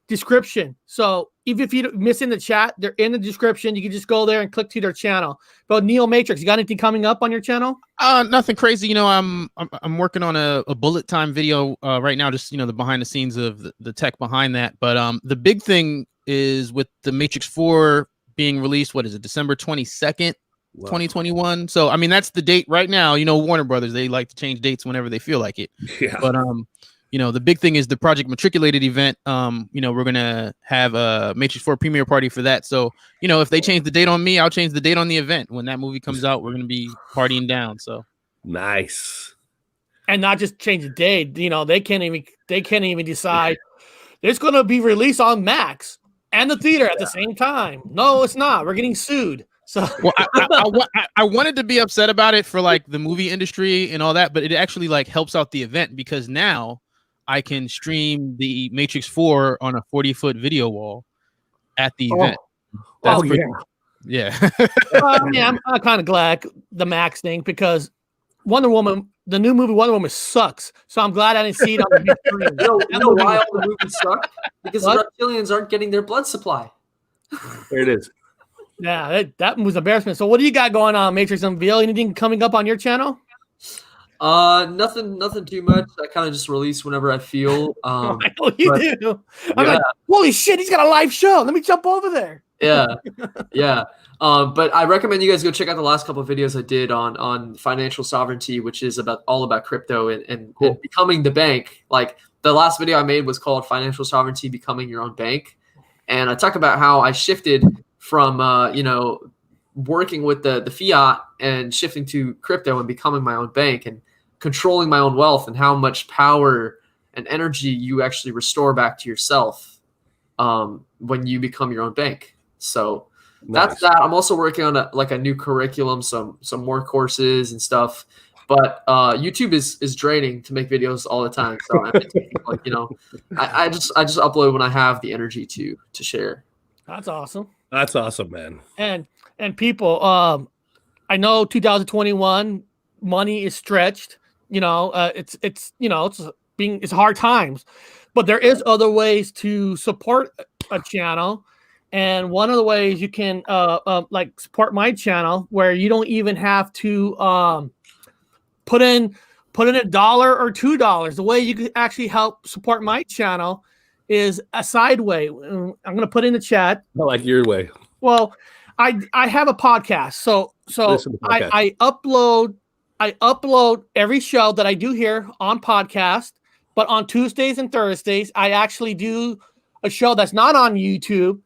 description. So even if you miss in the chat, they're in the description. You can just go there and click to their channel. But Neo Matrix, you got anything coming up on your channel? Nothing crazy. You know, I'm working on a bullet time video right now, just, you know, the behind the scenes of the tech behind that. But the big thing is with the Matrix 4 being released, what is it, December 22nd, 2021. So, I mean, that's the date right now. You know, Warner Brothers, they like to change dates whenever they feel like it. Yeah. But you know, the big thing is the Project Matriculated event. You know, we're gonna have a Matrix 4 premiere party for that. So, you know, if they change the date on me, I'll change the date on the event. When that movie comes out, we're gonna be partying down. So nice. And not just change the date. You know, they can't even decide it's gonna be released on Max and the theater at the same time. No, it's not. We're getting sued. So well, I wanted to be upset about it for like the movie industry and all that, but it actually like helps out the event because now I can stream the Matrix 4 on a 40-foot video wall at the event. That's pretty cool. Yeah. I'm kind of glad the Max thing because Wonder Woman, the new movie Wonder Woman sucks. So I'm glad I didn't see it on the big screen. You know why all the movies suck? Because the reptilians aren't getting their blood supply. There it is. Yeah, that was embarrassment. So what do you got going on, Matrix Unveiled? Anything coming up on your channel? Nothing too much. I kind of just release whenever I feel. I know you do. I'm like, holy shit, he's got a live show. Let me jump over there. Yeah. But I recommend you guys go check out the last couple of videos I did on financial sovereignty, which is all about crypto and becoming the bank. Like the last video I made was called Financial Sovereignty, Becoming Your Own Bank. And I talk about how I shifted from, working with the fiat and shifting to crypto and becoming my own bank and controlling my own wealth and how much power and energy you actually restore back to yourself when you become your own bank. So that's that. I'm also working on a new curriculum, some more courses and stuff. But YouTube is draining to make videos all the time. So I just upload when I have the energy to share. That's awesome. That's awesome, man. And people, I know 2021 money is stretched. You know, it's hard times, but there is other ways to support a channel. And one of the ways you can like support my channel, where you don't even have to put in $1 or $2. The way you can actually help support my channel is a side way. I'm going to put in the chat. I like your way. Well, I have a podcast, so I upload every show that I do here on podcast, but on Tuesdays and Thursdays I actually do a show that's not on YouTube,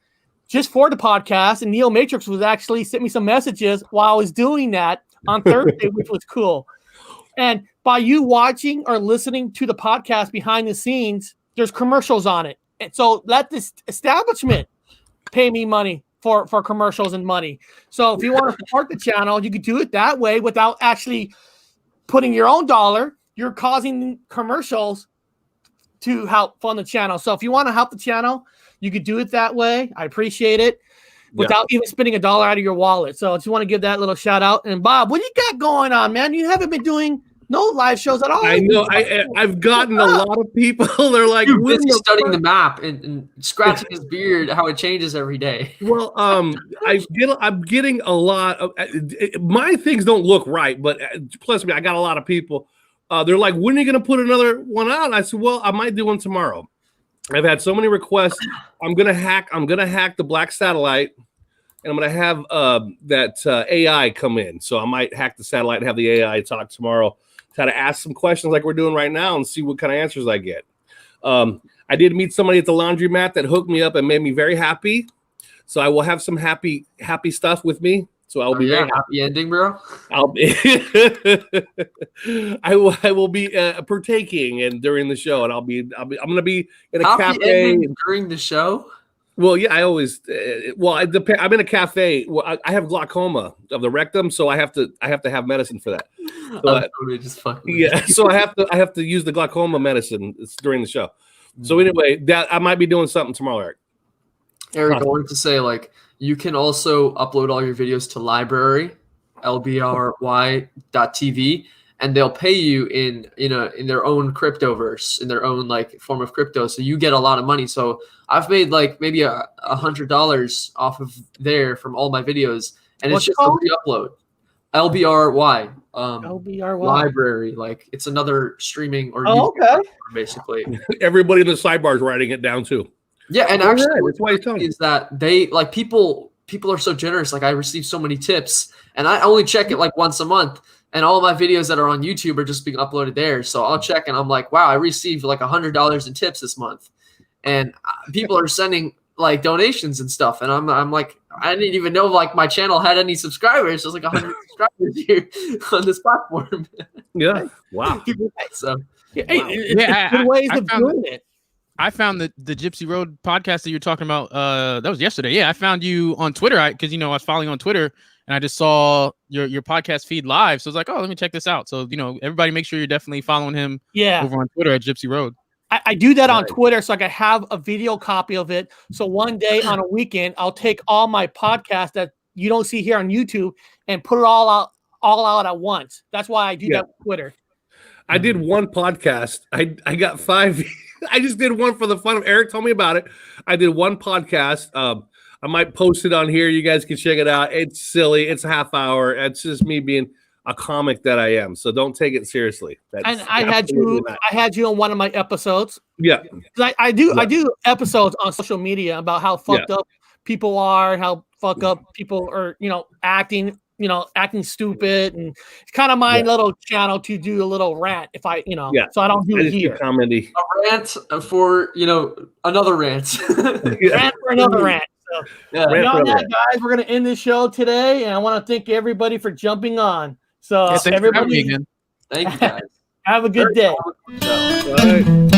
just for the podcast. And Neo Matrix was actually sent me some messages while I was doing that on Thursday, which was cool. And by you watching or listening to the podcast behind the scenes, there's commercials on it, and so let this establishment pay me money for commercials and money. So if you want to support the channel, you could do it that way without actually putting your own dollar. You're causing commercials to help fund the channel. So if you want to help the channel, you could do it that way. I appreciate it without even spending $1 out of your wallet. So I just want to give that little shout out. And Bob, what you got going on, man? You haven't been doing no live shows at all. I know. I've gotten a lot of people. They're like, busy studying the map and scratching his beard, how it changes every day. Well, I'm getting a lot of my things don't look right, but plus I got a lot of people. They're like, when are you going to put another one out? And I said, well, I might do one tomorrow. I've had so many requests. I'm gonna hack the black satellite, and I'm gonna have that AI come in. So I might hack the satellite and have the AI talk tomorrow. Try to ask some questions like we're doing right now and see what kind of answers I get. I did meet somebody at the laundromat that hooked me up and made me very happy. So I will have some happy stuff with me. So I'll be very happy ending, bro. I'll be I will be partaking and during the show, and I'm gonna be in a cafe during the show. Well, yeah, I always. I'm in a cafe. Well, I have glaucoma of the rectum, so I have to have medicine for that. So just fucking. Yeah, so I have to use the glaucoma medicine during the show. So anyway, that I might be doing something tomorrow, Eric. Eric, I wanted to say, like, you can also upload all your videos to library, lbry.tv, and they'll pay you in their own cryptoverse, in their own like form of crypto. So you get a lot of money. So I've made like maybe $100 off of there from all my videos, and it's just a re-upload. LBRY. LBRY library, like it's another streaming or basically. Everybody in the sidebar is writing it down too. Yeah, and actually, that's why he's telling is that they like people are so generous. Like I receive so many tips, and I only check it like once a month. And all my videos that are on YouTube are just being uploaded there. So I'll check, and I'm like, wow, I received like $100 in tips this month, and people are sending like donations and stuff. And I'm like, I didn't even know like my channel had any subscribers. There's like 100 subscribers here on this platform. Yeah, wow. So good ways of doing it. I found the Gypsy Road podcast that you're talking about. That was yesterday. Yeah, I found you on Twitter because I was following on Twitter, and I just saw your podcast feed live. So I was like, oh, let me check this out. So everybody, make sure you're definitely following him. Over on Twitter at Gypsy Road. I do that on Twitter so I can have a video copy of it. So one day on a weekend, I'll take all my podcasts that you don't see here on YouTube and put it all out at once. That's why I do that with Twitter. I did one podcast. I got 5. I just did one for the fun of Eric told me about it. I did one podcast. I might post it on here. You guys can check it out. It's silly. It's a half hour. It's just me being a comic that I am. So don't take it seriously. And I had you on one of my episodes. Yeah. I do episodes on social media about how fucked up people are, how fucked up people are, acting stupid, and it's kind of my little channel to do a little rant so I don't do it here. Comedy. A rant for another rant. Rant for another rant. So, guys, we're gonna end this show today, and I want to thank everybody for jumping on. So everybody, thank you guys. Have a good day. Bye.